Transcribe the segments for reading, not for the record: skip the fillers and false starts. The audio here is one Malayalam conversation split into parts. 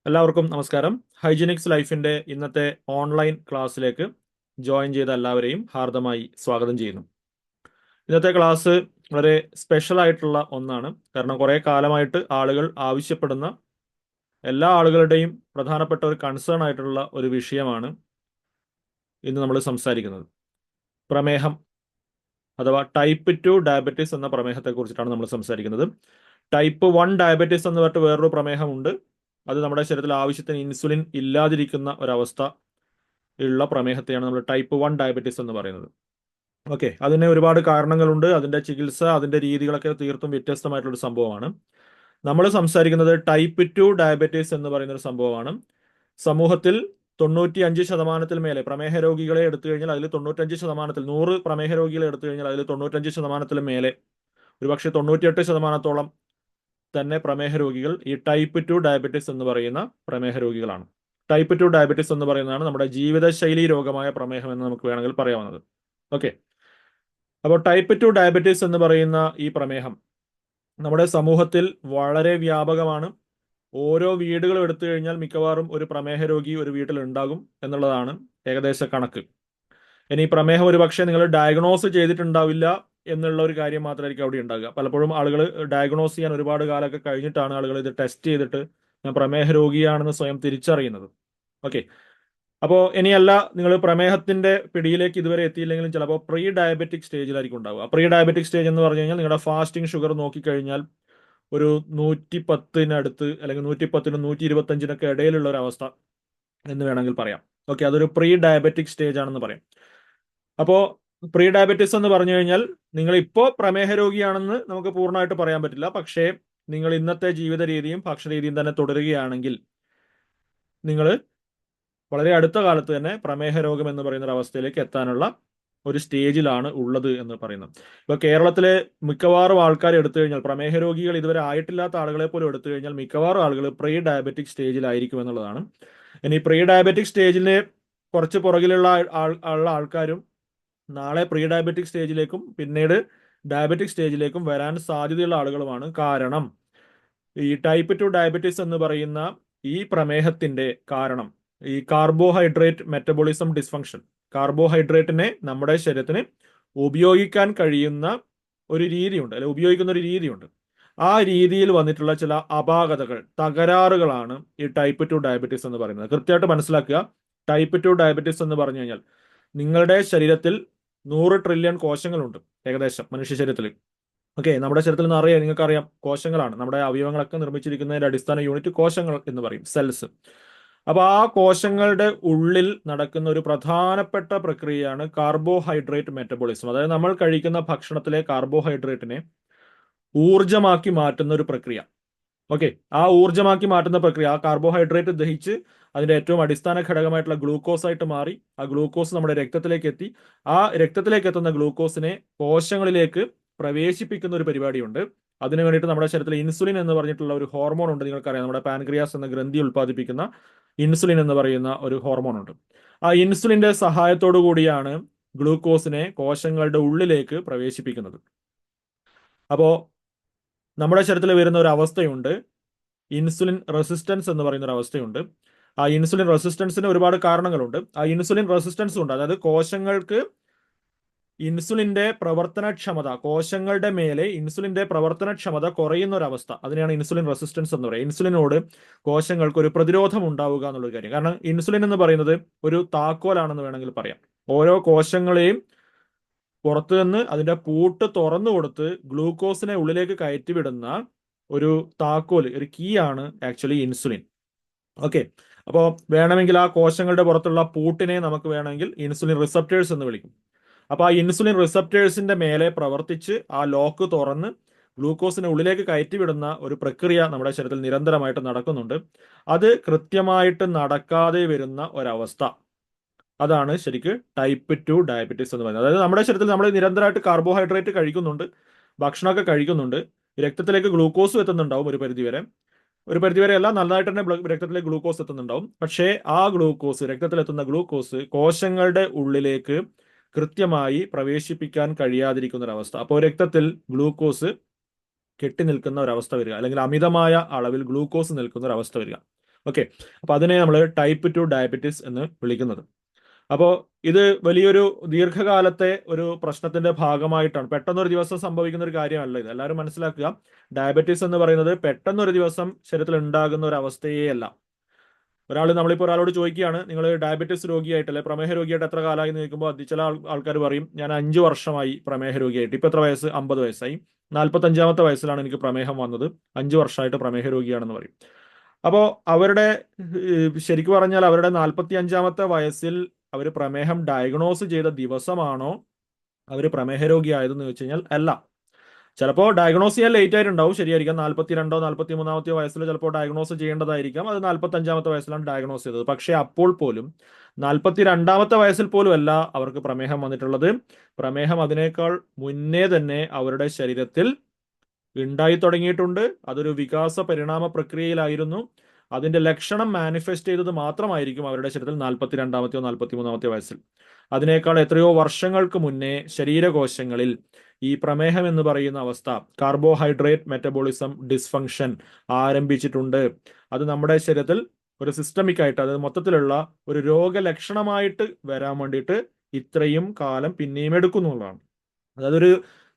എല്ലാവർക്കും നമസ്കാരം. ഹൈജീനിക്സ് ലൈഫിന്റെ ഇന്നത്തെ ഓൺലൈൻ ക്ലാസ്സിലേക്ക് ജോയിൻ ചെയ്ത എല്ലാവരെയും ഹാർദമായി സ്വാഗതം ചെയ്യുന്നു. ഇന്നത്തെ ക്ലാസ് വളരെ സ്പെഷ്യൽ ആയിട്ടുള്ള ഒന്നാണ്. കാരണം കുറേ കാലമായിട്ട് ആളുകൾ ആവശ്യപ്പെടുന്ന എല്ലാ ആളുകളുടെയും പ്രധാനപ്പെട്ട ഒരു കൺസേൺ ആയിട്ടുള്ള ഒരു വിഷയമാണ് ഇന്ന് നമ്മൾ സംസാരിക്കുന്നത്. പ്രമേഹം അഥവാ ടൈപ്പ് 2 ഡയബറ്റീസ് എന്ന പ്രമേഹത്തെ കുറിച്ചിട്ടാണ് നമ്മൾ സംസാരിക്കുന്നത്. ടൈപ്പ് 1 ഡയബറ്റീസ് എന്ന് പറഞ്ഞിട്ട് വേറൊരു പ്രമേഹമുണ്ട്. അത് നമ്മുടെ ശരീരത്തിൽ ആവശ്യത്തിന് ഇൻസുലിൻ ഇല്ലാതിരിക്കുന്ന ഒരവസ്ഥ ഉള്ള പ്രമേഹത്തെയാണ് നമ്മൾ ടൈപ്പ് 1 ഡയബറ്റീസ് എന്ന് പറയുന്നത്. ഓക്കെ, അതിന് ഒരുപാട് കാരണങ്ങളുണ്ട്. അതിന്റെ ചികിത്സ, അതിന്റെ രീതികളൊക്കെ തീർത്തും വ്യത്യസ്തമായിട്ടുള്ള സംഭവമാണ്. നമ്മൾ സംസാരിക്കുന്നത് ടൈപ്പ് 2 ഡയബറ്റീസ് എന്ന് പറയുന്ന ഒരു സംഭവമാണ്. സമൂഹത്തിൽ 95% മേലെ പ്രമേഹ രോഗികളെ എടുത്തു കഴിഞ്ഞാൽ അതിൽ 95%, 100 പ്രമേഹ രോഗികളെ എടുത്തു കഴിഞ്ഞാൽ അതിൽ 95% മേലെ, ഒരുപക്ഷെ 98% തന്നെ പ്രമേഹ രോഗികൾ ഈ ടൈപ്പ് 2 ഡയബറ്റീസ് എന്ന് പറയുന്ന പ്രമേഹ രോഗികളാണ്. ടൈപ്പ് 2 ഡയബറ്റീസ് എന്ന് പറയുന്നതാണ് നമ്മുടെ ജീവിതശൈലി രോഗമായ പ്രമേഹം എന്ന് നമുക്ക് വേണമെങ്കിൽ പറയാവുന്നത്. ഓക്കെ, അപ്പോൾ ടൈപ്പ് 2 ഡയബറ്റീസ് എന്ന് പറയുന്ന ഈ പ്രമേഹം നമ്മുടെ സമൂഹത്തിൽ വളരെ വ്യാപകമാണ്. ഓരോ വീടുകളും എടുത്തു കഴിഞ്ഞാൽ മിക്കവാറും ഒരു പ്രമേഹ രോഗി ഒരു വീട്ടിൽ ഉണ്ടാകും എന്നുള്ളതാണ് ഏകദേശ കണക്ക്. ഇനി ഈ പ്രമേഹം ഒരു പക്ഷേ നിങ്ങൾ ഡയഗ്നോസ് ചെയ്തിട്ടുണ്ടാവില്ല എന്നുള്ള ഒരു കാര്യം മാത്രമായിരിക്കും അവിടെ ഉണ്ടാകുക. പലപ്പോഴും ആളുകൾ ഡയഗ്നോസ് ചെയ്യാൻ ഒരുപാട് കാലമൊക്കെ കഴിഞ്ഞിട്ടാണ് ആളുകൾ ഇത് ടെസ്റ്റ് ചെയ്തിട്ട് ഞാൻ പ്രമേഹ രോഗിയാണെന്ന് സ്വയം തിരിച്ചറിയുന്നത്. ഓക്കെ, അപ്പോൾ ഇനിയല്ല, നിങ്ങൾ പ്രമേഹത്തിന്റെ പിടിയിലേക്ക് ഇതുവരെ എത്തിയില്ലെങ്കിലും ചിലപ്പോൾ പ്രീ ഡയബറ്റിക് സ്റ്റേജിലായിരിക്കും ഉണ്ടാവുക. പ്രീ ഡയബറ്റിക് സ്റ്റേജ് എന്ന് പറഞ്ഞു കഴിഞ്ഞാൽ നിങ്ങളുടെ ഫാസ്റ്റിംഗ് ഷുഗർ നോക്കിക്കഴിഞ്ഞാൽ ഒരു 110 അല്ലെങ്കിൽ 110-നും 125-നൊക്കെ ഇടയിലുള്ള ഒരു അവസ്ഥ എന്ന് വേണമെങ്കിൽ പറയാം. ഓക്കെ, അതൊരു പ്രീ ഡയബറ്റിക് സ്റ്റേജ് ആണെന്ന് പറയാം. അപ്പോൾ പ്രീ ഡയബറ്റിസ് എന്ന് പറഞ്ഞു കഴിഞ്ഞാൽ നിങ്ങൾ ഇപ്പോൾ പ്രമേഹ രോഗിയാണെന്ന് നമുക്ക് പൂർണ്ണമായിട്ട് പറയാൻ പറ്റില്ല. പക്ഷേ നിങ്ങൾ ഇന്നത്തെ ജീവിത രീതിയും ഭക്ഷണ രീതിയും തന്നെ തുടരുകയാണെങ്കിൽ നിങ്ങൾ വളരെ അടുത്ത കാലത്ത് തന്നെ പ്രമേഹ രോഗം എന്ന് പറയുന്ന ഒരു അവസ്ഥയിലേക്ക് എത്താനുള്ള ഒരു സ്റ്റേജിലാണ് ഉള്ളത് എന്ന് പറയുന്നത്. ഇപ്പൊ കേരളത്തിലെ മിക്കവാറും ആൾക്കാർ എടുത്തു കഴിഞ്ഞാൽ, പ്രമേഹ രോഗികൾ ഇതുവരെ ആയിട്ടില്ലാത്ത ആളുകളെ പോലും എടുത്തു കഴിഞ്ഞാൽ മിക്കവാറും ആളുകൾ പ്രീ ഡയബറ്റിക് സ്റ്റേജിലായിരിക്കും എന്നുള്ളതാണ്. ഇനി പ്രീ ഡയബറ്റിക് സ്റ്റേജിന് കുറച്ച് പുറകിലുള്ള ആൾക്കാരും നാളെ പ്രീ ഡയബറ്റിക് സ്റ്റേജിലേക്കും പിന്നീട് ഡയബറ്റിക് സ്റ്റേജിലേക്കും വരാൻ സാധ്യതയുള്ള ആളുകളുമാണ്. കാരണം ഈ ടൈപ്പ് 2 ഡയബറ്റീസ് എന്ന് പറയുന്ന ഈ പ്രമേഹത്തിന്റെ കാരണം ഈ കാർബോഹൈഡ്രേറ്റ് മെറ്റബോളിസം ഡിസ്ഫങ്ഷൻ. കാർബോഹൈഡ്രേറ്റിനെ നമ്മുടെ ശരീരത്തിന് ഉപയോഗിക്കാൻ കഴിയുന്ന ഒരു രീതിയുണ്ട്, അല്ലെ ഉപയോഗിക്കുന്ന ഒരു രീതിയുണ്ട്. ആ രീതിയിൽ വന്നിട്ടുള്ള ചില അപാകതകൾ, തകരാറുകളാണ് ഈ ടൈപ്പ് 2 ഡയബറ്റീസ് എന്ന് പറയുന്നത്. കൃത്യമായിട്ട് മനസ്സിലാക്കുക, ടൈപ്പ് 2 ഡയബറ്റീസ് എന്ന് പറഞ്ഞു കഴിഞ്ഞാൽ നിങ്ങളുടെ ശരീരത്തിൽ 100 ട്രില്യൺ കോശങ്ങളുണ്ട് ഏകദേശം മനുഷ്യ ശരീരത്തിൽ. ഓക്കെ, നമ്മുടെ ശരീരത്തിൽ നിന്ന് അറിയാം, നിങ്ങൾക്കറിയാം, കോശങ്ങളാണ്. നമ്മുടെ അവയവങ്ങളൊക്കെ നിർമ്മിച്ചിരിക്കുന്നതിന്റെ അടിസ്ഥാന യൂണിറ്റ് കോശങ്ങൾ എന്ന് പറയും, സെൽസ്. അപ്പൊ ആ കോശങ്ങളുടെ ഉള്ളിൽ നടക്കുന്ന ഒരു പ്രധാനപ്പെട്ട പ്രക്രിയയാണ് കാർബോഹൈഡ്രേറ്റ് മെറ്റബോളിസം. അതായത് നമ്മൾ കഴിക്കുന്ന ഭക്ഷണത്തിലെ കാർബോഹൈഡ്രേറ്റിനെ ഊർജമാക്കി മാറ്റുന്ന ഒരു പ്രക്രിയ. ഓക്കെ, ആ ഊർജമാക്കി മാറ്റുന്ന പ്രക്രിയ, ആ കാർബോഹൈഡ്രേറ്റ് ദഹിച്ച് അതിന്റെ ഏറ്റവും അടിസ്ഥാന ഘടകമായിട്ടുള്ള ഗ്ലൂക്കോസ് ആയിട്ട് മാറി ആ ഗ്ലൂക്കോസ് നമ്മുടെ രക്തത്തിലേക്ക് എത്തി ആ രക്തത്തിലേക്ക് എത്തുന്ന ഗ്ലൂക്കോസിനെ കോശങ്ങളിലേക്ക് പ്രവേശിപ്പിക്കുന്ന ഒരു പരിപാടിയുണ്ട്. അതിനു വേണ്ടിയിട്ട് നമ്മുടെ ശരീരത്തിൽ ഇൻസുലിൻ എന്ന് പറഞ്ഞിട്ടുള്ള ഒരു ഹോർമോൺ ഉണ്ട്. നിങ്ങൾക്കറിയാം, നമ്മുടെ പാൻക്രിയാസ് എന്ന ഗ്രന്ഥി ഉൽപ്പാദിപ്പിക്കുന്ന ഇൻസുലിൻ എന്ന് പറയുന്ന ഒരു ഹോർമോൺ ഉണ്ട്. ആ ഇൻസുലിന്റെ സഹായത്തോടു കൂടിയാണ് ഗ്ലൂക്കോസിനെ കോശങ്ങളുടെ ഉള്ളിലേക്ക് പ്രവേശിപ്പിക്കുന്നത്. അപ്പോ നമ്മുടെ ശരീരത്തിൽ വരുന്ന ഒരു അവസ്ഥയുണ്ട്, ഇൻസുലിൻ റെസിസ്റ്റൻസ് എന്ന് പറയുന്ന ഒരു അവസ്ഥയുണ്ട്. ആ ഇൻസുലിൻ റെസിസ്റ്റൻസിന് ഒരുപാട് കാരണങ്ങളുണ്ട്. ആ ഇൻസുലിൻ റെസിസ്റ്റൻസ് ഉണ്ട്, അതായത് കോശങ്ങൾക്ക് ഇൻസുലിന്റെ പ്രവർത്തനക്ഷമത, കോശങ്ങളുടെ മേലെ ഇൻസുലിന്റെ പ്രവർത്തനക്ഷമത കുറയുന്ന ഒരു അവസ്ഥ, അതിനെയാണ് ഇൻസുലിൻ റെസിസ്റ്റൻസ് എന്ന് പറയുന്നത്. ഇൻസുലിനോട് കോശങ്ങൾക്ക് ഒരു പ്രതിരോധം ഉണ്ടാവുക എന്നുള്ള കാര്യം. കാരണം ഇൻസുലിൻ എന്ന് പറയുന്നത് ഒരു താക്കോലാണെന്ന് വേണമെങ്കിൽ പറയാം. ഓരോ കോശങ്ങളെയും പുറത്തു നിന്ന് അതിന്റെ പൂട്ട് തുറന്നു കൊടുത്ത് ഗ്ലൂക്കോസിനെ ഉള്ളിലേക്ക് കയറ്റിവിടുന്ന ഒരു താക്കോൽ, ഒരു കീ ആണ് ആക്ച്വലി ഇൻസുലിൻ. ഓക്കെ, അപ്പോൾ വേണമെങ്കിൽ ആ കോശങ്ങളുടെ പുറത്തുള്ള പൂട്ടിനെ നമുക്ക് വേണമെങ്കിൽ ഇൻസുലിൻ റിസപ്റ്റേഴ്സ് എന്ന് വിളിക്കും. അപ്പൊ ആ ഇൻസുലിൻ റിസപ്റ്റേഴ്സിന്റെ മേലെ പ്രവർത്തിച്ച് ആ ലോക്ക് തുറന്ന് ഗ്ലൂക്കോസിനെ ഉള്ളിലേക്ക് കയറ്റിവിടുന്ന ഒരു പ്രക്രിയ നമ്മുടെ ശരീരത്തിൽ നിരന്തരമായിട്ട് നടക്കുന്നുണ്ട്. അത് കൃത്യമായിട്ട് നടക്കാതെ വരുന്ന ഒരവസ്ഥ, അതാണ് ശരിക്ക് ടൈപ്പ് 2 ഡയബറ്റീസ് എന്ന് പറയുന്നത്. അതായത് നമ്മുടെ ശരീരത്തിൽ നമ്മൾ നിരന്തരമായിട്ട് കാർബോഹൈഡ്രേറ്റ് കഴിക്കുന്നുണ്ട്, ഭക്ഷണമൊക്കെ കഴിക്കുന്നുണ്ട്, രക്തത്തിലേക്ക് ഗ്ലൂക്കോസ് എത്തുന്നുണ്ടാവും ഒരു പരിധിവരെ അല്ല, നല്ലതായിട്ട് തന്നെ രക്തത്തിലേക്ക് ഗ്ലൂക്കോസ് എത്തുന്നുണ്ടാവും. പക്ഷേ ആ ഗ്ലൂക്കോസ്, രക്തത്തിലെത്തുന്ന ഗ്ലൂക്കോസ് കോശങ്ങളുടെ ഉള്ളിലേക്ക് കൃത്യമായി പ്രവേശിപ്പിക്കാൻ കഴിയാതിരിക്കുന്ന ഒരവസ്ഥ. അപ്പോൾ രക്തത്തിൽ ഗ്ലൂക്കോസ് കെട്ടി നിൽക്കുന്ന ഒരവസ്ഥ വരിക, അല്ലെങ്കിൽ അമിതമായ അളവിൽ ഗ്ലൂക്കോസ് നിൽക്കുന്ന ഒരവസ്ഥ വരിക. ഓക്കെ, അപ്പൊ അതിനെ നമ്മൾ ടൈപ്പ് 2 ഡയബറ്റിസ് എന്ന് വിളിക്കുന്നത്. അപ്പോൾ ഇത് വലിയൊരു ദീർഘകാലത്തെ ഒരു പ്രശ്നത്തിന്റെ ഭാഗമായിട്ടാണ്, പെട്ടെന്നൊരു ദിവസം സംഭവിക്കുന്ന ഒരു കാര്യമല്ല ഇത്. എല്ലാവരും മനസ്സിലാക്കുക, ഡയബറ്റീസ് എന്ന് പറയുന്നത് പെട്ടെന്നൊരു ദിവസം ശരീരത്തിൽ ഉണ്ടാകുന്ന ഒരു അവസ്ഥയേ അല്ല. നമ്മളിപ്പോൾ ഒരാളോട് ചോദിക്കുകയാണ്, നിങ്ങൾ ഡയബറ്റീസ് രോഗിയായിട്ടല്ലേ, പ്രമേഹ രോഗിയായിട്ട് എത്ര കാലമായി എന്ന് ചോദിക്കുമ്പോൾ ചില ആൾക്കാർ പറയും, ഞാൻ 5 വർഷമായി പ്രമേഹ രോഗിയായിട്ട്. ഇപ്പൊ എത്ര വയസ്സ്? 50 വയസ്സായി. 45-ാമത്തെ വയസ്സിലാണ് എനിക്ക് പ്രമേഹം വന്നത്, 5 വർഷമായിട്ട് പ്രമേഹ രോഗിയാണെന്ന് പറയും. അപ്പോൾ അവരുടെ ശരിക്കും പറഞ്ഞാൽ അവരുടെ 45-ാമത്തെ വയസ്സിൽ അവർ പ്രമേഹം ഡയഗ്നോസ് ചെയ്ത ദിവസമാണോ അവർ പ്രമേഹ രോഗിയായതെന്ന് ചോദിച്ചു കഴിഞ്ഞാൽ അല്ല. ചിലപ്പോൾ ഡയഗ്നോസ് ചെയ്യാൻ ലേറ്റ് ആയിട്ടുണ്ടാവും, ശരിയായിരിക്കാം. 42-ോ 43-ാമത്തെ വയസ്സിൽ ചിലപ്പോൾ ഡയഗ്നോസ് ചെയ്യേണ്ടതായിരിക്കാം. അത് 45-ാമത്തെ വയസ്സിലാണ് ഡയഗ്നോസ് ചെയ്തത്. പക്ഷേ അപ്പോൾ പോലും 42-ാമത്തെ വയസ്സിൽ പോലും അല്ല അവർക്ക് പ്രമേഹം വന്നിട്ടുള്ളത്. പ്രമേഹം അതിനേക്കാൾ മുന്നേ തന്നെ അവരുടെ ശരീരത്തിൽ ഉണ്ടായി തുടങ്ങിയിട്ടുണ്ട്. അതൊരു വികാസ പരിണാമ പ്രക്രിയയിലായിരുന്നു. അതിന്റെ ലക്ഷണം മാനിഫെസ്റ്റ് ചെയ്തത് മാത്രമായിരിക്കും അവരുടെ ശരീരത്തിൽ 42-ാമത്തെയോ 43-ാമത്തെയോ വയസ്സിൽ. അതിനേക്കാൾ എത്രയോ വർഷങ്ങൾക്ക് മുന്നേ ശരീരകോശങ്ങളിൽ ഈ പ്രമേഹം എന്ന് പറയുന്ന അവസ്ഥ, കാർബോഹൈഡ്രേറ്റ് മെറ്റബോളിസം ഡിസ്ഫങ്ഷൻ ആരംഭിച്ചിട്ടുണ്ട്. അത് നമ്മുടെ ശരീരത്തിൽ ഒരു സിസ്റ്റമിക് ആയിട്ട്, അതായത് മൊത്തത്തിലുള്ള ഒരു രോഗലക്ഷണമായിട്ട് വരാൻ വേണ്ടിയിട്ട് ഇത്രയും കാലം പിന്നെയും എടുക്കുന്നുള്ളതാണ്. അതായത്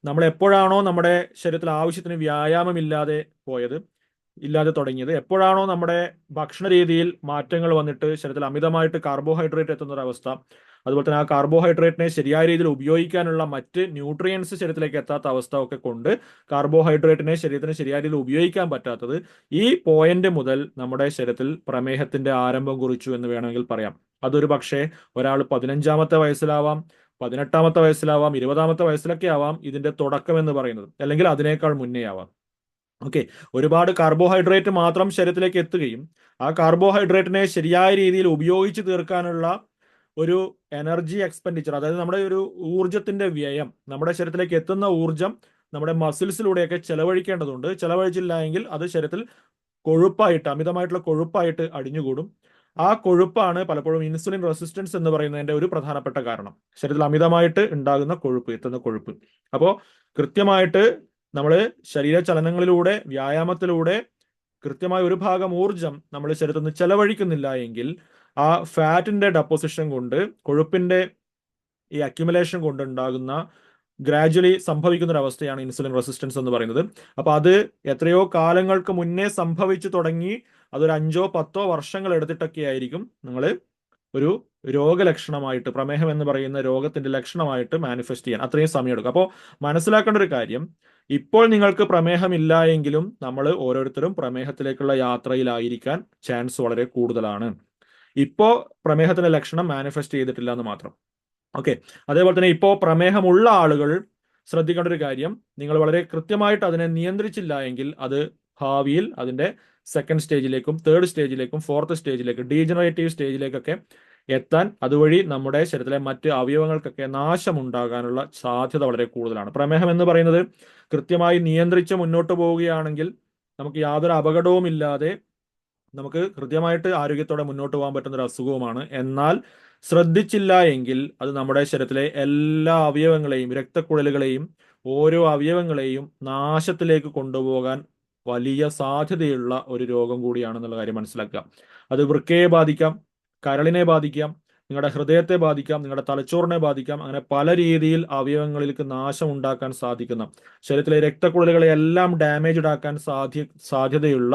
നമ്മൾ എപ്പോഴാണോ നമ്മുടെ ശരീരത്തിൽ ആവശ്യത്തിന് വ്യായാമം ഇല്ലാതെ തുടങ്ങിയത്, എപ്പോഴാണോ നമ്മുടെ ഭക്ഷണ രീതിയിൽ മാറ്റങ്ങൾ വന്നിട്ട് ശരീരത്തിൽ അമിതമായിട്ട് കാർബോഹൈഡ്രേറ്റ് എത്തുന്ന ഒരു അവസ്ഥ, അതുപോലെ തന്നെ ആ കാർബോഹൈഡ്രേറ്റിനെ ശരിയായ രീതിയിൽ ഉപയോഗിക്കാനുള്ള മറ്റ് ന്യൂട്രിയൻസ് ശരീരത്തിലേക്ക് എത്താത്ത അവസ്ഥ ഒക്കെ കൊണ്ട് കാർബോഹൈഡ്രേറ്റിനെ ശരീരത്തിന് ശരിയായ രീതിയിൽ ഉപയോഗിക്കാൻ പറ്റാത്തത്, ഈ പോയിന്റ് മുതൽ നമ്മുടെ ശരീരത്തിൽ പ്രമേഹത്തിന്റെ ആരംഭം കുറിച്ചു എന്ന് വേണമെങ്കിൽ പറയാം. അതൊരു പക്ഷേ ഒരാൾ 15-ാമത്തെ വയസ്സിലാവാം, 18-ാമത്തെ വയസ്സിലാവാം, 20-ാമത്തെ വയസ്സിലൊക്കെ ആവാം ഇതിന്റെ തുടക്കം എന്ന് പറയുന്നത്, അല്ലെങ്കിൽ അതിനേക്കാൾ മുന്നേ ആവാം. ഓക്കെ, ഒരുപാട് കാർബോഹൈഡ്രേറ്റ് മാത്രം ശരീരത്തിലേക്ക് എത്തുകയും ആ കാർബോഹൈഡ്രേറ്റിനെ ശരിയായ രീതിയിൽ ഉപയോഗിച്ച് തീർക്കാനുള്ള ഒരു എനർജി എക്സ്പെൻഡിച്ചർ, അതായത് നമ്മുടെ ഒരു ഊർജത്തിന്റെ വ്യയം, നമ്മുടെ ശരീരത്തിലേക്ക് എത്തുന്ന ഊർജം നമ്മുടെ മസിൽസിലൂടെയൊക്കെ ചെലവഴിക്കേണ്ടതുണ്ട്. ചെലവഴിച്ചില്ല എങ്കിൽ അത് ശരീരത്തിൽ കൊഴുപ്പായിട്ട്, അമിതമായിട്ടുള്ള കൊഴുപ്പായിട്ട് അടിഞ്ഞുകൂടും. ആ കൊഴുപ്പാണ് പലപ്പോഴും ഇൻസുലിൻ റെസിസ്റ്റൻസ് എന്ന് പറയുന്നതിന്റെ ഒരു പ്രധാനപ്പെട്ട കാരണം. ശരീരത്തിൽ അമിതമായിട്ട് ഉണ്ടാകുന്ന എത്തുന്ന കൊഴുപ്പ്. അപ്പോൾ കൃത്യമായിട്ട് നമ്മൾ ശരീരചലനങ്ങളിലൂടെ, വ്യായാമത്തിലൂടെ കൃത്യമായ ഒരു ഭാഗം ഊർജം നമ്മൾ ശരീരത്തിൽ നിന്ന് ചെലവഴിക്കുന്നില്ല എങ്കിൽ ആ ഫാറ്റിന്റെ ഡെപ്പോസിഷൻ കൊണ്ട്, കൊഴുപ്പിന്റെ ഈ അക്യുമുലേഷൻ കൊണ്ടുണ്ടാകുന്ന ഗ്രാജുവലി സംഭവിക്കുന്ന ഒരു അവസ്ഥയാണ് ഇൻസുലിൻ റെസിസ്റ്റൻസ് എന്ന് പറയുന്നത്. അപ്പൊ അത് എത്രയോ കാലങ്ങൾക്ക് മുന്നേ സംഭവിച്ചു തുടങ്ങി അതൊരു 5-10 വർഷങ്ങൾ എടുത്തിട്ടൊക്കെ ആയിരിക്കും നിങ്ങൾ ഒരു രോഗലക്ഷണമായിട്ട്, പ്രമേഹം എന്ന് പറയുന്ന രോഗത്തിന്റെ ലക്ഷണമായിട്ട് മാനിഫെസ്റ്റ് ചെയ്യാൻ അത്രയും സമയമെടുക്കും. അപ്പോൾ മനസ്സിലാക്കേണ്ട ഒരു കാര്യം, ഇപ്പോൾ നിങ്ങൾക്ക് പ്രമേഹം ഇല്ല എങ്കിലും നമ്മൾ ഓരോരുത്തരും പ്രമേഹത്തിലേക്കുള്ള യാത്രയിലായിരിക്കാൻ ചാൻസ് വളരെ കൂടുതലാണ്. ഇപ്പോ പ്രമേഹത്തിന്റെ ലക്ഷണം മാനിഫെസ്റ്റ് ചെയ്തിട്ടില്ല എന്ന് മാത്രം. ഓക്കെ, അതേപോലെ തന്നെ ഇപ്പോൾ പ്രമേഹമുള്ള ആളുകൾ ശ്രദ്ധിക്കേണ്ട ഒരു കാര്യം, നിങ്ങൾ വളരെ കൃത്യമായിട്ട് അതിനെ നിയന്ത്രിച്ചില്ല എങ്കിൽ അത് ഭാവിയിൽ അതിന്റെ 2nd സ്റ്റേജിലേക്കും 3rd സ്റ്റേജിലേക്കും 4th സ്റ്റേജിലേക്ക്, ഡീജനറേറ്റീവ് സ്റ്റേജിലേക്കൊക്കെ എത്താൻ, അതുവഴി നമ്മുടെ ശരീരത്തിലെ മറ്റ് അവയവങ്ങൾക്കൊക്കെ നാശമുണ്ടാകാനുള്ള സാധ്യത വളരെ കൂടുതലാണ്. പ്രമേഹം എന്ന് പറയുന്നത് കൃത്യമായി നിയന്ത്രിച്ച് മുന്നോട്ട് പോവുകയാണെങ്കിൽ നമുക്ക് യാതൊരു അപകടവും ഇല്ലാതെ നമുക്ക് കൃത്യമായിട്ട് ആരോഗ്യത്തോടെ മുന്നോട്ട് പോകാൻ പറ്റുന്ന ഒരു അസുഖവുമാണ്. എന്നാൽ ശ്രദ്ധിച്ചില്ല എങ്കിൽ അത് നമ്മുടെ ശരീരത്തിലെ എല്ലാ അവയവങ്ങളെയും, രക്തക്കുഴലുകളെയും, ഓരോ അവയവങ്ങളെയും നാശത്തിലേക്ക് കൊണ്ടുപോകാൻ വലിയ സാധ്യതയുള്ള ഒരു രോഗം കൂടിയാണെന്നുള്ള കാര്യം മനസ്സിലാക്കുക. അത് വൃക്കയെ ബാധിക്കാം, കരളിനെ ബാധിക്കാം, നിങ്ങളുടെ ഹൃദയത്തെ ബാധിക്കാം, നിങ്ങളുടെ തലച്ചോറിനെ ബാധിക്കാം. അങ്ങനെ പല രീതിയിൽ അവയവങ്ങളിലേക്ക് നാശം ഉണ്ടാക്കാൻ സാധിക്കുന്ന, ശരീരത്തിലെ രക്തക്കുഴലുകളെ എല്ലാം ഡാമേജ്ഡ് ആക്കാൻ സാധ്യതയുള്ള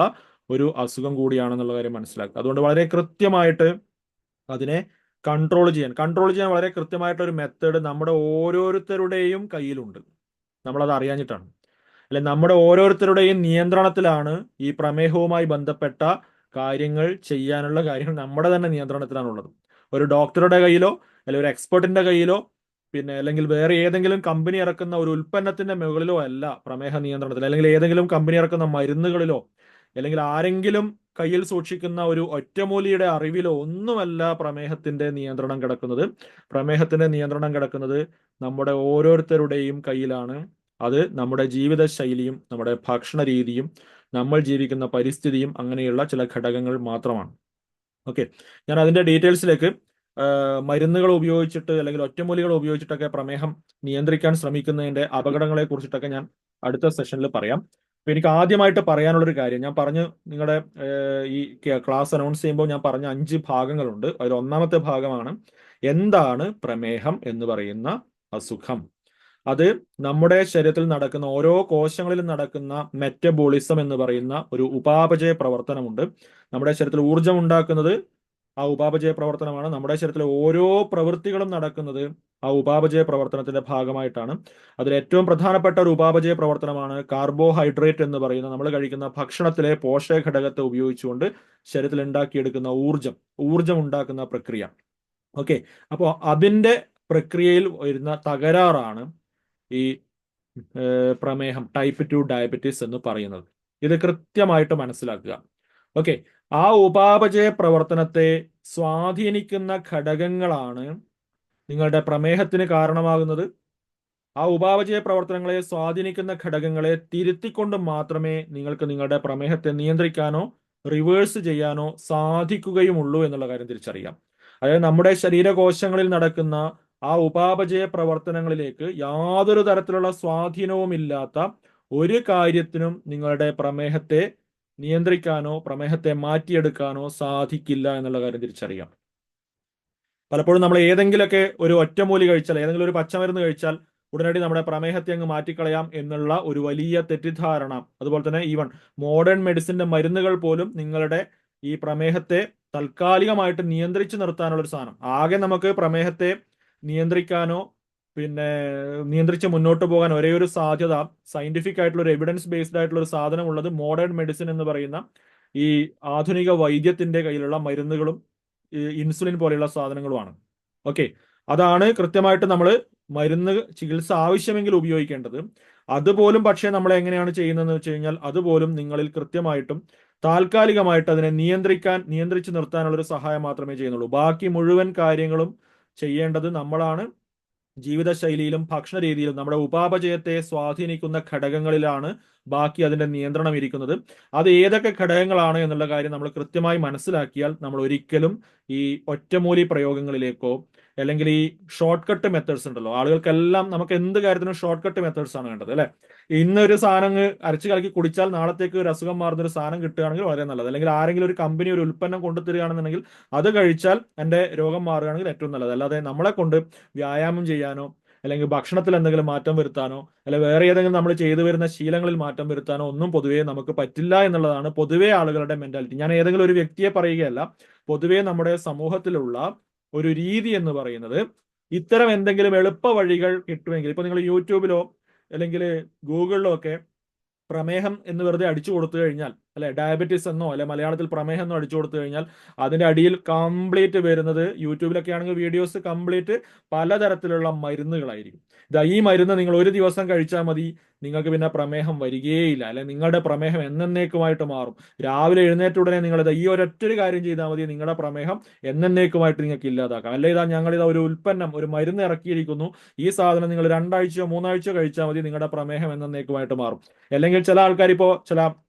ഒരു അസുഖം കൂടിയാണെന്നുള്ള കാര്യം മനസ്സിലാക്കുക. അതുകൊണ്ട് വളരെ കൃത്യമായിട്ട് അതിനെ കൺട്രോൾ ചെയ്യാൻ വളരെ കൃത്യമായിട്ടൊരു മെത്തേഡ് നമ്മുടെ ഓരോരുത്തരുടെയും കയ്യിലുണ്ട്. നമ്മളത് അറിയാഞ്ഞിട്ടാണ്. അല്ലെ, നമ്മുടെ ഓരോരുത്തരുടെയും നിയന്ത്രണത്തിലാണ് ഈ പ്രമേഹവുമായി ബന്ധപ്പെട്ട കാര്യങ്ങൾ ചെയ്യാനുള്ള കാര്യങ്ങൾ നമ്മുടെ തന്നെ നിയന്ത്രണത്തിലാണുള്ളത്. ഒരു ഡോക്ടറുടെ കയ്യിലോ അല്ലെങ്കിൽ ഒരു എക്സ്പെർട്ടിന്റെ കയ്യിലോ അല്ലെങ്കിൽ വേറെ ഏതെങ്കിലും കമ്പനി ഇറക്കുന്ന ഒരു ഉൽപ്പന്നത്തിന്റെ മുകളിലോ അല്ല പ്രമേഹ നിയന്ത്രണത്തിൽ, അല്ലെങ്കിൽ ഏതെങ്കിലും കമ്പനി ഇറക്കുന്ന മരുന്നുകളിലോ അല്ലെങ്കിൽ ആരെങ്കിലും കയ്യിൽ സൂക്ഷിക്കുന്ന ഒരു ഒറ്റമൂലിയുടെ അറിവിലോ ഒന്നുമല്ല പ്രമേഹത്തിന്റെ നിയന്ത്രണം കിടക്കുന്നത്. പ്രമേഹത്തിന്റെ നിയന്ത്രണം കിടക്കുന്നത് നമ്മുടെ ഓരോരുത്തരുടെയും കയ്യിലാണ്. അത് നമ്മുടെ ജീവിത ശൈലിയും നമ്മുടെ ഭക്ഷണ രീതിയും നമ്മൾ ജീവിക്കുന്ന പരിസ്ഥിതിയും അങ്ങനെയുള്ള ചില ഘടകങ്ങൾ മാത്രമാണ്. ഓക്കെ, ഞാൻ അതിന്റെ ഡീറ്റെയിൽസിലേക്ക്, മരുന്നുകൾ ഉപയോഗിച്ചിട്ട് അല്ലെങ്കിൽ ഒറ്റമൂലികൾ ഉപയോഗിച്ചിട്ടൊക്കെ പ്രമേഹം നിയന്ത്രിക്കാൻ ശ്രമിക്കുന്നതിന്റെ അപകടങ്ങളെ കുറിച്ചിട്ടൊക്കെ ഞാൻ അടുത്ത സെഷനിൽ പറയാം. എനിക്ക് ആദ്യമായിട്ട് പറയാനുള്ളൊരു കാര്യം ഞാൻ പറഞ്ഞു, നിങ്ങളുടെ ഈ ക്ലാസ് അനൗൺസ് ചെയ്യുമ്പോൾ ഞാൻ പറഞ്ഞ 5 ഭാഗങ്ങളുണ്ട്. അതിൽ ഒന്നാമത്തെ ഭാഗമാണ് എന്താണ് പ്രമേഹം എന്ന് പറയുന്ന അസുഖം. അത് നമ്മുടെ ശരീരത്തിൽ നടക്കുന്ന ഓരോ കോശങ്ങളിലും നടക്കുന്ന മെറ്റബോളിസം എന്ന് പറയുന്ന ഒരു ഉപാപചയ പ്രവർത്തനമുണ്ട്. നമ്മുടെ ശരീരത്തിൽ ഊർജം ഉണ്ടാക്കുന്നത് ആ ഉപാപചയ പ്രവർത്തനമാണ്. നമ്മുടെ ശരീരത്തിലെ ഓരോ പ്രവൃത്തികളും നടക്കുന്നത് ആ ഉപാപചയ പ്രവർത്തനത്തിന്റെ ഭാഗമായിട്ടാണ്. അതിൽ ഏറ്റവും പ്രധാനപ്പെട്ട ഒരു ഉപാപചയ പ്രവർത്തനമാണ് കാർബോഹൈഡ്രേറ്റ് എന്ന് പറയുന്ന നമ്മൾ കഴിക്കുന്ന ഭക്ഷണത്തിലെ പോഷക ഘടകത്തെ ഉപയോഗിച്ചുകൊണ്ട് ശരീരത്തിൽ ഉണ്ടാക്കിയെടുക്കുന്ന ഊർജം ഉണ്ടാക്കുന്ന പ്രക്രിയ. ഓക്കെ, അപ്പോൾ അതിന്റെ പ്രക്രിയയിൽ വരുന്ന തകരാറാണ് ഈ പ്രമേഹം, ടൈപ്പ് 2 ഡയബറ്റീസ് എന്ന് പറയുന്നത്. ഇത് കൃത്യമായിട്ട് മനസ്സിലാക്കുക. ഓക്കെ, ആ ഉപാപചയ പ്രവർത്തനത്തെ സ്വാധീനിക്കുന്ന ഘടകങ്ങളാണ് നിങ്ങളുടെ പ്രമേഹത്തിന് കാരണമാകുന്നത്. ആ ഉപാപചയ പ്രവർത്തനങ്ങളെ സ്വാധീനിക്കുന്ന ഘടകങ്ങളെ തിരുത്തിക്കൊണ്ട് മാത്രമേ നിങ്ങൾക്ക് നിങ്ങളുടെ പ്രമേഹത്തെ നിയന്ത്രിക്കാനോ റിവേഴ്സ് ചെയ്യാനോ സാധിക്കുകയുമുള്ളൂ എന്നുള്ള കാര്യം തിരിച്ചറിയാം. അതായത് നമ്മുടെ ശരീരകോശങ്ങളിൽ നടക്കുന്ന ആ ഉപാപചയ പ്രവർത്തനങ്ങളിലേക്ക് യാതൊരു തരത്തിലുള്ള സ്വാധീനവുമില്ലാത്ത ഒരു കാര്യത്തിനും നിങ്ങളുടെ പ്രമേഹത്തെ നിയന്ത്രിക്കാനോ പ്രമേഹത്തെ മാറ്റിയെടുക്കാനോ സാധിക്കില്ല എന്നുള്ള കാര്യം തിരിച്ചറിയാം. പലപ്പോഴും നമ്മൾ ഏതെങ്കിലുമൊക്കെ ഒരു ഒറ്റമൂലി കഴിച്ചാൽ, ഏതെങ്കിലും ഒരു പച്ചമരുന്ന് കഴിച്ചാൽ ഉടനടി നമ്മുടെ പ്രമേഹത്തെ അങ്ങ് മാറ്റിക്കളയാം എന്നുള്ള ഒരു വലിയ തെറ്റിദ്ധാരണ. അതുപോലെ തന്നെ ഈവൻ മോഡേൺ മെഡിസിന്റെ മരുന്നുകൾ പോലും നിങ്ങളുടെ ഈ പ്രമേഹത്തെ താൽക്കാലികമായിട്ട് നിയന്ത്രിച്ചു നിർത്താനുള്ള ഒരു സാധനം. ആകെ നമുക്ക് പ്രമേഹത്തെ നിയന്ത്രിക്കാനോ പിന്നെ നിയന്ത്രിച്ച് മുന്നോട്ട് പോകാൻ ഒരേ ഒരു സാധ്യത സയന്റിഫിക് ആയിട്ടുള്ള ഒരു എവിഡൻസ് ബേസ്ഡ് ആയിട്ടുള്ള ഒരു സാധനം ഉള്ളത് മോഡേൺ മെഡിസിൻ എന്ന് പറയുന്ന ഈ ആധുനിക വൈദ്യത്തിന്റെ കയ്യിലുള്ള മരുന്നുകളും ഇൻസുലിൻ പോലെയുള്ള സാധനങ്ങളുമാണ്. ഓക്കെ, അതാണ് കൃത്യമായിട്ട് നമ്മൾ മരുന്ന് ചികിത്സ ആവശ്യമെങ്കിൽ ഉപയോഗിക്കേണ്ടത്. അതുപോലും പക്ഷേ നമ്മൾ എങ്ങനെയാണ് ചെയ്യുന്നതെന്ന് വെച്ച് കഴിഞ്ഞാൽ അതുപോലും നിങ്ങളിൽ കൃത്യമായിട്ടും താൽക്കാലികമായിട്ട് അതിനെ നിയന്ത്രിച്ച് നിർത്താനുള്ള ഒരു സഹായം മാത്രമേ ചെയ്യുന്നുള്ളൂ. ബാക്കി മുഴുവൻ കാര്യങ്ങളും ചെയ്യേണ്ടത് നമ്മളാണ്. ജീവിതശൈലിയിലും ഭക്ഷണ രീതിയിലും നമ്മുടെ ഉപാപചയത്തെ സ്വാധീനിക്കുന്ന ഘടകങ്ങളിലാണ് ബാക്കി അതിന്റെ നിയന്ത്രണം ഇരിക്കുന്നത്. അത് ഏതൊക്കെ ഘടകങ്ങളാണ് എന്നുള്ള കാര്യം നമ്മൾ കൃത്യമായി മനസ്സിലാക്കിയാൽ നമ്മൾ ഒരിക്കലും ഈ ഒറ്റമൂലി പ്രയോഗങ്ങളിലേക്കോ അല്ലെങ്കിൽ ഈ ഷോർട്ട് കട്ട് മെത്തേഡ്സ് ഉണ്ടല്ലോ, ആളുകൾക്കെല്ലാം നമുക്ക് എന്ത് കാര്യത്തിനും ഷോർട്ട് കട്ട് മെത്തേഡ്സ് ആണ് വേണ്ടത് അല്ലെ. ഇന്നൊരു സാധനം അരച്ചു കലക്കി കുടിച്ചാൽ നാളത്തേക്ക് ഒരു അസുഖം മാറുന്ന ഒരു സാധനം കിട്ടുകയാണെങ്കിൽ വളരെ നല്ലത്. അല്ലെങ്കിൽ ആരെങ്കിലും ഒരു കമ്പനി ഒരു ഉൽപ്പന്നം കൊണ്ടുതരികയാണെന്നുണ്ടെങ്കിൽ അത് കഴിച്ചാൽ എൻ്റെ രോഗം മാറുകയാണെങ്കിൽ ഏറ്റവും നല്ലത്. അല്ലാതെ നമ്മളെ കൊണ്ട് വ്യായാമം ചെയ്യാനോ അല്ലെങ്കിൽ ഭക്ഷണത്തിൽ എന്തെങ്കിലും മാറ്റം വരുത്താനോ അല്ലെങ്കിൽ വേറെ ഏതെങ്കിലും നമ്മൾ ചെയ്തു വരുന്ന ശീലങ്ങളിൽ മാറ്റം വരുത്താനോ ഒന്നും പൊതുവേ നമുക്ക് പറ്റില്ല എന്നുള്ളതാണ് പൊതുവേ ആളുകളുടെ മെന്റാലിറ്റി. ഞാൻ ഏതെങ്കിലും ഒരു വ്യക്തിയെ പറയുകയല്ല, പൊതുവേ നമ്മുടെ സമൂഹത്തിലുള്ള ഒരു രീതി എന്ന് പറയുന്നത് ഇത്തരം എന്തെങ്കിലും എളുപ്പ വഴികൾ കിട്ടുമെങ്കിൽ, ഇപ്പൊ നിങ്ങൾ യൂട്യൂബിലോ അല്ലെങ്കിൽ ഗൂഗിളിലോ ഒക്കെ പ്രമേഹം എന്ന് വെറുതെ അടിച്ചു കൊടുത്തു കഴിഞ്ഞാൽ, അല്ലെ ഡയബറ്റിസ് എന്നോ അല്ലെ മലയാളത്തിൽ പ്രമേഹം എന്നോ അടിച്ചു കൊടുത്തു കഴിഞ്ഞാൽ അതിന്റെ അടിയിൽ കംപ്ലീറ്റ് വരുന്നത്, യൂട്യൂബിലൊക്കെ ആണെങ്കിൽ വീഡിയോസ് കംപ്ലീറ്റ് പലതരത്തിലുള്ള മരുന്നുകളായിരിക്കും. ഈ മരുന്ന് നിങ്ങൾ ഒരു ദിവസം കഴിച്ചാൽ മതി, നിങ്ങൾക്ക് പിന്നെ പ്രമേഹം വരികയേയില്ല, അല്ലെ നിങ്ങളുടെ പ്രമേഹം എന്നേക്കുമായിട്ട് മാറും. രാവിലെ എഴുന്നേറ്റ ഉടനെ നിങ്ങളിത് ഈ ഒരൊറ്റൊരു കാര്യം ചെയ്താൽ മതി, നിങ്ങളുടെ പ്രമേഹം എന്നേക്കുമായിട്ട് നിങ്ങൾക്ക് ഇല്ലാതാക്കാം. അല്ലെ ഞങ്ങളിതാ ഒരു ഉൽപ്പന്നം, ഒരു മരുന്ന് ഇറക്കിയിരിക്കുന്നു, ഈ സാധനം നിങ്ങൾ 2 ആഴ്ചയോ 3 ആഴ്ചയോ കഴിച്ചാൽ മതി, നിങ്ങളുടെ പ്രമേഹം എന്നേക്കുമായിട്ട് മാറും. അല്ലെങ്കിൽ ചില ആൾക്കാർ ഇപ്പോൾ ചില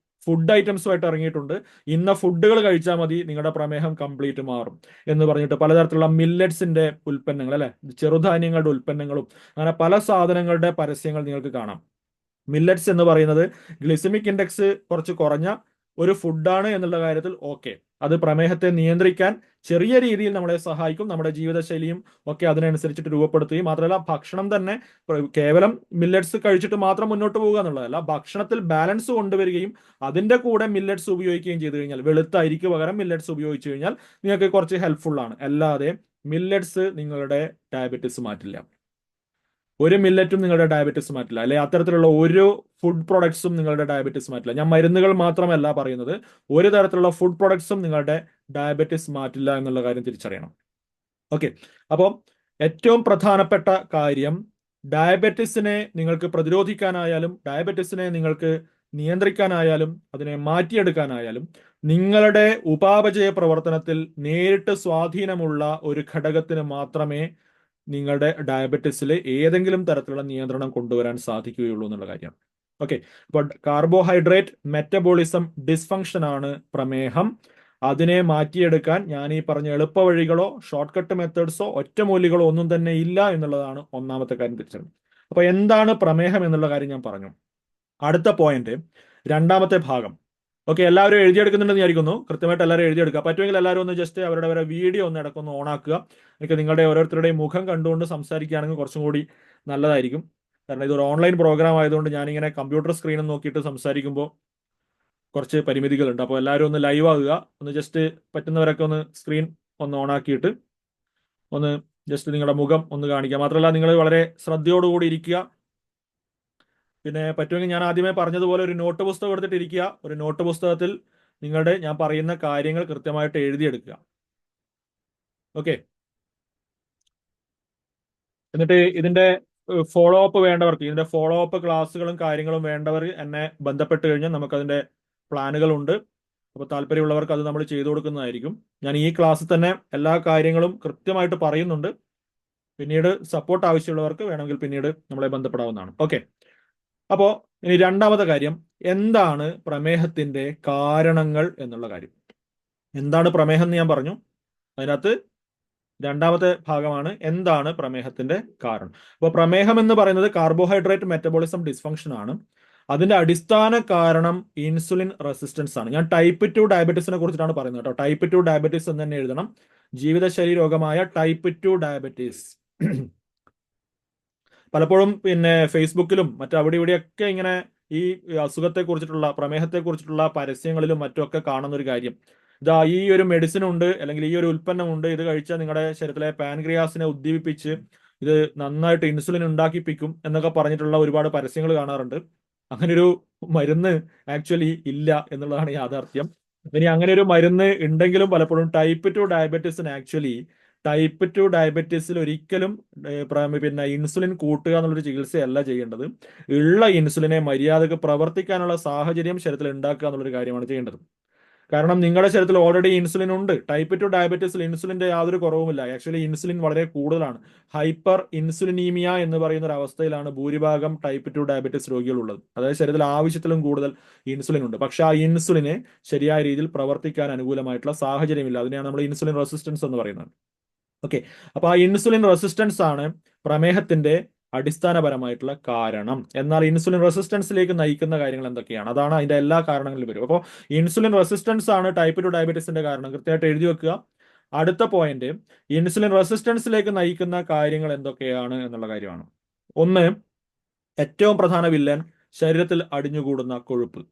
ഫുഡ് ഐറ്റംസുമായിട്ട് ഇറങ്ങിയിട്ടുണ്ട്, ഇന്ന ഫുഡുകൾ കഴിച്ചാൽ മതി നിങ്ങളുടെ പ്രമേഹം കംപ്ലീറ്റ് മാറും എന്ന് പറഞ്ഞിട്ട് പലതരത്തിലുള്ള മില്ലറ്റ്സിന്റെ ഉൽപ്പന്നങ്ങൾ, അല്ലെ ചെറുധാന്യങ്ങളുടെ ഉൽപ്പന്നങ്ങളും അങ്ങനെ പല സാധനങ്ങളുടെ പരസ്യങ്ങൾ നിങ്ങൾക്ക് കാണാം. മില്ലറ്റ്സ് എന്ന് പറയുന്നത് ഗ്ലിസമിക് ഇൻഡെക്സ് കുറച്ച് കുറഞ്ഞ ഒരു ഫുഡാണ് എന്നുള്ള കാര്യത്തിൽ ഓക്കെ, അത് പ്രമേഹത്തെ നിയന്ത്രിക്കാൻ ചെറിയ രീതിയിൽ നമ്മളെ സഹായിക്കും. നമ്മുടെ ജീവിതശൈലിയും ഒക്കെ അതിനനുസരിച്ചിട്ട് രൂപപ്പെടുത്തുകയും മാത്രമല്ല ഭക്ഷണം തന്നെ കേവലം മില്ലറ്റ്സ് കഴിച്ചിട്ട് മാത്രം മുന്നോട്ട് പോകുക എന്നുള്ളതല്ല, ഭക്ഷണത്തിൽ ബാലൻസ് കൊണ്ടുവരികയും അതിന്റെ കൂടെ മില്ലറ്റ്സ് ഉപയോഗിക്കുകയും ചെയ്തു കഴിഞ്ഞാൽ, വെളുത്ത അരിക്ക് പകരം മില്ലറ്റ്സ് ഉപയോഗിച്ചു കഴിഞ്ഞാൽ നിങ്ങൾക്ക് കുറച്ച് ഹെൽപ്ഫുൾ ആണ്. അല്ലാതെ മില്ലറ്റ്സ് നിങ്ങളുടെ ഡയബറ്റിസ് മാറ്റില്ല. ഒരു മില്ലറ്റും നിങ്ങളുടെ ഡയബറ്റിസ് മാറ്റില്ല, അല്ലെ അത്തരത്തിലുള്ള ഒരു ഫുഡ് പ്രൊഡക്ട്സും നിങ്ങളുടെ ഡയബറ്റിസ് മാറ്റില്ല. ഞാൻ മരുന്നുകൾ മാത്രമല്ല പറയുന്നത്, ഒരു തരത്തിലുള്ള ഫുഡ് പ്രൊഡക്ട്സും നിങ്ങളുടെ ഡയബറ്റിസ് മാറ്റില്ല എന്നുള്ള കാര്യം തിരിച്ചറിയണം. ഓക്കെ, അപ്പോൾ ഏറ്റവും പ്രധാനപ്പെട്ട കാര്യം ഡയബറ്റിസിനെ നിങ്ങൾക്ക് പ്രതിരോധിക്കാനായാലും ഡയബറ്റിസിനെ നിങ്ങൾക്ക് നിയന്ത്രിക്കാനായാലും അതിനെ മാറ്റിയെടുക്കാനായാലും നിങ്ങളുടെ ഉപാപചയ പ്രവർത്തനത്തിൽ നേരിട്ട് സ്വാധീനമുള്ള ഒരു ഘടകത്തിന് മാത്രമേ നിങ്ങളുടെ ഡയബറ്റിസിൽ ഏതെങ്കിലും തരത്തിലുള്ള നിയന്ത്രണം കൊണ്ടുവരാൻ സാധിക്കുകയുള്ളൂ എന്നുള്ള കാര്യമാണ്. ഓക്കെ, അപ്പോൾ കാർബോഹൈഡ്രേറ്റ് മെറ്റബോളിസം ഡിസ്ഫങ്ഷൻ ആണ് പ്രമേഹം. അതിനെ മാറ്റിയെടുക്കാൻ ഞാൻ ഈ പറഞ്ഞ എളുപ്പ വഴികളോ ഷോർട്ട് കട്ട് മെത്തേഡ്സോ ഒറ്റമൂലികളോ ഒന്നും തന്നെ ഇല്ല എന്നുള്ളതാണ് ഒന്നാമത്തെ കാര്യം തിരിച്ചറിഞ്ഞത്. അപ്പൊ എന്താണ് പ്രമേഹം എന്നുള്ള കാര്യം ഞാൻ പറഞ്ഞു. അടുത്ത പോയിന്റ്, രണ്ടാമത്തെ ഭാഗം. ഓക്കെ, എല്ലാവരും എഴുതിയെടുക്കുന്നുണ്ടെന്ന് വിചാരിക്കുന്നു. കൃത്യമായിട്ട് എല്ലാവരും എഴുതിയെടുക്കുക. പറ്റുമെങ്കിൽ എല്ലാവരും ഒന്ന് ജസ്റ്റ് അവരുടെ വീഡിയോ ഒന്ന് ഇടയ്ക്കൊന്ന് ഓണാക്കുക. എനിക്ക് നിങ്ങളുടെ ഓരോരുത്തരുടെയും മുഖം കണ്ടുകൊണ്ട് സംസാരിക്കുകയാണെങ്കിൽ കുറച്ചും കൂടി നല്ലതായിരിക്കും. കാരണം ഇതൊരു ഓൺലൈൻ പ്രോഗ്രാം ആയതുകൊണ്ട് ഞാനിങ്ങനെ കമ്പ്യൂട്ടർ സ്ക്രീനും നോക്കിയിട്ട് സംസാരിക്കുമ്പോൾ കുറച്ച് പരിമിതികളുണ്ട്. അപ്പോൾ എല്ലാവരും ഒന്ന് ലൈവ് ആകുക. ഒന്ന് ജസ്റ്റ് പറ്റുന്നവരൊക്കെ ഒന്ന് സ്ക്രീൻ ഒന്ന് ഓണാക്കിയിട്ട് ഒന്ന് ജസ്റ്റ് നിങ്ങളുടെ മുഖം ഒന്ന് കാണിക്കുക. മാത്രമല്ല നിങ്ങൾ വളരെ ശ്രദ്ധയോടുകൂടി ഇരിക്കുക. പിന്നെ പറ്റുമെങ്കിൽ ഞാൻ ആദ്യമേ പറഞ്ഞതുപോലെ ഒരു നോട്ട് പുസ്തകം എടുത്തിട്ട് ഇരിക്കുക. ഒരു നോട്ട് പുസ്തകത്തിൽ ഞാൻ പറയുന്ന കാര്യങ്ങൾ കൃത്യമായിട്ട് എഴുതിയെടുക്കുക. ഓക്കെ, എന്നിട്ട് ഇതിന്റെ ഫോളോ അപ്പ് വേണ്ടവർക്ക്, ഇതിന്റെ ഫോളോ അപ്പ് ക്ലാസ്സുകളും കാര്യങ്ങളും വേണ്ടവർ എന്നെ ബന്ധപ്പെട്ട് കഴിഞ്ഞാൽ നമുക്കതിന്റെ പ്ലാനുകളുണ്ട്. അപ്പോൾ താല്പര്യമുള്ളവർക്ക് അത് നമ്മൾ ചെയ്തു കൊടുക്കുന്നതായിരിക്കും. ഞാൻ ഈ ക്ലാസ്സിൽ തന്നെ എല്ലാ കാര്യങ്ങളും കൃത്യമായിട്ട് പറയുന്നുണ്ട്. പിന്നീട് സപ്പോർട്ട് ആവശ്യമുള്ളവർക്ക് വേണമെങ്കിൽ പിന്നീട് നമ്മളെ ബന്ധപ്പെടാവുന്നതാണ്. ഓക്കെ, അപ്പോൾ ഇനി രണ്ടാമത്തെ കാര്യം, എന്താണ് പ്രമേഹത്തിന്റെ കാരണങ്ങൾ എന്നുള്ള കാര്യം. എന്താണ് പ്രമേഹം എന്ന് ഞാൻ പറഞ്ഞു. അതിനകത്ത് രണ്ടാമത്തെ ഭാഗമാണ് എന്താണ് പ്രമേഹത്തിന്റെ കാരണം. അപ്പോൾ പ്രമേഹം എന്ന് പറയുന്നത് കാർബോഹൈഡ്രേറ്റ് മെറ്റബോളിസം ഡിസ്ഫങ്ഷൻ ആണ്. അതിന്റെ അടിസ്ഥാന കാരണം ഇൻസുലിൻ റെസിസ്റ്റൻസ് ആണ്. ഞാൻ ടൈപ്പ് 2 ഡയബറ്റീസിനെ കുറിച്ചിട്ടാണ് പറയുന്നത് കേട്ടോ. ടൈപ്പ് 2 ഡയബറ്റീസ് എന്ന് തന്നെ എഴുതണം. ജീവിതശൈലി രോഗമായ ടൈപ്പ് 2 ഡയബറ്റീസ്. പലപ്പോഴും പിന്നെ ഫേസ്ബുക്കിലും അവിടെ ഇവിടെയൊക്കെ ഇങ്ങനെ ഈ അസുഖത്തെ കുറിച്ചിട്ടുള്ള, പ്രമേഹത്തെ കുറിച്ചിട്ടുള്ള പരസ്യങ്ങളിലും മറ്റുമൊക്കെ കാണുന്ന ഒരു കാര്യം, ഇതാ ഈ ഒരു മെഡിസിൻ ഉണ്ട്, അല്ലെങ്കിൽ ഈ ഒരു ഉൽപ്പന്നമുണ്ട്, ഇത് കഴിച്ചാൽ നിങ്ങളുടെ ശരീരത്തിലെ പാൻക്രിയാസിനെ ഉദ്ദീപിപ്പിച്ച് ഇത് നന്നായിട്ട് ഇൻസുലിൻ ഉണ്ടാക്കിപ്പിക്കും എന്നൊക്കെ പറഞ്ഞിട്ടുള്ള ഒരുപാട് പരസ്യങ്ങൾ കാണാറുണ്ട്. അങ്ങനെ ഒരു മരുന്ന് ആക്ച്വലി ഇല്ല എന്നുള്ളതാണ് യാഥാർത്ഥ്യം. ഇനി അങ്ങനെ ഒരു മരുന്ന് ഉണ്ടെങ്കിലും പലപ്പോഴും ടൈപ്പ് 2 ഡയബറ്റീസിന് ആക്ച്വലി ടൈപ്പ് 2 ഡയബറ്റീസിൽ ഒരിക്കലും പിന്നെ ഇൻസുലിൻ കൂട്ടുക എന്നുള്ളൊരു ചികിത്സയല്ല ചെയ്യേണ്ടത്. ഉള്ള ഇൻസുലിനെ മര്യാദക്ക് പ്രവർത്തിക്കാനുള്ള സാഹചര്യം ശരീരത്തിൽ ഉണ്ടാക്കുക എന്നുള്ളൊരു കാര്യമാണ് ചെയ്യേണ്ടത്. കാരണം നിങ്ങളുടെ ശരീരത്തിൽ ഓൾറെഡി ഇൻസുലിൻ ഉണ്ട്. ടൈപ്പ് 2 ഡയബറ്റീസിൽ ഇൻസുലിന്റെ യാതൊരു കുറവുമില്ല. ആക്ച്വലി ഇൻസുലിൻ വളരെ കൂടുതലാണ്. ഹൈപ്പർ ഇൻസുലിനീമിയ എന്ന് പറയുന്ന ഒരു അവസ്ഥയിലാണ് ഭൂരിഭാഗം ടൈപ്പ് 2 ഡയബറ്റീസ് രോഗികളുള്ളത്. അതായത് ശരീരത്തിൽ ആവശ്യത്തിലും കൂടുതൽ ഇൻസുലിൻ ഉണ്ട്. പക്ഷെ ആ ഇൻസുലിനെ ശരിയായ രീതിയിൽ പ്രവർത്തിക്കാൻ അനുകൂലമായിട്ടുള്ള സാഹചര്യമില്ല. അതിനെയാണ് നമ്മൾ ഇൻസുലിൻ റെസിസ്റ്റൻസ് എന്ന് പറയുന്നത്. ഓക്കെ, അപ്പൊ ആ ഇൻസുലിൻ റെസിസ്റ്റൻസ് ആണ് പ്രമേഹത്തിന്റെ അടിസ്ഥാനപരമായിട്ടുള്ള കാരണം. എന്നാൽ ഇൻസുലിൻ റെസിസ്റ്റൻസിലേക്ക് നയിക്കുന്ന കാര്യങ്ങൾ എന്തൊക്കെയാണ്? അതാണ് അതിന്റെ എല്ലാ കാരണങ്ങളിലും വരും. അപ്പോൾ ഇൻസുലിൻ റെസിസ്റ്റൻസ് ആണ് ടൈപ്പ് 2 ഡയബറ്റീസിന്റെ കാരണം. കൃത്യമായിട്ട് എഴുതി വെക്കുക. അടുത്ത പോയിന്റ്, ഇൻസുലിൻ റെസിസ്റ്റൻസിലേക്ക് നയിക്കുന്ന കാര്യങ്ങൾ എന്തൊക്കെയാണ് എന്നുള്ള കാര്യമാണ്. ഒന്ന്, ഏറ്റവും പ്രധാന വില്ലൻ ശരീരത്തിൽ അടിഞ്ഞുകൂടുന്ന കൊഴുപ്പ്.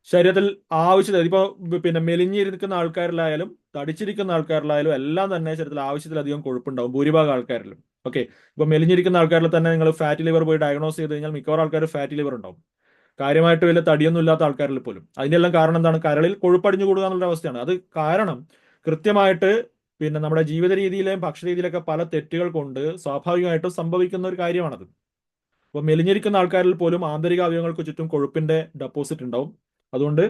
ശരീരത്തിൽ ആവശ്യത്തിൽ ഇപ്പൊ പിന്നെ മെലിഞ്ഞിരിക്കുന്ന ആൾക്കാരിലായാലും തടിച്ചിരിക്കുന്ന ആൾക്കാരിലായാലും എല്ലാം തന്നെ ശരീരത്തിൽ ആവശ്യത്തിലധികം കൊഴുപ്പുണ്ടാവും ഭൂരിഭാഗം ആൾക്കാരിലും. ഓക്കെ, ഇപ്പൊ മെലിഞ്ഞിരിക്കുന്ന ആൾക്കാരിൽ തന്നെ നിങ്ങൾ ഫാറ്റി ലിവർ പോയി ഡയഗ്നോസ് ചെയ്ത് കഴിഞ്ഞാൽ മിക്കവാറും ആൾക്കാർ ഫാറ്റി ലിവർ ഉണ്ടാവും. കാര്യമായിട്ട് വലിയ തടിയൊന്നും ഇല്ലാത്ത ആൾക്കാരിൽ പോലും. അതിന്റെ എല്ലാം കാരണം എന്താണ്? കരളിൽ കൊഴുപ്പടിഞ്ഞു കൂടുക എന്നുള്ള അവസ്ഥയാണ്. അത് കാരണം കൃത്യമായിട്ട് പിന്നെ നമ്മുടെ ജീവിത രീതിയിലെയും ഭക്ഷണ രീതിയിലൊക്കെ പല തെറ്റുകൾ കൊണ്ട് സ്വാഭാവികമായിട്ടും സംഭവിക്കുന്ന ഒരു കാര്യമാണത്. അപ്പോൾ മെലിഞ്ഞിരിക്കുന്ന ആൾക്കാരിൽ പോലും ആന്തരിക അവയവങ്ങൾക്ക് ചുറ്റും കൊഴുപ്പിന്റെ ഡെപ്പോസിറ്റ് ഉണ്ടാവും. അതുകൊണ്ട്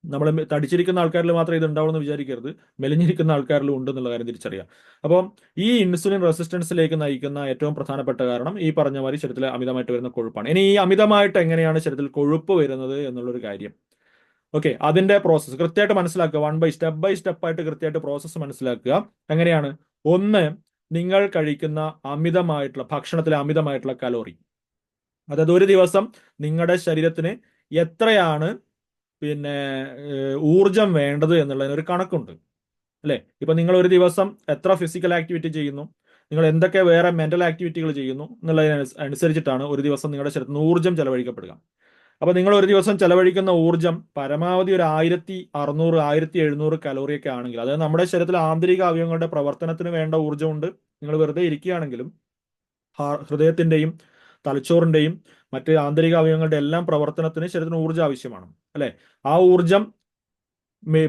നമ്മൾ തടിച്ചിരിക്കുന്ന ആൾക്കാരിൽ മാത്രമേ ഇത് ഉണ്ടാവുമെന്ന് വിചാരിക്കരുത്. മെലിഞ്ഞിരിക്കുന്ന ആൾക്കാരിലും ഉണ്ട് എന്നുള്ള കാര്യം തിരിച്ചറിയാം. അപ്പം ഈ ഇൻസുലിൻ റെസിസ്റ്റൻസിലേക്ക് നയിക്കുന്ന ഏറ്റവും പ്രധാനപ്പെട്ട കാരണം ഈ പറഞ്ഞ മാതിരി ശരീരത്തിൽ അമിതമായിട്ട് വരുന്ന കൊഴുപ്പാണ്. ഇനി ഈ അമിതമായിട്ട് എങ്ങനെയാണ് ശരീരത്തിൽ കൊഴുപ്പ് വരുന്നത് എന്നുള്ളൊരു കാര്യം. ഓക്കെ, അതിന്റെ പ്രോസസ്സ് കൃത്യമായിട്ട് മനസ്സിലാക്കുക. ബൈ സ്റ്റെപ്പ് ആയിട്ട് കൃത്യമായിട്ട് പ്രോസസ്സ് മനസ്സിലാക്കുക. എങ്ങനെയാണ്? ഒന്ന്, നിങ്ങൾ കഴിക്കുന്ന അമിതമായിട്ടുള്ള ഭക്ഷണത്തിലെ അമിതമായിട്ടുള്ള കലോറി. അതായത് ഒരു ദിവസം നിങ്ങളുടെ ശരീരത്തിന് എത്രയാണ് പിന്നെ ഊർജം വേണ്ടത് എന്നുള്ളതിന് ഒരു കണക്കുണ്ട്, അല്ലെ? ഇപ്പൊ നിങ്ങൾ ഒരു ദിവസം എത്ര ഫിസിക്കൽ ആക്ടിവിറ്റി ചെയ്യുന്നു, നിങ്ങൾ എന്തൊക്കെ വേറെ മെന്റൽ ആക്ടിവിറ്റികൾ ചെയ്യുന്നു എന്നുള്ളതിന് അനുസരിച്ചിട്ടാണ് ഒരു ദിവസം നിങ്ങളുടെ ശരീരത്തിന് ഊർജം ചെലവഴിക്കപ്പെടുക. അപ്പൊ നിങ്ങൾ ഒരു ദിവസം ചെലവഴിക്കുന്ന ഊർജം പരമാവധി ഒരു 1600 1700 കലോറിയൊക്കെ ആണെങ്കിൽ, അതായത് നമ്മുടെ ശരീരത്തിലെ ആന്തരിക അവയവങ്ങളുടെ പ്രവർത്തനത്തിന് വേണ്ട ഊർജ്ജമുണ്ട്. നിങ്ങൾ വെറുതെ ഇരിക്കുകയാണെങ്കിലും ഹൃദയത്തിന്റെയും തലച്ചോറിന്റെയും മറ്റ് ആന്തരിക അവയവങ്ങളുടെ എല്ലാം പ്രവർത്തനത്തിന് ശരീരത്തിന് ഊർജ്ജം ആവശ്യമാണ്, അല്ലെ? ആ ഊർജ്ജം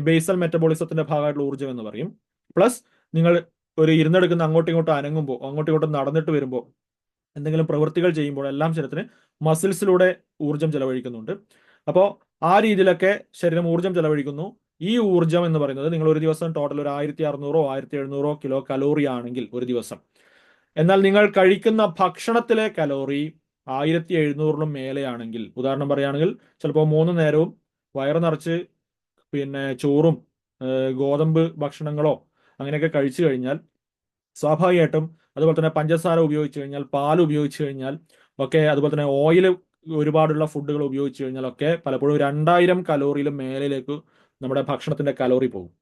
ബേസൽ മെറ്റബോളിസത്തിന്റെ ഭാഗമായിട്ടുള്ള ഊർജ്ജം എന്ന് പറയും. പ്ലസ് നിങ്ങൾ ഒരു ഇരുന്നെടുക്കുന്ന അങ്ങോട്ടും ഇങ്ങോട്ടും അനങ്ങുമ്പോൾ, അങ്ങോട്ടും ഇങ്ങോട്ടും നടന്നിട്ട് വരുമ്പോൾ, എന്തെങ്കിലും പ്രവൃത്തികൾ ചെയ്യുമ്പോൾ എല്ലാം ശരീരത്തിന് മസിൽസിലൂടെ ഊർജ്ജം ചെലവഴിക്കുന്നുണ്ട്. അപ്പോൾ ആ രീതിയിലൊക്കെ ശരീരം ഊർജ്ജം ചെലവഴിക്കുന്നു. ഈ ഊർജ്ജം എന്ന് പറയുന്നത് നിങ്ങൾ ഒരു ദിവസം ടോട്ടൽ ഒരു 1600 1700 കിലോ കലോറി ആണെങ്കിൽ ഒരു ദിവസം. എന്നാൽ നിങ്ങൾ കഴിക്കുന്ന ഭക്ഷണത്തിലെ കലോറി 1700 മേലെയാണെങ്കിൽ, ഉദാഹരണം പറയുകയാണെങ്കിൽ ചിലപ്പോൾ 3 നേരവും വയറ് നിറച്ച് പിന്നെ ചോറും ഗോതമ്പ് ഭക്ഷണങ്ങളോ അങ്ങനെയൊക്കെ കഴിച്ചു കഴിഞ്ഞാൽ സ്വാഭാവികമായിട്ടും, അതുപോലെ തന്നെ പഞ്ചസാര ഉപയോഗിച്ച് കഴിഞ്ഞാൽ, പാൽ ഉപയോഗിച്ച് കഴിഞ്ഞാൽ ഒക്കെ, അതുപോലെ തന്നെ ഓയിൽ ഒരുപാടുള്ള ഫുഡുകൾ ഉപയോഗിച്ച് കഴിഞ്ഞാലൊക്കെ പലപ്പോഴും 2000 കലോറിയിലും മേലിലേക്ക് നമ്മുടെ ഭക്ഷണത്തിന്റെ കലോറി പോകും.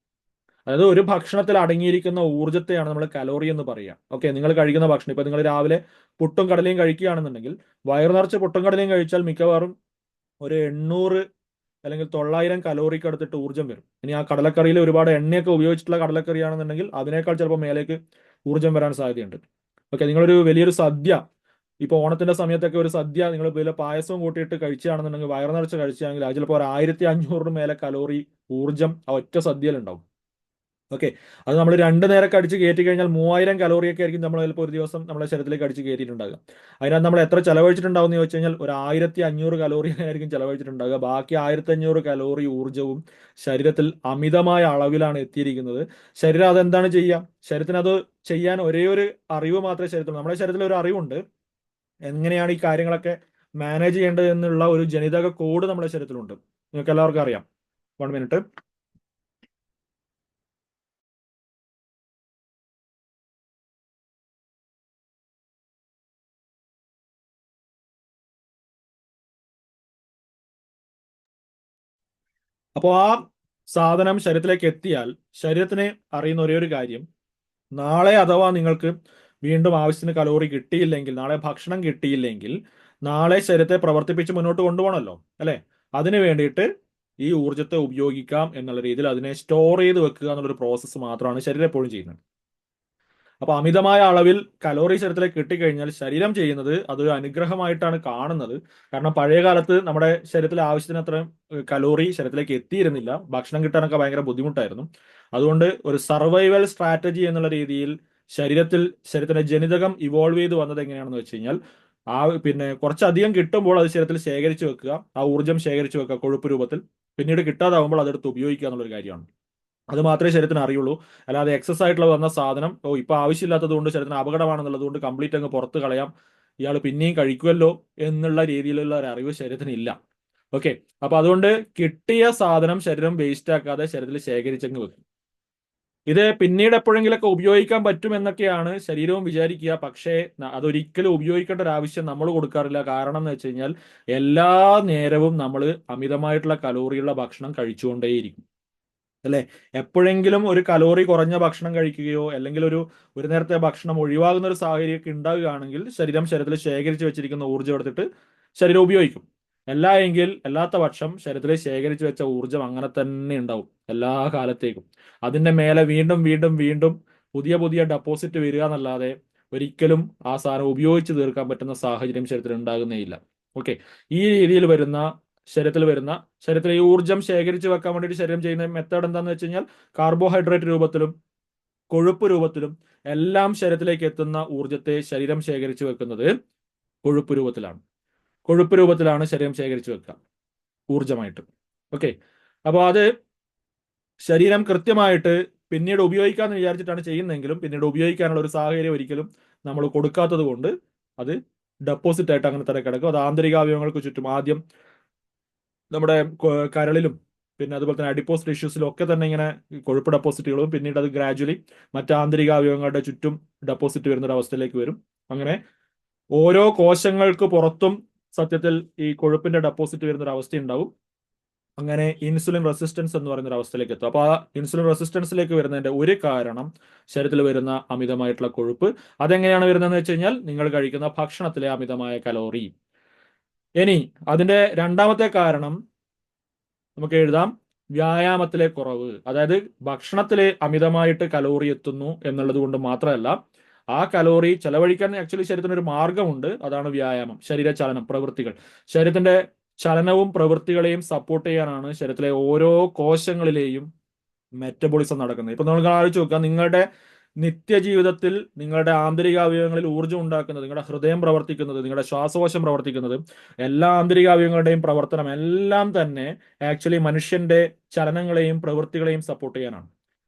അതായത് ഒരു ഭക്ഷണത്തിൽ അടങ്ങിയിരിക്കുന്ന ഊർജ്ജത്തെയാണ് നമ്മൾ കലോറി എന്ന് പറയുക. ഓക്കെ, നിങ്ങൾ കഴിക്കുന്ന ഭക്ഷണം ഇപ്പൊ നിങ്ങൾ രാവിലെ പുട്ടും കടലയും കഴിക്കുകയാണെന്നുണ്ടെങ്കിൽ വയറു നിറച്ച് പുട്ടും കടലയും കഴിച്ചാൽ മിക്കവാറും ഒരു 800 അല്ലെങ്കിൽ 900 കലോറിക്ക് അടുത്തിട്ട് ഊർജ്ജം വരും. ഇനി ആ കടലക്കറിയിൽ ഒരുപാട് എണ്ണയൊക്കെ ഉപയോഗിച്ചിട്ടുള്ള കടലക്കറിയാണെന്നുണ്ടെങ്കിൽ അതിനേക്കാൾ ചിലപ്പോൾ മേലേക്ക് ഊർജ്ജം വരാൻ സാധ്യതയുണ്ട്. ഓക്കെ, നിങ്ങളൊരു വലിയൊരു സദ്യ ഇപ്പൊ ഓണത്തിന്റെ സമയത്തൊക്കെ ഒരു സദ്യ നിങ്ങൾ വലിയ പായസവും കൂട്ടിയിട്ട് കഴിക്കുകയാണെന്നുണ്ടെങ്കിൽ വയറു നിറച്ച് കഴിക്കുകയാണെങ്കിൽ അത് ചിലപ്പോൾ ഒരു 1500 മേലെ കലോറി ഊർജ്ജം ആ ഒറ്റ സദ്യയിലുണ്ടാവും. ഓക്കെ, അത് നമ്മൾ 2 നേരമൊക്കെ അടിച്ച് കയറ്റി കഴിഞ്ഞാൽ 3000 കലോറിയൊക്കെ ആയിരിക്കും നമ്മൾ ചിലപ്പോൾ ഒരു ദിവസം നമ്മുടെ ശരീരത്തിലേക്ക് അടിച്ച് കയറ്റിയിട്ടുണ്ടാകുക. അതിനകത്ത് നമ്മൾ എത്ര ചെലവഴിച്ചിട്ടുണ്ടാവും എന്ന് ചോദിച്ചു കഴിഞ്ഞാൽ ഒരു 1500 കലോറി ആയിരിക്കും ചെലവഴിച്ചിട്ടുണ്ടാകുക. ബാക്കി 1500 കലോറി ഊർജ്ജവും ശരീരത്തിൽ അമിതമായ അളവിലാണ് എത്തിയിരിക്കുന്നത്. ശരീരം അതെന്താണ് ചെയ്യുക? ശരീരത്തിന് അത് ചെയ്യാൻ ഒരേ ഒരു അറിവ് മാത്രമേ ശരീരത്തിൽ, നമ്മുടെ ശരീരത്തിൽ ഒരു അറിവുണ്ട് എങ്ങനെയാണ് ഈ കാര്യങ്ങളൊക്കെ മാനേജ് ചെയ്യേണ്ടത് എന്നുള്ള ഒരു ജനിതക കോഡ് നമ്മുടെ ശരീരത്തിലുണ്ട്. നിങ്ങൾക്ക് എല്ലാവർക്കും അറിയാം. 1 മിനിറ്റ്. അപ്പോൾ ആ സാധനം ശരീരത്തിലേക്ക് എത്തിയാൽ ശരീരത്തിന് അറിയുന്ന ഒരേ ഒരു കാര്യം, നാളെ അഥവാ നിങ്ങൾക്ക് വീണ്ടും ആവശ്യത്തിന് കലോറി കിട്ടിയില്ലെങ്കിൽ, നാളെ ഭക്ഷണം കിട്ടിയില്ലെങ്കിൽ നാളെ ശരീരത്തെ പ്രവർത്തിപ്പിച്ച് മുന്നോട്ട് കൊണ്ടുപോകണമല്ലോ അല്ലെ? അതിനു വേണ്ടിയിട്ട് ഈ ഊർജ്ജത്തെ ഉപയോഗിക്കാം എന്നുള്ള രീതിയിൽ അതിനെ സ്റ്റോർ ചെയ്ത് വെക്കുക എന്നുള്ളൊരു പ്രോസസ്സ് മാത്രമാണ് ശരീരം എപ്പോഴും ചെയ്യുന്നത്. അപ്പൊ അമിതമായ അളവിൽ കലോറി ശരീരത്തിലേക്ക് കിട്ടിക്കഴിഞ്ഞാൽ ശരീരം ചെയ്യുന്നത് അതൊരു അനുഗ്രഹമായിട്ടാണ് കാണുന്നത്. കാരണം പഴയ കാലത്ത് നമ്മുടെ ശരീരത്തിൽ ആവശ്യത്തിന് അത്ര കലോറി ശരീരത്തിലേക്ക് എത്തിയിരുന്നില്ല, ഭക്ഷണം കിട്ടാനൊക്കെ ഭയങ്കര ബുദ്ധിമുട്ടായിരുന്നു. അതുകൊണ്ട് ഒരു സർവൈവൽ സ്ട്രാറ്റജി എന്നുള്ള രീതിയിൽ ശരീരത്തിന്റെ ജനിതകം ഇവോൾവ് ചെയ്ത് വന്നത് എങ്ങനെയാണെന്ന് വെച്ച് കഴിഞ്ഞാൽ പിന്നെ കുറച്ചധികം കിട്ടുമ്പോൾ അത് ശരീരത്തിൽ ശേഖരിച്ചു വെക്കുക, ആ ഊർജ്ജം ശേഖരിച്ചു വെക്കുക കൊഴുപ്പ് രൂപത്തിൽ, പിന്നീട് കിട്ടാതാവുമ്പോൾ അതെടുത്ത് ഉപയോഗിക്കുക എന്നുള്ളൊരു കാര്യമാണ്. അത് മാത്രമേ ശരീരത്തിന് അറിയുള്ളൂ. അല്ലാതെ എക്സസ് ആയിട്ടുള്ള വന്ന സാധനം ഇപ്പൊ ആവശ്യമില്ലാത്തത് കൊണ്ട് ശരീരത്തിന് അപകടമാണെന്നുള്ളത് കൊണ്ട് കംപ്ലീറ്റ് അങ്ങ് പുറത്ത് കളയാം, ഇയാൾ പിന്നെയും കഴിക്കുമല്ലോ എന്നുള്ള രീതിയിലുള്ള ഒരു അറിവ് ശരീരത്തിന് ഇല്ല. ഓക്കെ, അപ്പൊ അതുകൊണ്ട് കിട്ടിയ സാധനം ശരീരം വേസ്റ്റ് ആക്കാതെ ശരീരത്തിൽ ശേഖരിച്ചങ്ങ് വെക്കും. ഇത് പിന്നീട് എപ്പോഴെങ്കിലൊക്കെ ഉപയോഗിക്കാൻ പറ്റും എന്നൊക്കെയാണ് ശരീരവും വിചാരിക്കുക. പക്ഷേ അതൊരിക്കലും ഉപയോഗിക്കേണ്ട ഒരു ആവശ്യം നമ്മൾ കൊടുക്കാറില്ല. കാരണം എന്ന് വെച്ച് കഴിഞ്ഞാൽ എല്ലാ നേരവും നമ്മൾ അമിതമായിട്ടുള്ള കലോറിയുള്ള ഭക്ഷണം കഴിച്ചുകൊണ്ടേയിരിക്കും അല്ലെ? എപ്പോഴെങ്കിലും ഒരു കലോറി കുറഞ്ഞ ഭക്ഷണം കഴിക്കുകയോ അല്ലെങ്കിൽ ഒരു നേരത്തെ ഭക്ഷണം ഒഴിവാകുന്ന ഒരു സാഹചര്യമൊക്കെ ഉണ്ടാവുകയാണെങ്കിൽ ശരീരത്തിൽ ശേഖരിച്ച് വെച്ചിരിക്കുന്ന ഊർജ്ജം എടുത്തിട്ട് ശരീരം ഉപയോഗിക്കും. അല്ലാത്ത പക്ഷം ശരീരത്തിൽ ശേഖരിച്ച് വെച്ച ഊർജ്ജം അങ്ങനെ തന്നെ ഉണ്ടാവും എല്ലാ കാലത്തേക്കും. അതിന്റെ മേലെ വീണ്ടും വീണ്ടും വീണ്ടും പുതിയ പുതിയ ഡെപ്പോസിറ്റ് വരിക എന്നല്ലാതെ ഒരിക്കലും ആ സാധനം ഉപയോഗിച്ച് തീർക്കാൻ പറ്റുന്ന സാഹചര്യം ശരീരത്തിൽ ഉണ്ടാകുന്നേയില്ല. ഓക്കെ, ഈ രീതിയിൽ ശരീരത്തിൽ ഈ ഊർജ്ജം ശേഖരിച്ച് വെക്കാൻ വേണ്ടിയിട്ട് ശരീരം ചെയ്യുന്ന മെത്തേഡ് എന്താണെന്ന് വെച്ച് കഴിഞ്ഞാൽ കാർബോഹൈഡ്രേറ്റ് രൂപത്തിലും കൊഴുപ്പ് രൂപത്തിലും എല്ലാം ശരീരത്തിലേക്ക് എത്തുന്ന ഊർജ്ജത്തെ ശരീരം ശേഖരിച്ചു വെക്കുന്നത് കൊഴുപ്പ് രൂപത്തിലാണ് ശരീരം ശേഖരിച്ചു വെക്കുക ഊർജ്ജമായിട്ട്. ഓക്കെ, അപ്പോൾ അത് ശരീരം കൃത്യമായിട്ട് പിന്നീട് ഉപയോഗിക്കാമെന്ന് വിചാരിച്ചിട്ടാണ് ചെയ്യുന്നതെങ്കിലും പിന്നീട് ഉപയോഗിക്കാനുള്ള ഒരു സാഹചര്യം ഒരിക്കലും നമ്മൾ കൊടുക്കാത്തത് കൊണ്ട് അത് ഡെപ്പോസിറ്റ് ആയിട്ട് അങ്ങനെ തന്നെ കിടക്കും. അത് ആന്തരികാവയവങ്ങൾക്ക് ചുറ്റും ആദ്യം നമ്മുടെ കരളിലും പിന്നെ അതുപോലെ തന്നെ അഡിപ്പോസ് ടിഷ്യൂസിലും ഒക്കെ തന്നെ ഇങ്ങനെ കൊഴുപ്പ് ഡെപ്പോസിറ്റുകളും പിന്നീട് അത് ഗ്രാജുവലി മറ്റ് ആന്തരിക അവയവങ്ങളുടെ ചുറ്റും ഡെപ്പോസിറ്റ് വരുന്ന ഒരു അവസ്ഥയിലേക്ക് വരും. അങ്ങനെ ഓരോ കോശങ്ങൾക്ക് പുറത്തും സത്യത്തിൽ ഈ കൊഴുപ്പിന്റെ ഡെപ്പോസിറ്റ് വരുന്ന ഒരു അവസ്ഥ ഉണ്ടാവും. അങ്ങനെ ഇൻസുലിൻ റെസിസ്റ്റൻസ് എന്ന് പറയുന്ന ഒരു അവസ്ഥയിലേക്ക് എത്തും. അപ്പോൾ ആ ഇൻസുലിൻ റെസിസ്റ്റൻസിലേക്ക് വരുന്നതിന്റെ ഒരു കാരണം ശരീരത്തിൽ വരുന്ന അമിതമായിട്ടുള്ള കൊഴുപ്പ്. അതെങ്ങനെയാണ് വരുന്നതെന്ന് വെച്ച് കഴിഞ്ഞാൽ നിങ്ങൾ കഴിക്കുന്ന ഭക്ഷണത്തിലെ അമിതമായ കലോറി. ഇനി അതിന്റെ രണ്ടാമത്തെ കാരണം നമുക്ക് എഴുതാം വ്യായാമത്തിലെ കുറവ്. അതായത് ഭക്ഷണത്തിലെ അമിതമായിട്ട് കലോറി എത്തുന്നു എന്നുള്ളത് കൊണ്ട് മാത്രമല്ല, ആ കലോറി ചെലവഴിക്കാൻ ആക്ച്വലി ശരീരത്തിന് ഒരു മാർഗമുണ്ട്. അതാണ് വ്യായാമം, ശരീരചലനം, പ്രവൃത്തികൾ. ശരീരത്തിന്റെ ചലനവും പ്രവൃത്തികളെയും സപ്പോർട്ട് ചെയ്യാനാണ് ശരീരത്തിലെ ഓരോ കോശങ്ങളിലെയും മെറ്റബോളിസം നടക്കുന്നത്. ഇപ്പൊ നമ്മൾ ആലോചിച്ച് നോക്കുക, നിങ്ങളുടെ നിത്യജീവിതത്തിൽ നിങ്ങളുടെ ആന്തരിക അവയവങ്ങളിൽ ഊർജ്ജം ഉണ്ടാക്കുന്നത്, നിങ്ങളുടെ ഹൃദയം പ്രവർത്തിക്കുന്നത്, നിങ്ങളുടെ ശ്വാസകോശം പ്രവർത്തിക്കുന്നത്, എല്ലാ ആന്തരിക അവയവങ്ങളുടെയും പ്രവർത്തനം എല്ലാം തന്നെ ആക്ച്വലി മനുഷ്യന്റെ ചലനങ്ങളെയും പ്രവൃത്തികളെയും സപ്പോർട്ട് ചെയ്യാനാണ്.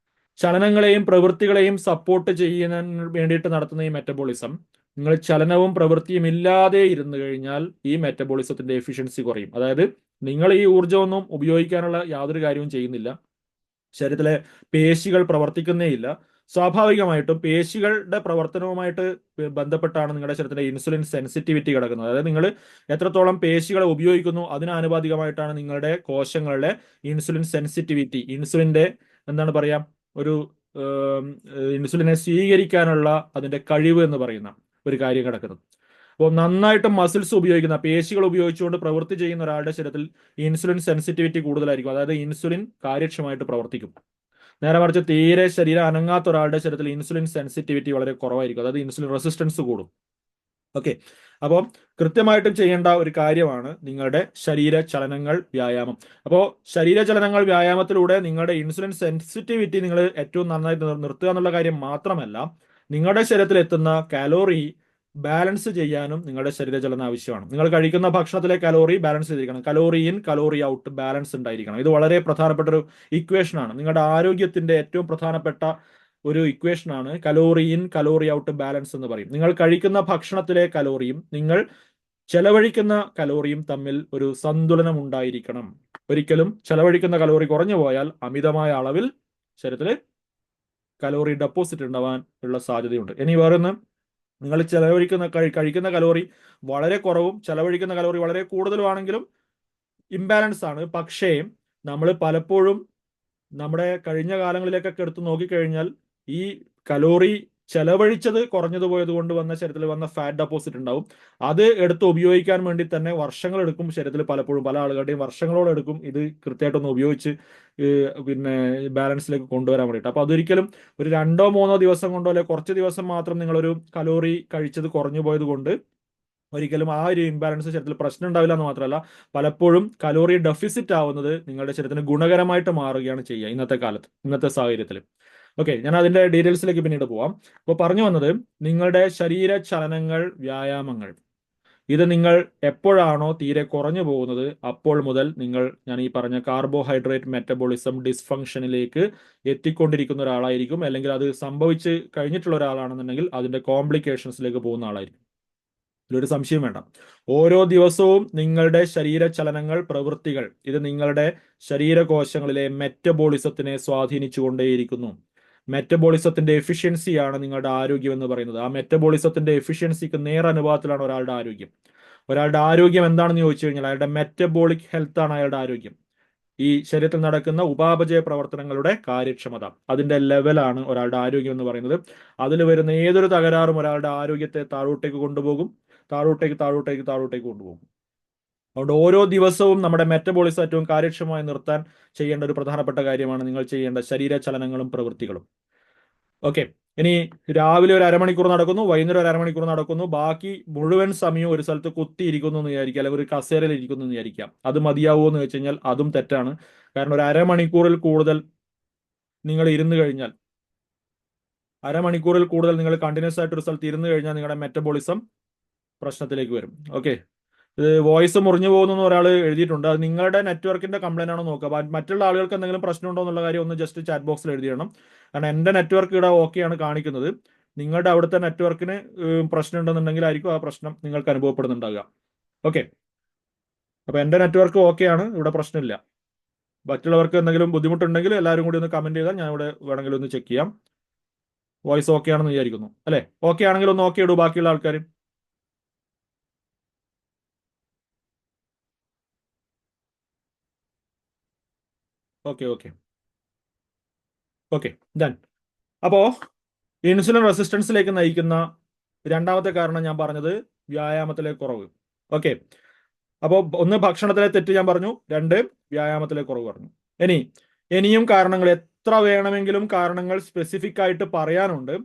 ചലനങ്ങളെയും പ്രവൃത്തികളെയും സപ്പോർട്ട് ചെയ്യാൻ വേണ്ടിയിട്ട് നടത്തുന്ന ഈ മെറ്റബോളിസം, നിങ്ങൾ ചലനവും പ്രവൃത്തിയും ഇല്ലാതെ ഇരുന്നു കഴിഞ്ഞാൽ ഈ മെറ്റബോളിസത്തിന്റെ എഫിഷ്യൻസി കുറയും. അതായത് നിങ്ങൾ ഈ ഊർജ്ജമൊന്നും ഉപയോഗിക്കാനുള്ള യാതൊരു കാര്യവും ചെയ്യുന്നില്ല, ശരീരത്തിലെ പേശികൾ പ്രവർത്തിക്കുന്നേയില്ല, സ്വാഭാവികമായിട്ടും പേശികളുടെ പ്രവർത്തനവുമായിട്ട് ബന്ധപ്പെട്ടാണ് നിങ്ങളുടെ ശരീരത്തിലെ ഇൻസുലിൻ സെൻസിറ്റിവിറ്റി കിടക്കുന്നത്. അതായത് നിങ്ങൾ എത്രത്തോളം പേശികളെ ഉപയോഗിക്കുന്നു അതിന് ആനുപാതികമായിട്ടാണ് നിങ്ങളുടെ കോശങ്ങളുടെ ഇൻസുലിൻ സെൻസിറ്റിവിറ്റി, ഇൻസുലിന്റെ എന്താണ് പറയാ, ഒരു ഇൻസുലിനെ സ്വീകരിക്കാനുള്ള അതിന്റെ കഴിവ് എന്ന് പറയുന്ന ഒരു കാര്യം കിടക്കുന്നത്. അപ്പോൾ നന്നായിട്ട് മസിൽസ് ഉപയോഗിക്കുന്ന, പേശികൾ ഉപയോഗിച്ചുകൊണ്ട് പ്രവൃത്തി ചെയ്യുന്ന ഒരാളുടെ ശരീരത്തിൽ ഇൻസുലിൻ സെൻസിറ്റിവിറ്റി കൂടുതലായിരിക്കും. അതായത് ഇൻസുലിൻ കാര്യക്ഷമമായിട്ട് പ്രവർത്തിക്കും. നേരെ മറിച്ച് തീരെ ശരീരം അനങ്ങാത്ത ഒരാളുടെ ശരീരത്തിൽ ഇൻസുലിൻ സെൻസിറ്റിവിറ്റി വളരെ കുറവായിരിക്കും. അതായത് ഇൻസുലിൻ റെസിസ്റ്റൻസ് കൂടും. ഓക്കെ, അപ്പോൾ കൃത്യമായിട്ടും ചെയ്യേണ്ട ഒരു കാര്യമാണ് നിങ്ങളുടെ ശരീര ചലനങ്ങൾ, വ്യായാമം. അപ്പോൾ ശരീര ചലനങ്ങൾ, വ്യായാമത്തിലൂടെ നിങ്ങളുടെ ഇൻസുലിൻ സെൻസിറ്റിവിറ്റി നിങ്ങൾ ഏറ്റവും നന്നായി നിർത്തുക എന്നുള്ള കാര്യം മാത്രമല്ല, നിങ്ങളുടെ ശരീരത്തിൽ എത്തുന്ന കാലോറി ബാലൻസ് ചെയ്യാനും നിങ്ങളുടെ ശരീരചലനം ആവശ്യമാണ്. നിങ്ങൾ കഴിക്കുന്ന ഭക്ഷണത്തിലെ കലോറി ബാലൻസ് ചെയ്തിരിക്കണം. Calorie in calorie out balance ഉണ്ടായിരിക്കണം. ഇത് വളരെ പ്രധാനപ്പെട്ട ഒരു ഇക്വേഷൻ ആണ്. നിങ്ങളുടെ ആരോഗ്യത്തിന്റെ ഏറ്റവും പ്രധാനപ്പെട്ട ഒരു ഇക്വേഷൻ ആണ് calorie in calorie out balance എന്ന് പറയും. നിങ്ങൾ കഴിക്കുന്ന ഭക്ഷണത്തിലെ കലോറിയും നിങ്ങൾ ചെലവഴിക്കുന്ന കലോറിയും തമ്മിൽ ഒരു സന്തുലനം ഉണ്ടായിരിക്കണം. ഒരിക്കലും ചെലവഴിക്കുന്ന കലോറി കുറഞ്ഞു പോയാൽ അമിതമായ അളവിൽ ശരീരത്തിൽ കലോറി ഡെപ്പോസിറ്റ് ഉണ്ടാവാൻ ഉള്ള സാധ്യതയുണ്ട്. ഇനി വേറൊന്ന്, നിങ്ങൾ കഴിക്കുന്ന കലോറി വളരെ കുറവും ചെലവഴിക്കുന്ന കലോറി വളരെ കൂടുതലുമാണെങ്കിലും ഇംബാലൻസ് ആണ്. പക്ഷേ നമ്മൾ പലപ്പോഴും നമ്മുടെ കഴിഞ്ഞ കാലങ്ങളിലേക്കൊക്കെ എടുത്ത് നോക്കിക്കഴിഞ്ഞാൽ ഈ കലോറി ചെലവഴിച്ചത് കുറഞ്ഞത് പോയത് കൊണ്ട് വന്ന ശരീരത്തിൽ വന്ന ഫാറ്റ് ഡെപ്പോസിറ്റ് ഉണ്ടാവും. അത് എടുത്ത് ഉപയോഗിക്കാൻ വേണ്ടി തന്നെ വർഷങ്ങൾ എടുക്കും. ശരീരത്തിൽ പലപ്പോഴും പല ആളുകളുടെയും വർഷങ്ങളോളം എടുക്കും ഇത് കൃത്യമായിട്ടൊന്ന് ഉപയോഗിച്ച് പിന്നെ ബാലൻസിലേക്ക് കൊണ്ടുവരാൻ വേണ്ടിയിട്ട്. അപ്പൊ അതൊരിക്കലും ഒരു 2-3 ദിവസം കൊണ്ടോ അല്ലെ കുറച്ച് ദിവസം മാത്രം നിങ്ങളൊരു കലോറി കഴിച്ചത് കുറഞ്ഞു പോയത് കൊണ്ട് ഒരിക്കലും ആ ഒരു ഇംബാലൻസ് ശരീരത്തിൽ പ്രശ്നം ഉണ്ടാവില്ല എന്ന് മാത്രമല്ല, പലപ്പോഴും കലോറി ഡെഫിസിറ്റ് ആവുന്നത് നിങ്ങളുടെ ശരീരത്തിന് ഗുണകരമായിട്ട് മാറുകയാണ് ചെയ്യുക ഇന്നത്തെ കാലത്ത്, ഇന്നത്തെ സാഹചര്യത്തിൽ. ഓക്കെ, ഞാൻ അതിന്റെ ഡീറ്റെയിൽസിലേക്ക് പിന്നീട് പോവാം. അപ്പോൾ പറഞ്ഞു വന്നത്, നിങ്ങളുടെ ശരീര ചലനങ്ങൾ, വ്യായാമങ്ങൾ, ഇത് നിങ്ങൾ എപ്പോഴാണോ തീരെ കുറഞ്ഞു പോകുന്നത് അപ്പോൾ മുതൽ ഞാൻ ഈ പറഞ്ഞ കാർബോഹൈഡ്രേറ്റ് മെറ്റബോളിസം ഡിസ്ഫങ്ഷനിലേക്ക് എത്തിക്കൊണ്ടിരിക്കുന്ന ഒരാളായിരിക്കും. അല്ലെങ്കിൽ അത് സംഭവിച്ച് കഴിഞ്ഞിട്ടുള്ള ഒരാളാണെന്നുണ്ടെങ്കിൽ അതിന്റെ കോംപ്ലിക്കേഷൻസിലേക്ക് പോകുന്ന ആളായിരിക്കും. ഇതിലൊരു സംശയം വേണ്ട. ഓരോ ദിവസവും നിങ്ങളുടെ ശരീര ചലനങ്ങൾ, പ്രവൃത്തികൾ, ഇത് നിങ്ങളുടെ ശരീരകോശങ്ങളിലെ മെറ്റബോളിസത്തിനെ സ്വാധീനിച്ചുകൊണ്ടേയിരിക്കുന്നു. മെറ്റബോളിസത്തിന്റെ എഫിഷ്യൻസിയാണ് നിങ്ങളുടെ ആരോഗ്യം എന്ന് പറയുന്നത്. ആ മെറ്റബോളിസത്തിന്റെ എഫിഷ്യൻസിക്ക് നേരനുപാതത്തിലാണ് ഒരാളുടെ ആരോഗ്യം. ഒരാളുടെ ആരോഗ്യം എന്താണെന്ന് ചോദിച്ചു കഴിഞ്ഞാൽ അയാളുടെ മെറ്റബോളിക് ഹെൽത്ത് ആണ് അയാളുടെ ആരോഗ്യം. ഈ ശരീരത്തിൽ നടക്കുന്ന ഉപാപചയ പ്രവർത്തനങ്ങളുടെ കാര്യക്ഷമത, അതിന്റെ ലെവലാണ് ഒരാളുടെ ആരോഗ്യം എന്ന് പറയുന്നത്. അതിൽ വരുന്ന ഏതൊരു തകരാറും ഒരാളുടെ ആരോഗ്യത്തെ താഴോട്ടേക്ക് കൊണ്ടുപോകും, താഴോട്ടേക്ക് കൊണ്ടുപോകും. അതുകൊണ്ട് ഓരോ ദിവസവും നമ്മുടെ മെറ്റബോളിസം ഏറ്റവും കാര്യക്ഷമമായി നിർത്താൻ ചെയ്യേണ്ട ഒരു പ്രധാനപ്പെട്ട കാര്യമാണ് നിങ്ങൾ ചെയ്യേണ്ട ശരീര ചലനങ്ങളും പ്രവൃത്തികളും. ഓക്കെ, ഇനി രാവിലെ ഒരു അരമണിക്കൂർ നടക്കുന്നു, വൈകുന്നേരം ഒരു അരമണിക്കൂർ നടക്കുന്നു, ബാക്കി മുഴുവൻ സമയവും ഒരു സ്ഥലത്ത് കുത്തിയിരിക്കുന്നു എന്ന് വിചാരിക്കുക, അല്ലെങ്കിൽ ഒരു കസേരയിൽ ഇരിക്കുന്നു എന്ന് വിചാരിക്കാം. അത് മതിയാവുമോ എന്ന് വെച്ച് കഴിഞ്ഞാൽ അതും തെറ്റാണ്. കാരണം ഒരു അരമണിക്കൂറിൽ കൂടുതൽ നിങ്ങൾ ഇരുന്ന് കഴിഞ്ഞാൽ, നിങ്ങൾ കണ്ടിന്യൂസ് ആയിട്ട് ഒരു സ്ഥലത്ത് ഇരുന്ന് കഴിഞ്ഞാൽ നിങ്ങളുടെ മെറ്റബോളിസം പ്രശ്നത്തിലേക്ക് വരും. ഓക്കെ, ഇത് വോയിസ് മുറിഞ്ഞു പോകുന്നു ഒരാൾ എഴുതിയിട്ടുണ്ട്. അത് നിങ്ങളുടെ നെറ്റ്വർക്കിന്റെ കംപ്ലൈന്റ് ആണോ നോക്കുക. മറ്റുള്ള ആളുകൾക്ക് എന്തെങ്കിലും പ്രശ്നമുണ്ടോ എന്നുള്ള കാര്യം ഒന്ന് ജസ്റ്റ് ചാറ്റ് ബോക്സിൽ എഴുതിയിടണം. കാരണം എന്റെ നെറ്റ്വർക്ക് ഇവിടെ ഓക്കെയാണ് കാണിക്കുന്നത്. നിങ്ങളുടെ അവിടുത്തെ നെറ്റ്വർക്കിന് പ്രശ്നം ഉണ്ടെന്നുണ്ടെങ്കിൽ ആയിരിക്കും ആ പ്രശ്നം നിങ്ങൾക്ക് അനുഭവപ്പെടുന്നുണ്ടാകുക. ഓക്കെ, അപ്പൊ എന്റെ നെറ്റ്വർക്ക് ഓക്കെയാണ്, ഇവിടെ പ്രശ്നമില്ല. മറ്റുള്ളവർക്ക് എന്തെങ്കിലും ബുദ്ധിമുട്ടുണ്ടെങ്കിൽ എല്ലാവരും കൂടി ഒന്ന് കമന്റ് ചെയ്താൽ ഞാൻ ഇവിടെ വേണമെങ്കിൽ ഒന്ന് ചെക്ക് ചെയ്യാം. വോയിസ് ഓക്കെ ആണെന്ന് വിചാരിക്കുന്നു അല്ലെ? ഓക്കെ ആണെങ്കിൽ ഒന്ന് ഓക്കെ ഇടൂ ബാക്കിയുള്ള ആൾക്കാർ. Okay okay okay done. അപ്പോ ഇൻസുലിൻ റെസിസ്റ്റൻസിലേക്ക് നയിക്കുന്ന രണ്ടാമത്തെ കാരണം ഞാൻ പറഞ്ഞത് വ്യായാമത്തിലെ കുറവ്. ഓക്കെ, അപ്പോൾ ഒന്ന് ഭക്ഷണത്തിലെ തെറ്റ് ഞാൻ പറഞ്ഞു, 2 വ്യായാമത്തിലെ കുറവ് പറഞ്ഞു. ഇനിയും കാരണങ്ങൾ എത്ര വേണമെങ്കിലും കാരണങ്ങൾ സ്പെസിഫിക് ആയിട്ട് പറയാനുണ്ട്.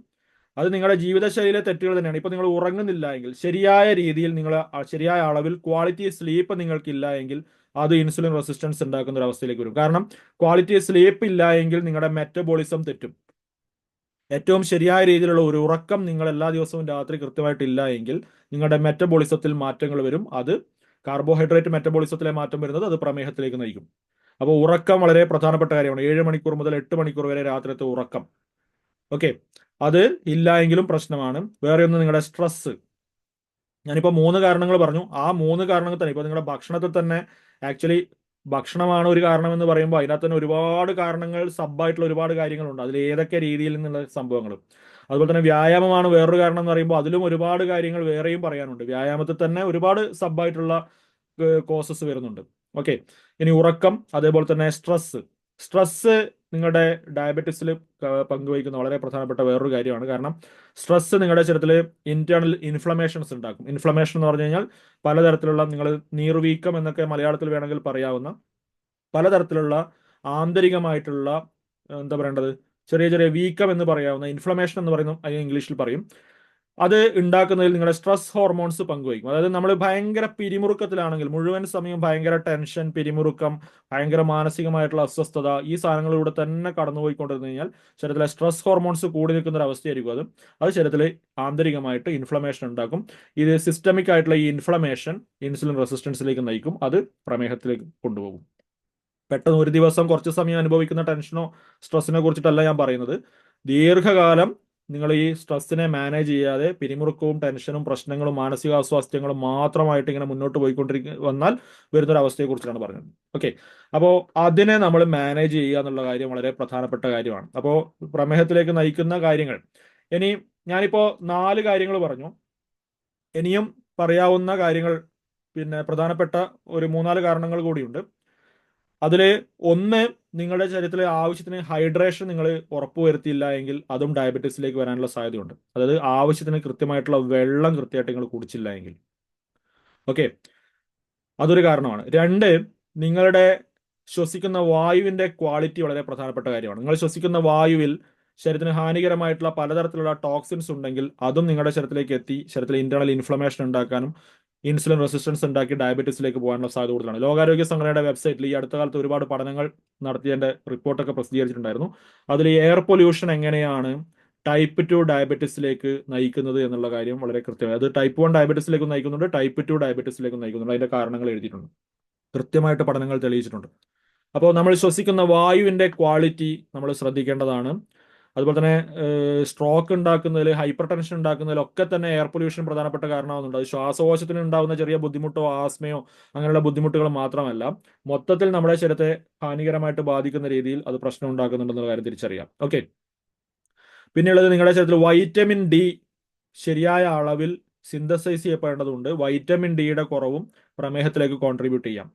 അത് നിങ്ങളുടെ ജീവിതശൈലിയിലെ തെറ്റുകൾ തന്നെയാണ്. ഇപ്പൊ നിങ്ങൾ ഉറങ്ങുന്നില്ല എങ്കിൽ, ശരിയായ രീതിയിൽ നിങ്ങൾ ശരിയായ അളവിൽ ക്വാളിറ്റി സ്ലീപ്പ് നിങ്ങൾക്കില്ല എങ്കിൽ അത് ഇൻസുലിൻ റെസിസ്റ്റൻസ് ഉണ്ടാക്കുന്ന ഒരു അവസ്ഥയിലേക്ക് വരും. കാരണം ക്വാളിറ്റി സ്ലീപ്പ് ഇല്ല എങ്കിൽ നിങ്ങളുടെ മെറ്റബോളിസം തെറ്റും. ഏറ്റവും ശരിയായ രീതിയിലുള്ള ഒരു ഉറക്കം നിങ്ങൾ എല്ലാ ദിവസവും രാത്രി കൃത്യമായിട്ടില്ല എങ്കിൽ നിങ്ങളുടെ മെറ്റബോളിസത്തിൽ മാറ്റങ്ങൾ വരും. അത് കാർബോഹൈഡ്രേറ്റ് മെറ്റബോളിസത്തിലെ മാറ്റം വരുന്നത് അത് പ്രമേഹത്തിലേക്ക് നയിക്കും. അപ്പോൾ ഉറക്കം വളരെ പ്രധാനപ്പെട്ട കാര്യമാണ്. 7 മണിക്കൂർ മുതൽ 8 മണിക്കൂർ വരെ രാത്രിയത്തെ ഉറക്കം. ഓക്കെ, അത് ഇല്ല എങ്കിലും പ്രശ്നമാണ്. വേറെ ഒന്ന് നിങ്ങളുടെ സ്ട്രെസ്. ഞാനിപ്പോൾ 3 കാരണങ്ങൾ പറഞ്ഞു. ആ 3 കാരണങ്ങൾ തന്നെ ഇപ്പൊ നിങ്ങളുടെ ഭക്ഷണത്തിൽ തന്നെ ആക്ച്വലി ഭക്ഷണമാണ് ഒരു കാരണം എന്ന് പറയുമ്പോൾ അതിനകത്ത് തന്നെ ഒരുപാട് കാരണങ്ങൾ, സബായിട്ടുള്ള ഒരുപാട് കാര്യങ്ങളുണ്ട്. അതിൽ ഏതൊക്കെ രീതിയിൽ നിന്നുള്ള സംഭവങ്ങൾ. അതുപോലെ തന്നെ വ്യായാമമാണ് വേറൊരു കാരണം എന്ന് പറയുമ്പോൾ അതിലും ഒരുപാട് കാര്യങ്ങൾ വേറെയും പറയാനുണ്ട്. വ്യായാമത്തിൽ തന്നെ ഒരുപാട് സബായിട്ടുള്ള കോസസ് വരുന്നുണ്ട്. ഓക്കെ, ഇനി ഉറക്കം, അതേപോലെ തന്നെ സ്ട്രെസ് നിങ്ങളുടെ ഡയബറ്റിസിൽ പങ്കുവഹിക്കുന്ന വളരെ പ്രധാനപ്പെട്ട വേറൊരു കാര്യമാണ്. കാരണം സ്ട്രെസ് നിങ്ങളുടെ ശരീരത്തിൽ ഇന്റേണൽ ഇൻഫ്ലമേഷൻസ് ഉണ്ടാക്കും. ഇൻഫ്ലമേഷൻ എന്ന് പറഞ്ഞു കഴിഞ്ഞാൽ പലതരത്തിലുള്ള, നിങ്ങൾ നീർവീക്കം എന്നൊക്കെ മലയാളത്തിൽ വേണമെങ്കിൽ പറയാവുന്ന പലതരത്തിലുള്ള ആന്തരികമായിട്ടുള്ള, എന്താ പറയേണ്ടത്, ചെറിയ ചെറിയ വീക്കം എന്ന് പറയാവുന്ന, ഇൻഫ്ലമേഷൻ എന്ന് പറയുന്ന അതിന് ഇംഗ്ലീഷിൽ പറയും. അത് ഉണ്ടാക്കുന്നതിൽ നിങ്ങളുടെ സ്ട്രെസ് ഹോർമോൺസ് പങ്കുവയ്ക്കും. അതായത് നമ്മൾ ഭയങ്കര പിരിമുറുക്കത്തിലാണെങ്കിൽ, മുഴുവൻ സമയം ഭയങ്കര ടെൻഷൻ, പിരിമുറുക്കം, ഭയങ്കര മാനസികമായിട്ടുള്ള അസ്വസ്ഥത, ഈ സാധനങ്ങളിലൂടെ തന്നെ കടന്നുപോയിക്കൊണ്ടിരുന്നു കഴിഞ്ഞാൽ ശരീരത്തിലെ സ്ട്രെസ് ഹോർമോൺസ് കൂടി നിൽക്കുന്ന ഒരു അവസ്ഥയായിരിക്കും. അത് ശരീരത്തിൽ ആന്തരികമായിട്ട് ഇൻഫ്ലമേഷൻ ഉണ്ടാക്കും. ഇത് സിസ്റ്റമിക് ആയിട്ടുള്ള ഈ ഇൻഫ്ലമേഷൻ ഇൻസുലിൻ റെസിസ്റ്റൻസിലേക്ക് നയിക്കും. അത് പ്രമേഹത്തിലേക്ക് കൊണ്ടുപോകും. പെട്ടെന്ന് ഒരു ദിവസം കുറച്ച് സമയം അനുഭവിക്കുന്ന ടെൻഷനോ സ്ട്രെസ്സിനെ കുറിച്ചിട്ടല്ല ഞാൻ പറയുന്നത്. ദീർഘകാലം നിങ്ങൾ ഈ സ്ട്രെസ്സിനെ മാനേജ് ചെയ്യാതെ പിരിമുറുക്കവും ടെൻഷനും പ്രശ്നങ്ങളും മാനസികാസ്വാസ്ഥ്യങ്ങളും മാത്രമായിട്ട് ഇങ്ങനെ മുന്നോട്ട് വന്നാൽ വരുന്നൊരു അവസ്ഥയെ കുറിച്ചാണ് പറഞ്ഞത്. ഓക്കെ, അപ്പോൾ അതിനെ നമ്മൾ മാനേജ് ചെയ്യുക എന്നുള്ള കാര്യം വളരെ പ്രധാനപ്പെട്ട കാര്യമാണ്. അപ്പോൾ പ്രമേഹത്തിലേക്ക് നയിക്കുന്ന കാര്യങ്ങൾ, ഇനി ഞാനിപ്പോ 4 കാര്യങ്ങൾ പറഞ്ഞു. ഇനിയും പറയാവുന്ന കാര്യങ്ങൾ, പിന്നെ പ്രധാനപ്പെട്ട ഒരു 3-4 കാരണങ്ങൾ കൂടിയുണ്ട്. അതിൽ ഒന്ന്, നിങ്ങളുടെ ശരീരത്തിലെ ആവശ്യത്തിന് ഹൈഡ്രേഷൻ നിങ്ങൾ ഉറപ്പുവരുത്തിയില്ല എങ്കിൽ അതും ഡയബറ്റീസിലേക്ക് വരാനുള്ള സാധ്യതയുണ്ട്. അതായത് ആവശ്യത്തിന് കൃത്യമായിട്ടുള്ള വെള്ളം കൃത്യമായിട്ട് നിങ്ങൾ കുടിച്ചില്ല എങ്കിൽ. ഓക്കെ, അതൊരു കാരണമാണ്. 2, നിങ്ങളുടെ ശ്വസിക്കുന്ന വായുവിന്റെ ക്വാളിറ്റി വളരെ പ്രധാനപ്പെട്ട കാര്യമാണ്. നിങ്ങൾ ശ്വസിക്കുന്ന വായുവിൽ ശരീരത്തിന് ഹാനികരമായിട്ടുള്ള പലതരത്തിലുള്ള ടോക്സിൻസ് ഉണ്ടെങ്കിൽ അതും നിങ്ങളുടെ ശരീരത്തിലേക്ക് എത്തി ശരീരത്തിൽ ഇന്റേണൽ ഇൻഫ്ലമേഷൻ ഉണ്ടാക്കാനും ഇൻസുലിൻ റെസിസ്റ്റൻസ് ഉണ്ടാക്കി ഡയബറ്റീസിലേക്ക് പോകാനുള്ള സാധ്യത കൂടുതലാണ്. ലോകാരോഗ്യ സംഘടനയുടെ വെബ്സൈറ്റിൽ ഈ അടുത്ത കാലത്ത് ഒരുപാട് പഠനങ്ങൾ നടത്തിയതിന്റെ റിപ്പോർട്ടൊക്കെ പ്രസിദ്ധീകരിച്ചിട്ടുണ്ടായിരുന്നു. അതിൽ എയർ പൊല്യൂഷൻ എങ്ങനെയാണ് ടൈപ്പ് 2 ഡയബറ്റീസിലേക്ക് നയിക്കുന്നത് എന്നുള്ള കാര്യം വളരെ കൃത്യമായി, അത് ടൈപ്പ് 1 ഡയബറ്റീസിലേക്ക് നയിക്കുന്നുണ്ട്, ടൈപ്പ് 2 ഡയബറ്റീസിലേക്ക് നയിക്കുന്നുണ്ട്. അതിന്റെ കാരണങ്ങൾ എഴുതിയിട്ടുണ്ട്, കൃത്യമായിട്ട് പഠനങ്ങൾ തെളിയിച്ചിട്ടുണ്ട്. അപ്പോൾ നമ്മൾ ശ്വസിക്കുന്ന വായുവിന്റെ ക്വാളിറ്റി നമ്മൾ ശ്രദ്ധിക്കേണ്ടതാണ്. അതുപോലെ തന്നെ സ്ട്രോക്ക് ഉണ്ടാക്കുന്നതിൽ, ഹൈപ്പർ ടെൻഷൻ ഉണ്ടാക്കുന്നതിലൊക്കെ തന്നെ എയർ പൊല്യൂഷൻ പ്രധാനപ്പെട്ട കാരണമാകുന്നുണ്ട്. അത് ശ്വാസകോശത്തിന് ഉണ്ടാകുന്ന ചെറിയ ബുദ്ധിമുട്ടോ ആസ്മയോ അങ്ങനെയുള്ള ബുദ്ധിമുട്ടുകൾ മാത്രമല്ല, മൊത്തത്തിൽ നമ്മുടെ ശരീരത്തെ ഹാനികരമായിട്ട് ബാധിക്കുന്ന രീതിയിൽ അത് പ്രശ്നം ഉണ്ടാക്കുന്നുണ്ടെന്നുള്ള കാര്യം തിരിച്ചറിയാം. ഓക്കെ, പിന്നെയുള്ളത്, നിങ്ങളുടെ ശരീരത്തിൽ വൈറ്റമിൻ ഡി ശരിയായ അളവിൽ സിന്തസൈസ് ചെയ്യപ്പെടേണ്ടതുണ്ട്. വൈറ്റമിൻ ഡിയുടെ കുറവും പ്രമേഹത്തിലേക്ക് കോൺട്രിബ്യൂട്ട് ചെയ്യാം.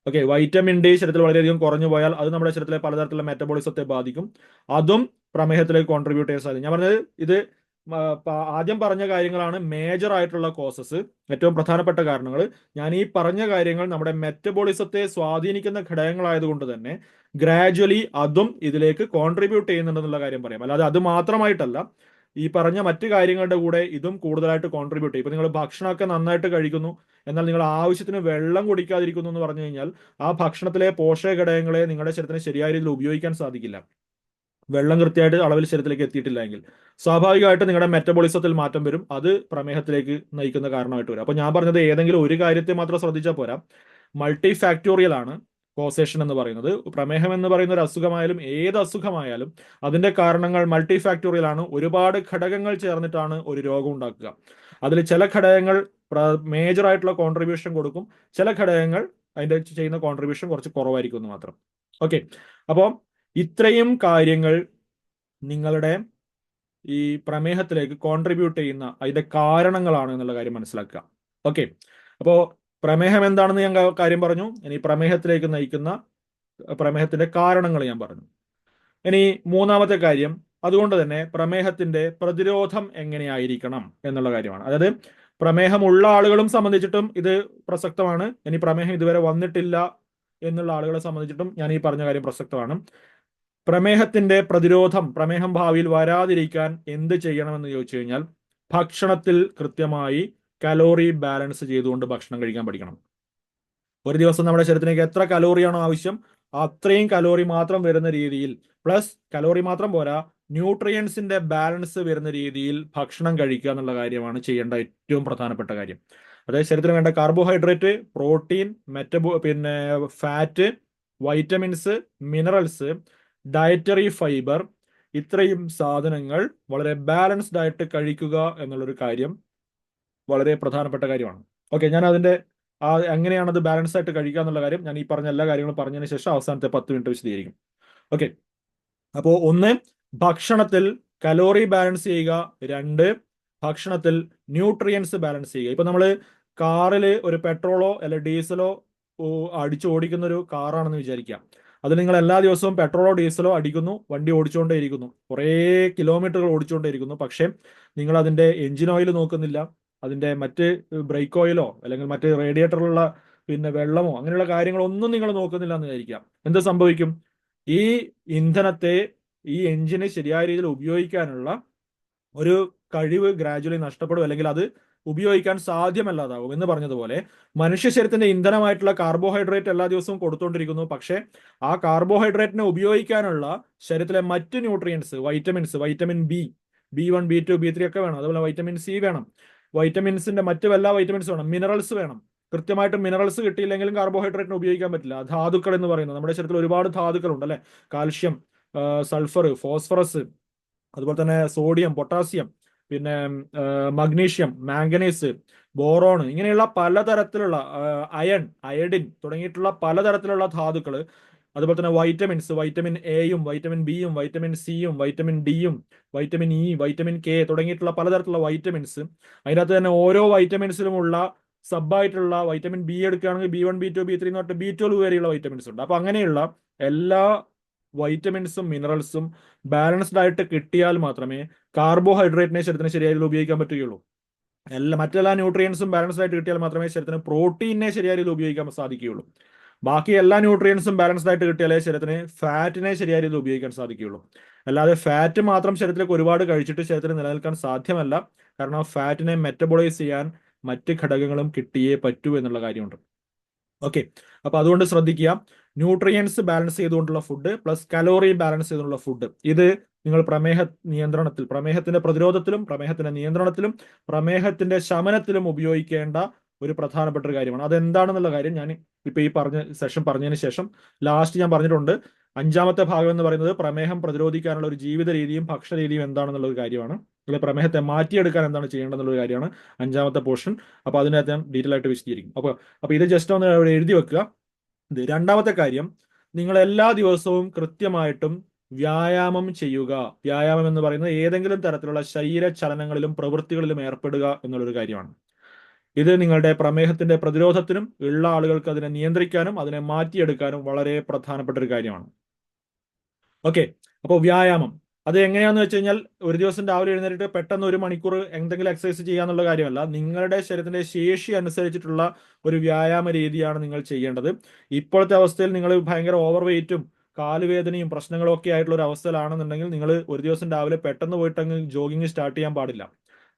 ഓക്കെ, വൈറ്റമിൻ ഡി ശരീരത്തിൽ വളരെയധികം കുറഞ്ഞു പോയാൽ അത് നമ്മുടെ ശരീരത്തിലെ പലതരത്തിലുള്ള മെറ്റബോളിസത്തെ ബാധിക്കും. അതും പ്രമേഹത്തിലേക്ക് കോൺട്രിബ്യൂട്ട് ചെയ്യാൻ സാധിക്കും. ഞാൻ പറഞ്ഞത് ഇത് ആദ്യം പറഞ്ഞ കാര്യങ്ങളാണ് മേജർ ആയിട്ടുള്ള കോസസ്, ഏറ്റവും പ്രധാനപ്പെട്ട കാരണങ്ങൾ. ഞാൻ ഈ പറഞ്ഞ കാര്യങ്ങൾ നമ്മുടെ മെറ്റബോളിസത്തെ സ്വാധീനിക്കുന്ന ഘടകങ്ങളായതുകൊണ്ട് തന്നെ ഗ്രാജ്വലി അതും ഇതിലേക്ക് കോൺട്രിബ്യൂട്ട് ചെയ്യുന്നുണ്ടെന്നുള്ള കാര്യം പറയാം. അല്ലാതെ അത് മാത്രമായിട്ടല്ല, ഈ പറഞ്ഞ മറ്റു കാര്യങ്ങളുടെ കൂടെ ഇതും കൂടുതലായിട്ട് കോൺട്രിബ്യൂട്ട് ചെയ്യും. ഇപ്പൊ നിങ്ങൾ ഭക്ഷണമൊക്കെ നന്നായിട്ട് കഴിക്കുന്നു, എന്നാൽ നിങ്ങൾ ആവശ്യത്തിന് വെള്ളം കുടിക്കാതിരിക്കുന്നു എന്ന് പറഞ്ഞു കഴിഞ്ഞാൽ ആ ഭക്ഷണത്തിലെ പോഷക ഘടകങ്ങളെ നിങ്ങളുടെ ശരീരത്തിന് ശരിയായ രീതിയിൽ ഉപയോഗിക്കാൻ സാധിക്കില്ല. വെള്ളം കൃത്യമായിട്ട് അളവിൽ ശരീരത്തിലേക്ക് എത്തിയിട്ടില്ല എങ്കിൽ സ്വാഭാവികമായിട്ട് നിങ്ങളുടെ മെറ്റബോളിസത്തിൽ മാറ്റം വരും. അത് പ്രമേഹത്തിലേക്ക് നയിക്കുന്ന കാരണമായിട്ട് വരും. അപ്പൊ ഞാൻ പറഞ്ഞത് ഏതെങ്കിലും ഒരു കാര്യത്തെ മാത്രം ശ്രദ്ധിച്ചാൽ പോരാ, മൾട്ടി ഫാക്ടോറിയൽ ആണ് കോസേഷൻ എന്ന് പറയുന്നത്. പ്രമേഹം എന്ന് പറയുന്ന ഒരു അസുഖമായാലും ഏത് അസുഖമായാലും അതിന്റെ കാരണങ്ങൾ മൾട്ടി ഫാക്ടോറിയൽ ആണ്. ഒരുപാട് ഘടകങ്ങൾ ചേർന്നിട്ടാണ് ഒരു രോഗം ഉണ്ടാക്കുക. അതിൽ ചില ഘടകങ്ങൾ മേജർ ആയിട്ടുള്ള കോൺട്രിബ്യൂഷൻ കൊടുക്കും, ചില ഘടകങ്ങൾ അതിന്റെ ചെയ്യുന്ന കോൺട്രിബ്യൂഷൻ കുറച്ച് കുറവായിരിക്കും എന്ന് മാത്രം. ഓക്കെ, അപ്പോൾ ഇത്രയും കാര്യങ്ങൾ നിങ്ങളുടെ ഈ പ്രമേഹത്തിലേക്ക് കോൺട്രിബ്യൂട്ട് ചെയ്യുന്ന അതിന്റെ കാരണങ്ങളാണ് എന്നുള്ള കാര്യം മനസ്സിലാക്കുക. ഓക്കെ, അപ്പോൾ പ്രമേഹം എന്താണെന്ന് ഞാൻ കാര്യം പറഞ്ഞു. ഇനി പ്രമേഹത്തിലേക്ക് നയിക്കുന്ന പ്രമേഹത്തിന്റെ കാരണങ്ങൾ ഞാൻ പറഞ്ഞു. ഇനി മൂന്നാമത്തെ കാര്യം, അതുകൊണ്ട് തന്നെ പ്രമേഹത്തിന്റെ പ്രതിരോധം എങ്ങനെയായിരിക്കണം എന്നുള്ള കാര്യമാണ്. അതായത് പ്രമേഹമുള്ള ആളുകളും സംബന്ധിച്ചിട്ടും ഇത് പ്രസക്തമാണ്. ഇനി പ്രമേഹം ഇതുവരെ വന്നിട്ടില്ല എന്നുള്ള ആളുകളെ സംബന്ധിച്ചിട്ടും ഞാൻ ഈ പറഞ്ഞ കാര്യം പ്രസക്തമാണ്. പ്രമേഹത്തിന്റെ പ്രതിരോധം, പ്രമേഹം ഭാവിയിൽ വരാതിരിക്കാൻ എന്ത് ചെയ്യണമെന്ന് ചോദിച്ചു കഴിഞ്ഞാൽ ഭക്ഷണത്തിൽ കൃത്യമായി കലോറി ബാലൻസ് ചെയ്തുകൊണ്ട് ഭക്ഷണം കഴിക്കാൻ പഠിക്കണം. ഒരു ദിവസം നമ്മുടെ ശരീരത്തിലേക്ക് എത്ര കലോറിയാണോ ആവശ്യം അത്രയും കലോറി മാത്രം വരുന്ന രീതിയിൽ, പ്ലസ് കലോറി മാത്രം പോരാ, ന്യൂട്രിയൻസിന്റെ ബാലൻസ് വരുന്ന രീതിയിൽ ഭക്ഷണം കഴിക്കുക എന്നുള്ള കാര്യമാണ് ചെയ്യേണ്ട ഏറ്റവും പ്രധാനപ്പെട്ട കാര്യം. അതായത് ശരീരത്തിന് വേണ്ട കാർബോഹൈഡ്രേറ്റ്, പ്രോട്ടീൻ, പിന്നെ fat, vitamins, minerals, dietary fibre, ഇത്രയും സാധനങ്ങൾ വളരെ ബാലൻസ്ഡ് ആയിട്ട് കഴിക്കുക എന്നുള്ളൊരു കാര്യം വളരെ പ്രധാനപ്പെട്ട കാര്യമാണ്. ഓക്കെ, ഞാൻ അതിന്റെ എങ്ങനെയാണ് അത് ബാലൻസ് ആയിട്ട് കഴിക്കുക എന്നുള്ള കാര്യം ഞാൻ ഈ പറഞ്ഞ എല്ലാ കാര്യങ്ങളും പറഞ്ഞതിന് ശേഷം അവസാനത്തെ 10 മിനിറ്റ് വിശദീകരിക്കും. ഓക്കെ, അപ്പോൾ ഒന്ന്, ഭക്ഷണത്തിൽ കലോറി ബാലൻസ് ചെയ്യുക. രണ്ട്, ഭക്ഷണത്തിൽ ന്യൂട്രിയൻസ് ബാലൻസ് ചെയ്യുക. ഇപ്പൊ നമ്മൾ കാറിൽ ഒരു പെട്രോളോ അല്ലെ ഡീസലോ അടിച്ച് ഓടിക്കുന്ന ഒരു കാറാണെന്ന് വിചാരിക്കുക. അത് നിങ്ങൾ എല്ലാ ദിവസവും പെട്രോളോ ഡീസലോ അടിക്കുന്നു, വണ്ടി ഓടിച്ചുകൊണ്ടേ ഇരിക്കുന്നു, കുറേ കിലോമീറ്ററുകൾ ഓടിച്ചുകൊണ്ടേ ഇരിക്കുന്നു. പക്ഷേ നിങ്ങൾ അതിന്റെ എഞ്ചിൻ ഓയിൽ നോക്കുന്നില്ല, അതിന്റെ മറ്റ് ബ്രേക്ക് ഓയിലോ അല്ലെങ്കിൽ മറ്റ് റേഡിയേറ്ററിലുള്ള പിന്നെ വെള്ളമോ അങ്ങനെയുള്ള കാര്യങ്ങളൊന്നും നിങ്ങൾ നോക്കുന്നില്ല എന്ന് വിചാരിക്കാം. എന്ത് സംഭവിക്കും? ഈ ഇന്ധനത്തെ, ഈ എഞ്ചിന് ശരിയായ രീതിയിൽ ഉപയോഗിക്കാനുള്ള ഒരു കഴിവ് ഗ്രാജുവലി നഷ്ടപ്പെടും, അല്ലെങ്കിൽ അത് ഉപയോഗിക്കാൻ സാധ്യമല്ലാതാവും. എന്ന് പറഞ്ഞതുപോലെ മനുഷ്യ ശരീരത്തിന്റെ ഇന്ധനമായിട്ടുള്ള കാർബോഹൈഡ്രേറ്റ് എല്ലാ ദിവസവും കൊടുത്തുകൊണ്ടിരിക്കുന്നു. പക്ഷേ ആ കാർബോഹൈഡ്രേറ്റിനെ ഉപയോഗിക്കാനുള്ള ശരീരത്തിലെ മറ്റ് nutrients, vitamins, vitamin B1, B2, B3 ഒക്കെ വേണം. അതുപോലെ വൈറ്റമിൻ സി വേണം, വൈറ്റമിൻസിന്റെ മറ്റു എല്ലാ വൈറ്റമിൻസ് വേണം, മിനറൽസ് വേണം. കൃത്യമായിട്ട് മിനറൽസ് കിട്ടിയില്ലെങ്കിലും കാർബോഹൈഡ്രേറ്റിന് ഉപയോഗിക്കാൻ പറ്റില്ല. ധാതുക്കൾ എന്ന് പറയുന്നത്, നമ്മുടെ ശരീരത്തിൽ ഒരുപാട് ധാതുക്കളുണ്ട് അല്ലെ. കാൽഷ്യം, സൾഫർ, ഫോസ്ഫറസ്, അതുപോലെ തന്നെ സോഡിയം, പൊട്ടാസ്യം, പിന്നെ മഗ്നീഷ്യം, മാംഗനീസ്, ബോറോൺ, ഇങ്ങനെയുള്ള പലതരത്തിലുള്ള അയഡിൻ തുടങ്ങിയിട്ടുള്ള പലതരത്തിലുള്ള ധാതുക്കൾ, അതുപോലെ തന്നെ വൈറ്റമിൻസ്, വൈറ്റമിൻ എയും വൈറ്റമിൻ ബിയും വൈറ്റമിൻ സിയും വൈറ്റമിൻ ഡിയും വൈറ്റമിൻ ഇ, വൈറ്റമിൻ കെ തുടങ്ങിയിട്ടുള്ള പലതരത്തിലുള്ള വൈറ്റമിൻസ്. അതിനകത്ത് തന്നെ ഓരോ വൈറ്റമിൻസിലുമുള്ള സബായിട്ടുള്ള വൈറ്റമിൻ ബി എടുക്കുകയാണെങ്കിൽ B1, B2, B3 എന്ന് പറഞ്ഞിട്ട് B12 വരെയുള്ള വൈറ്റമിൻസ് ഉണ്ട്. അപ്പൊ അങ്ങനെയുള്ള എല്ലാ വൈറ്റമിൻസും മിനറൽസും ബാലൻസ്ഡ് ആയിട്ട് കിട്ടിയാൽ മാത്രമേ കാർബോഹൈഡ്രേറ്റിനെ ശരീരത്തിന് ശരിയായ രീതിയിൽ ഉപയോഗിക്കാൻ പറ്റുകയുള്ളൂ. മറ്റെല്ലാ ന്യൂട്രിയൻസും ബാലൻസ്ഡ് ആയിട്ട് കിട്ടിയാൽ മാത്രമേ ശരീരത്തിന് പ്രോട്ടീനെ ശരിയായ രീതിയിൽ ഉപയോഗിക്കാൻ സാധിക്കുകയുള്ളൂ. ബാക്കി എല്ലാ ന്യൂട്രിയൻസും ബാലൻസ്ഡ് ആയിട്ട് കിട്ടിയാലേ ശരീരത്തിന് ഫാറ്റിനെ ശരിയായ രീതിയിൽ ഉപയോഗിക്കാൻ സാധിക്കുകയുള്ളൂ. അല്ലാതെ ഫാറ്റ് മാത്രം ശരീരത്തിലേക്ക് ഒരുപാട് കഴിച്ചിട്ട് ശരീരത്തിന് നിലനിൽക്കാൻ സാധ്യമല്ല. കാരണം ഫാറ്റിനെ മെറ്റബോളൈസ് ചെയ്യാൻ മറ്റ് ഘടകങ്ങളും കിട്ടിയേ പറ്റൂ എന്നുള്ള കാര്യമുണ്ട്. ഓക്കെ, അപ്പൊ അതുകൊണ്ട് ശ്രദ്ധിക്കുക, ന്യൂട്രിയൻസ് ബാലൻസ് ചെയ്തുകൊണ്ടുള്ള ഫുഡ് പ്ലസ് കലോറി ബാലൻസ് ചെയ്തുകൊണ്ടുള്ള ഫുഡ്, ഇത് നിങ്ങൾ പ്രമേഹ നിയന്ത്രണത്തിൽ, പ്രമേഹത്തിന്റെ പ്രതിരോധത്തിലും പ്രമേഹത്തിന്റെ നിയന്ത്രണത്തിലും പ്രമേഹത്തിന്റെ ശമനത്തിലും ഉപയോഗിക്കേണ്ട ഒരു പ്രധാനപ്പെട്ട ഒരു കാര്യമാണ്. അതെന്താണെന്നുള്ള കാര്യം ഞാൻ ഇപ്പൊ ഈ സെഷൻ പറഞ്ഞതിന് ശേഷം ലാസ്റ്റ് ഞാൻ പറഞ്ഞിട്ടുണ്ട്. 5ാമത്തെ ഭാഗം എന്ന് പറയുന്നത് പ്രമേഹം പ്രതിരോധിക്കാനുള്ള ഒരു ജീവിത രീതിയും ഭക്ഷണ രീതിയും എന്താണെന്നുള്ള ഒരു കാര്യമാണ്. അല്ലെങ്കിൽ പ്രമേഹത്തെ മാറ്റിയെടുക്കാൻ എന്താണ് ചെയ്യേണ്ടതെന്നുള്ള ഒരു കാര്യമാണ് 5ാമത്തെ പോർഷൻ. അപ്പൊ അതിനകത്ത് ഞാൻ ഡീറ്റെയിൽ ആയിട്ട് വിശദീകരിക്കും. അപ്പൊ ഇത് ജസ്റ്റ് ഒന്ന് എഴുതി വെക്കുക. 2ാമത്തെ കാര്യം, നിങ്ങൾ എല്ലാ ദിവസവും കൃത്യമായിട്ടും വ്യായാമം ചെയ്യുക. വ്യായാമം എന്ന് പറയുന്നത് ഏതെങ്കിലും തരത്തിലുള്ള ശരീര ചലനങ്ങളിലും പ്രവൃത്തികളിലും ഏർപ്പെടുക എന്നുള്ളൊരു കാര്യമാണ്. ഇത് നിങ്ങളുടെ പ്രമേഹത്തിന്റെ പ്രതിരോധത്തിനും ഉള്ള ആളുകൾക്ക് അതിനെ നിയന്ത്രിക്കാനും അതിനെ മാറ്റിയെടുക്കാനും വളരെ പ്രധാനപ്പെട്ട ഒരു കാര്യമാണ്. ഓക്കെ, അപ്പോൾ വ്യായാമം അത് എങ്ങനെയാന്ന് വെച്ച് കഴിഞ്ഞാൽ ഒരു ദിവസം രാവിലെ എഴുന്നേറ്റ് പെട്ടെന്ന് 1 മണിക്കൂർ എന്തെങ്കിലും എക്സസൈസ് ചെയ്യാന്നുള്ള കാര്യമല്ല. നിങ്ങളുടെ ശരീരത്തിന്റെ ശേഷി അനുസരിച്ചിട്ടുള്ള ഒരു വ്യായാമ രീതിയാണ് നിങ്ങൾ ചെയ്യേണ്ടത്. ഇപ്പോഴത്തെ അവസ്ഥയിൽ നിങ്ങൾ ഭയങ്കര ഓവർ വെയിറ്റും കാലുവേദനയും പ്രശ്നങ്ങളും ഒക്കെ ആയിട്ടുള്ള ഒരു അവസ്ഥയിലാണെന്നുണ്ടെങ്കിൽ നിങ്ങൾ ഒരു ദിവസം രാവിലെ പെട്ടെന്ന് പോയിട്ട് അങ്ങ് ജോഗിങ് സ്റ്റാർട്ട് ചെയ്യാൻ പാടില്ല.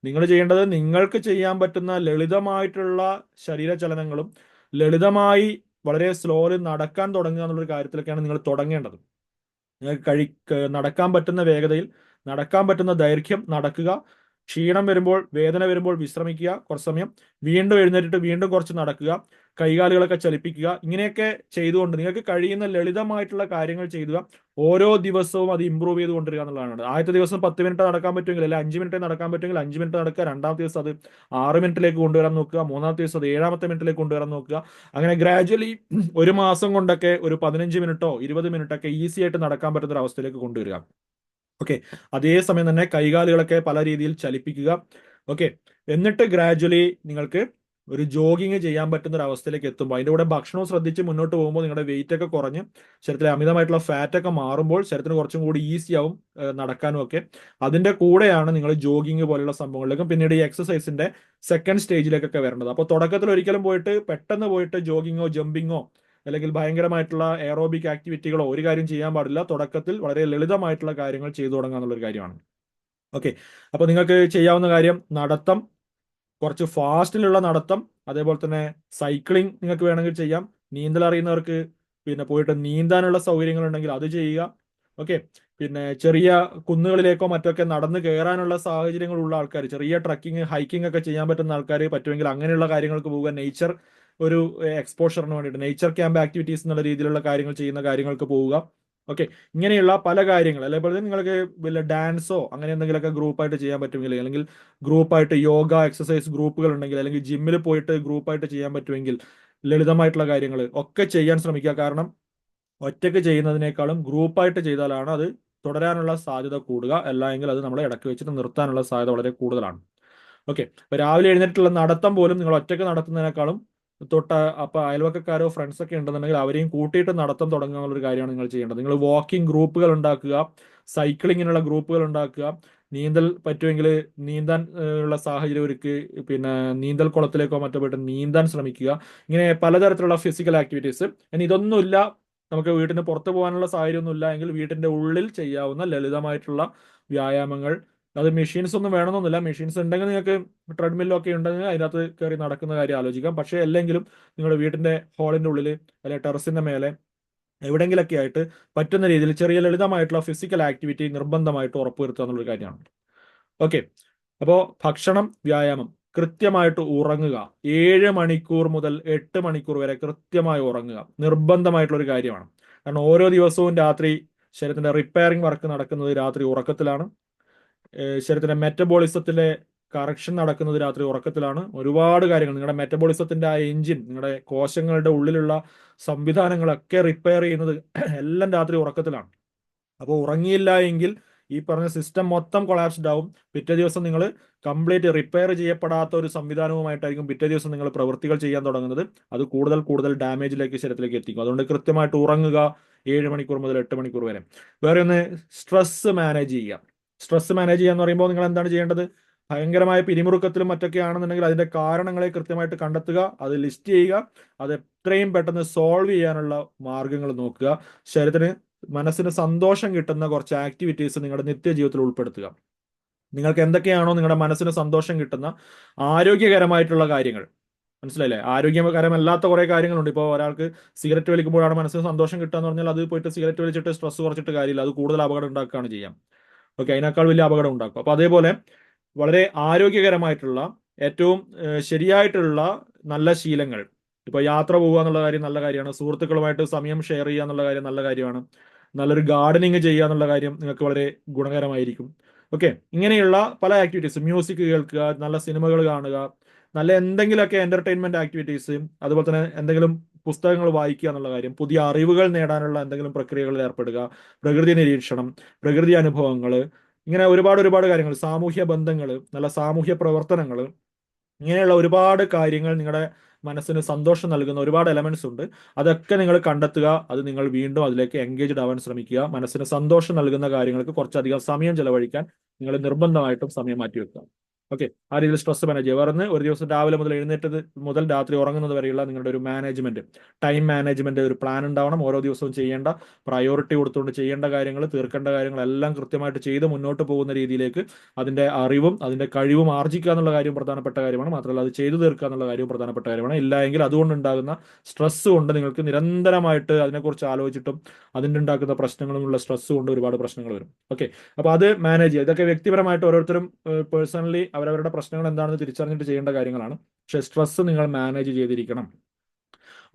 നിങ്ങൾ ചെയ്യേണ്ടത് നിങ്ങൾക്ക് ചെയ്യാൻ പറ്റുന്ന ലളിതമായിട്ടുള്ള ശരീരചലനങ്ങളും ലളിതമായി വളരെ സ്ലോയിൽ നടക്കാൻ തുടങ്ങുക എന്നുള്ളൊരു കാര്യത്തിലൊക്കെയാണ് നിങ്ങൾ തുടങ്ങേണ്ടത്. നിങ്ങൾക്ക് നടക്കാൻ പറ്റുന്ന വേഗതയിൽ, നടക്കാൻ പറ്റുന്ന ദൈർഘ്യം നടക്കുക. ക്ഷീണം വരുമ്പോൾ, വേദന വരുമ്പോൾ വിശ്രമിക്കുക കുറച്ച് സമയം, വീണ്ടും എഴുന്നേറ്റിട്ട് വീണ്ടും കുറച്ച് നടക്കുക, കൈകാലുകളൊക്കെ ചലിപ്പിക്കുക. ഇങ്ങനെയൊക്കെ ചെയ്തുകൊണ്ട് നിങ്ങൾക്ക് കഴിയുന്ന ലളിതമായിട്ടുള്ള കാര്യങ്ങൾ ചെയ്യുക. ഓരോ ദിവസവും അത് ഇമ്പ്രൂവ് ചെയ്ത് കൊണ്ടിരിക്കുക എന്നുള്ളതാണ്. ആദ്യത്തെ ദിവസം 10 മിനിറ്റ് നടക്കാൻ പറ്റുമെങ്കിൽ, അല്ലെങ്കിൽ 5 മിനിറ്റ് നടക്കാൻ പറ്റുമെങ്കിൽ 5 മിനിറ്റ് നടക്കുക. 2ാമത്തെ ദിവസം അത് 6 മിനിറ്റിലേക്ക് കൊണ്ടുവരാൻ നോക്കുക. 3ാമത്തെ ദിവസം അത് 7ാമത്തെ മിനിറ്റിലേക്ക് കൊണ്ടുവരാൻ നോക്കുക. അങ്ങനെ ഗ്രാജുവലി ഒരു മാസം കൊണ്ടൊക്കെ ഒരു 15 മിനിറ്റോ 20 മിനിറ്റൊക്കെ ഈസി ആയിട്ട് നടക്കാൻ പറ്റുന്ന ഒരു അവസ്ഥയിലേക്ക് കൊണ്ടുവരിക. ഓക്കെ, അതേസമയം തന്നെ കൈകാലുകളൊക്കെ പല രീതിയിൽ ചലിപ്പിക്കുക. ഓക്കെ, എന്നിട്ട് ഗ്രാജുവലി നിങ്ങൾക്ക് ഒരു ജോഗിങ് ചെയ്യാൻ പറ്റുന്ന ഒരു അവസ്ഥയിലേക്ക് എത്തുമ്പോൾ, അതിൻ്റെ കൂടെ ഭക്ഷണവും ശ്രദ്ധിച്ച് മുന്നോട്ട് പോകുമ്പോൾ നിങ്ങളുടെ വെയിറ്റ് ഒക്കെ കുറഞ്ഞ് ശരീരത്തിലെ അമിതമായിട്ടുള്ള ഫാറ്റ് ഒക്കെ മാറുമ്പോൾ ശരീരത്തിന് കുറച്ചും കൂടി ഈസി ആവും നടക്കാനും ഒക്കെ. അതിന്റെ കൂടെയാണ് നിങ്ങൾ ജോഗിങ് പോലെയുള്ള സംഭവങ്ങളിലേക്കും പിന്നീട് ഈ എക്സസൈസിന്റെ സെക്കൻഡ് സ്റ്റേജിലേക്കൊക്കെ വരേണ്ടത്. അപ്പോൾ തുടക്കത്തിൽ ഒരിക്കലും പോയിട്ട് പെട്ടെന്ന് പോയിട്ട് ജോഗിങ്ങോ ജമ്പിങ്ങോ അല്ലെങ്കിൽ ഭയങ്കരമായിട്ടുള്ള എയറോബിക് ആക്ടിവിറ്റികളോ ഒരു കാര്യം ചെയ്യാൻ പാടില്ല. തുടക്കത്തിൽ വളരെ ലളിതമായിട്ടുള്ള കാര്യങ്ങൾ ചെയ്തു തുടങ്ങുക എന്നുള്ളൊരു കാര്യമാണ്. ഓക്കെ, അപ്പൊ നിങ്ങൾക്ക് ചെയ്യാവുന്ന കാര്യം നടത്തം, കുറച്ച് ഫാസ്റ്റിലുള്ള നടത്തം, അതേപോലെ തന്നെ സൈക്ലിംഗ് നിങ്ങൾക്ക് വേണമെങ്കിൽ ചെയ്യാം. നീന്തൽ അറിയുന്നവർക്ക് പിന്നെ പോയിട്ട് നീന്താനുള്ള സൗകര്യങ്ങൾ ഉണ്ടെങ്കിൽ അത് ചെയ്യുക. ഓക്കെ, പിന്നെ ചെറിയ കുന്നുകളിലേക്കോ മറ്റൊക്കെ നടന്ന് കയറാനുള്ള സാഹചര്യങ്ങളുള്ള ആൾക്കാർ, ചെറിയ ട്രക്കിങ് ഹൈക്കിംഗ് ഒക്കെ ചെയ്യാൻ പറ്റുന്ന ആൾക്കാർ പറ്റുമെങ്കിൽ അങ്ങനെയുള്ള കാര്യങ്ങൾക്ക് പോവുക. നേച്ചർ ഒരു എക്സ്പോഷറിന് വേണ്ടിയിട്ട് നേച്ചർ ക്യാമ്പ് ആക്ടിവിറ്റീസ് എന്നുള്ള രീതിയിലുള്ള കാര്യങ്ങൾ ചെയ്യുന്ന കാര്യങ്ങൾക്ക് പോവുക. ഓക്കെ, ഇങ്ങനെയുള്ള പല കാര്യങ്ങൾ അതേപോലെ നിങ്ങൾക്ക് വല്ല ഡാൻസോ അങ്ങനെ എന്തെങ്കിലുമൊക്കെ ഗ്രൂപ്പായിട്ട് ചെയ്യാൻ പറ്റുമെങ്കിൽ, അല്ലെങ്കിൽ ഗ്രൂപ്പായിട്ട് യോഗ എക്സസൈസ് ഗ്രൂപ്പുകൾ ഉണ്ടെങ്കിൽ, അല്ലെങ്കിൽ ജിമ്മിൽ പോയിട്ട് ഗ്രൂപ്പായിട്ട് ചെയ്യാൻ പറ്റുമെങ്കിൽ ലളിതമായിട്ടുള്ള കാര്യങ്ങൾ ഒക്കെ ചെയ്യാൻ ശ്രമിക്കുക. കാരണം ഒറ്റയ്ക്ക് ചെയ്യുന്നതിനേക്കാളും ഗ്രൂപ്പായിട്ട് ചെയ്താലാണ് അത് തുടരാനുള്ള സാധ്യത കൂടുക. അല്ല എങ്കിൽ അത് നമ്മളെ ഇടയ്ക്ക് വെച്ചിട്ട് നിർത്താനുള്ള സാധ്യത വളരെ കൂടുതലാണ്. ഓക്കെ, അപ്പൊ രാവിലെ എഴുന്നേറ്റുള്ള നടത്തം പോലും നിങ്ങൾ ഒറ്റയ്ക്ക് നടത്തുന്നതിനേക്കാളും അപ്പൊ അയൽവക്കക്കാരോ ഫ്രണ്ട്സ് ഒക്കെ ഉണ്ടെന്നുണ്ടെങ്കിൽ അവരെയും കൂട്ടിയിട്ട് നടത്തം തുടങ്ങുക എന്നുള്ളൊരു കാര്യമാണ് നിങ്ങൾ ചെയ്യേണ്ടത്. നിങ്ങൾ വാക്കിംഗ് ഗ്രൂപ്പുകൾ ഉണ്ടാക്കുക, സൈക്ലിങ്ങിനുള്ള ഗ്രൂപ്പുകൾ ഉണ്ടാക്കുക, നീന്തൽ പറ്റുമെങ്കിൽ നീന്താൻ ഉള്ള സാഹചര്യം ഒരുക്ക്, പിന്നെ നീന്തൽ കുളത്തിലേക്കോ മറ്റോ പോയിട്ട് നീന്താൻ ശ്രമിക്കുക. ഇങ്ങനെ പലതരത്തിലുള്ള ഫിസിക്കൽ ആക്ടിവിറ്റീസ്. ഇനി ഇതൊന്നുമില്ല, നമുക്ക് വീട്ടിന് പുറത്ത് പോകാനുള്ള സാഹചര്യമൊന്നുമില്ല എങ്കിൽ വീട്ടിന്റെ ഉള്ളിൽ ചെയ്യാവുന്ന ലളിതമായിട്ടുള്ള വ്യായാമങ്ങൾ. അത് മെഷീൻസ് ഒന്നും വേണമെന്നൊന്നുമില്ല. മെഷീൻസ് ഉണ്ടെങ്കിൽ നിങ്ങൾക്ക് ട്രെഡ്മില്ലൊക്കെ ഉണ്ടെങ്കിൽ അതിനകത്ത് കയറി നടക്കുന്ന കാര്യം ആലോചിക്കാം. പക്ഷേ അല്ലെങ്കിലും നിങ്ങളുടെ വീട്ടിന്റെ ഹാളിന്റെ ഉള്ളിൽ അല്ലെങ്കിൽ ടെറസിന്റെ മേലെ എവിടെയെങ്കിലൊക്കെ ആയിട്ട് പറ്റുന്ന രീതിയിൽ ചെറിയ ലളിതമായിട്ടുള്ള ഫിസിക്കൽ ആക്ടിവിറ്റി നിർബന്ധമായിട്ട് ഉറപ്പുവരുത്തുക എന്നുള്ളൊരു കാര്യമാണ്. ഓക്കെ, അപ്പോൾ ഭക്ഷണം, വ്യായാമം, കൃത്യമായിട്ട് ഉറങ്ങുക. 7 മണിക്കൂർ മുതൽ 8 മണിക്കൂർ വരെ കൃത്യമായി ഉറങ്ങുക നിർബന്ധമായിട്ടുള്ള ഒരു കാര്യമാണ്. കാരണം ഓരോ ദിവസവും രാത്രി ശരീരത്തിന്റെ റിപ്പയറിംഗ് വർക്ക് നടക്കുന്നത് രാത്രി ഉറക്കത്തിലാണ്. ശരീരത്തിന്റെ മെറ്റബോളിസത്തിലെ കറക്ഷൻ നടക്കുന്നത് രാത്രി ഉറക്കത്തിലാണ്. ഒരുപാട് കാര്യങ്ങൾ നിങ്ങളുടെ മെറ്റബോളിസത്തിന്റെ ആ എഞ്ചിൻ, നിങ്ങളുടെ കോശങ്ങളുടെ ഉള്ളിലുള്ള സംവിധാനങ്ങളൊക്കെ റിപ്പയർ ചെയ്യുന്നത് എല്ലാം രാത്രി ഉറക്കത്തിലാണ്. അപ്പോൾ ഉറങ്ങിയില്ല എങ്കിൽ ഈ പറഞ്ഞ സിസ്റ്റം മൊത്തം കൊളാപ്സ്ഡ് ആവും. പിറ്റേ ദിവസം നിങ്ങൾ കംപ്ലീറ്റ് റിപ്പയർ ചെയ്യപ്പെടാത്ത ഒരു സംവിധാനവുമായിട്ടായിരിക്കും പിറ്റേ ദിവസം നിങ്ങൾ പ്രവൃത്തികൾ ചെയ്യാൻ തുടങ്ങുന്നത്. അത് കൂടുതൽ കൂടുതൽ ഡാമേജിലേക്ക് ശരീരത്തിലേക്ക് എത്തിക്കും. അതുകൊണ്ട് കൃത്യമായിട്ട് ഉറങ്ങുക 7 മണിക്കൂർ മുതൽ 8 മണിക്കൂർ വരെ. വേറെ ഒന്ന്, സ്ട്രെസ് മാനേജ് ചെയ്യുക. സ്ട്രെസ് മാനേജ് ചെയ്യുക എന്ന് പറയുമ്പോൾ നിങ്ങൾ എന്താണ് ചെയ്യേണ്ടത്? ഭയങ്കരമായ പിരിമുറുക്കത്തിലും മറ്റൊക്കെ ആണെന്നുണ്ടെങ്കിൽ അതിന്റെ കാരണങ്ങളെ കൃത്യമായിട്ട് കണ്ടെത്തുക, അത് ലിസ്റ്റ് ചെയ്യുക, അത് എത്രയും പെട്ടെന്ന് സോൾവ് ചെയ്യാനുള്ള മാർഗങ്ങൾ നോക്കുക. ശരീരത്തിന് മനസ്സിന് സന്തോഷം കിട്ടുന്ന കുറച്ച് ആക്ടിവിറ്റീസ് നിങ്ങളുടെ നിത്യജീവിതത്തിൽ ഉൾപ്പെടുത്തുക. നിങ്ങൾക്ക് എന്തൊക്കെയാണോ നിങ്ങളുടെ മനസ്സിന് സന്തോഷം കിട്ടുന്ന ആരോഗ്യകരമായിട്ടുള്ള കാര്യങ്ങൾ, മനസ്സിലായില്ലേ? ആരോഗ്യകരമല്ലാത്ത കുറെ കാര്യങ്ങളുണ്ട്. ഇപ്പോൾ ഒരാൾക്ക് സിഗരറ്റ് വലിക്കുമ്പോഴാണ് മനസ്സിന് സന്തോഷം കിട്ടുക എന്ന് പറഞ്ഞാൽ അത് പോയിട്ട് സിഗരറ്റ് വലിച്ചിട്ട് സ്ട്രെസ് കുറച്ചിട്ട് കാര്യമില്ല, അത് കൂടുതൽ അപകടം ഉണ്ടാക്കുകയാണ് ചെയ്യാം. ഓക്കെ, അതിനേക്കാൾ വലിയ അപകടം ഉണ്ടാക്കും. അപ്പൊ അതേപോലെ വളരെ ആരോഗ്യകരമായിട്ടുള്ള ഏറ്റവും ശരിയായിട്ടുള്ള നല്ല ശീലങ്ങൾ, ഇപ്പൊ യാത്ര പോവുക എന്നുള്ള കാര്യം നല്ല കാര്യമാണ്. സുഹൃത്തുക്കളുമായിട്ട് സമയം ഷെയർ ചെയ്യുക എന്നുള്ള കാര്യം നല്ല കാര്യമാണ്. നല്ലൊരു ഗാർഡനിങ് ചെയ്യുക എന്നുള്ള കാര്യം നിങ്ങൾക്ക് വളരെ ഗുണകരമായിരിക്കും. ഓക്കെ, ഇങ്ങനെയുള്ള പല ആക്ടിവിറ്റീസ്, മ്യൂസിക് കേൾക്കുക, നല്ല സിനിമകൾ കാണുക, നല്ല എന്തെങ്കിലുമൊക്കെ എന്റർടൈൻമെന്റ് ആക്ടിവിറ്റീസ്, അതുപോലെ തന്നെ എന്തെങ്കിലും പുസ്തകങ്ങൾ വായിക്കുക എന്നുള്ള കാര്യം, പുതിയ അറിവുകൾ നേടാനുള്ള എന്തെങ്കിലും പ്രക്രിയകളിൽ ഏർപ്പെടുക, പ്രകൃതി നിരീക്ഷണം, പ്രകൃതി അനുഭവങ്ങൾ, ഇങ്ങനെ ഒരുപാട് ഒരുപാട് കാര്യങ്ങൾ, സാമൂഹ്യ ബന്ധങ്ങൾ, നല്ല സാമൂഹ്യ പ്രവർത്തനങ്ങൾ, ഇങ്ങനെയുള്ള ഒരുപാട് കാര്യങ്ങൾ നിങ്ങളുടെ മനസ്സിന് സന്തോഷം നൽകുന്ന ഒരുപാട് എലമെന്റ്സ് ഉണ്ട്. അതൊക്കെ നിങ്ങൾ കണ്ടെത്തുക, അത് നിങ്ങൾ വീണ്ടും അതിലേക്ക് എൻഗേജ്ഡ് ആവാൻ ശ്രമിക്കുക. മനസ്സിന് സന്തോഷം നൽകുന്ന കാര്യങ്ങൾക്ക് കുറച്ചധികം സമയം ചെലവഴിക്കാൻ നിങ്ങൾ നിർബന്ധമായിട്ടും സമയം മാറ്റിവെക്കുക. ഓക്കെ, ആ രീതിയിൽ സ്ട്രെസ് മാനേജ് ചെയ്യുക. വേറെ ഒരു ദിവസം രാവിലെ മുതൽ എഴുന്നേറ്റത് മുതൽ രാത്രി ഉറങ്ങുന്നത് വരെയുള്ള നിങ്ങളുടെ ഒരു മാനേജ്മെന്റ്, ടൈം മാനേജ്മെന്റ്, ഒരു പ്ലാൻ ഉണ്ടാവണം. ഓരോ ദിവസവും ചെയ്യേണ്ട, പ്രയോറിറ്റി കൊടുത്തുകൊണ്ട് ചെയ്യേണ്ട കാര്യങ്ങൾ, തീർക്കേണ്ട കാര്യങ്ങളെല്ലാം കൃത്യമായിട്ട് ചെയ്ത് മുന്നോട്ട് പോകുന്ന രീതിയിലേക്ക് അതിന്റെ അറിവും അതിന്റെ കഴിവും ആർജിക്കുക എന്നുള്ള കാര്യം പ്രധാനപ്പെട്ട കാര്യമാണ്. മാത്രമല്ല അത് ചെയ്തു തീർക്കുക എന്നുള്ള കാര്യവും പ്രധാനപ്പെട്ട കാര്യമാണ്. ഇല്ല എങ്കിൽ അതുകൊണ്ടുണ്ടാകുന്ന സ്ട്രെസ് കൊണ്ട് നിങ്ങൾക്ക് നിരന്തരമായിട്ട് അതിനെക്കുറിച്ച് ആലോചിച്ചിട്ടും അതിൻ്റെ ഉണ്ടാക്കുന്ന പ്രശ്നങ്ങളുമുള്ള സ്ട്രെസ് കൊണ്ട് ഒരുപാട് പ്രശ്നങ്ങൾ വരും. ഓക്കെ, അപ്പൊ അത് മാനേജ് ചെയ്യുക. ഇതൊക്കെ വ്യക്തിപരമായിട്ട് ഓരോരുത്തരും പേഴ്സണലി അവരവരുടെ പ്രശ്നങ്ങൾ എന്താണെന്ന് തിരിച്ചറിഞ്ഞിട്ട് ചെയ്യേണ്ട കാര്യങ്ങളാണ്. പക്ഷെ സ്ട്രെസ് നിങ്ങൾ മാനേജ് ചെയ്തിരിക്കണം.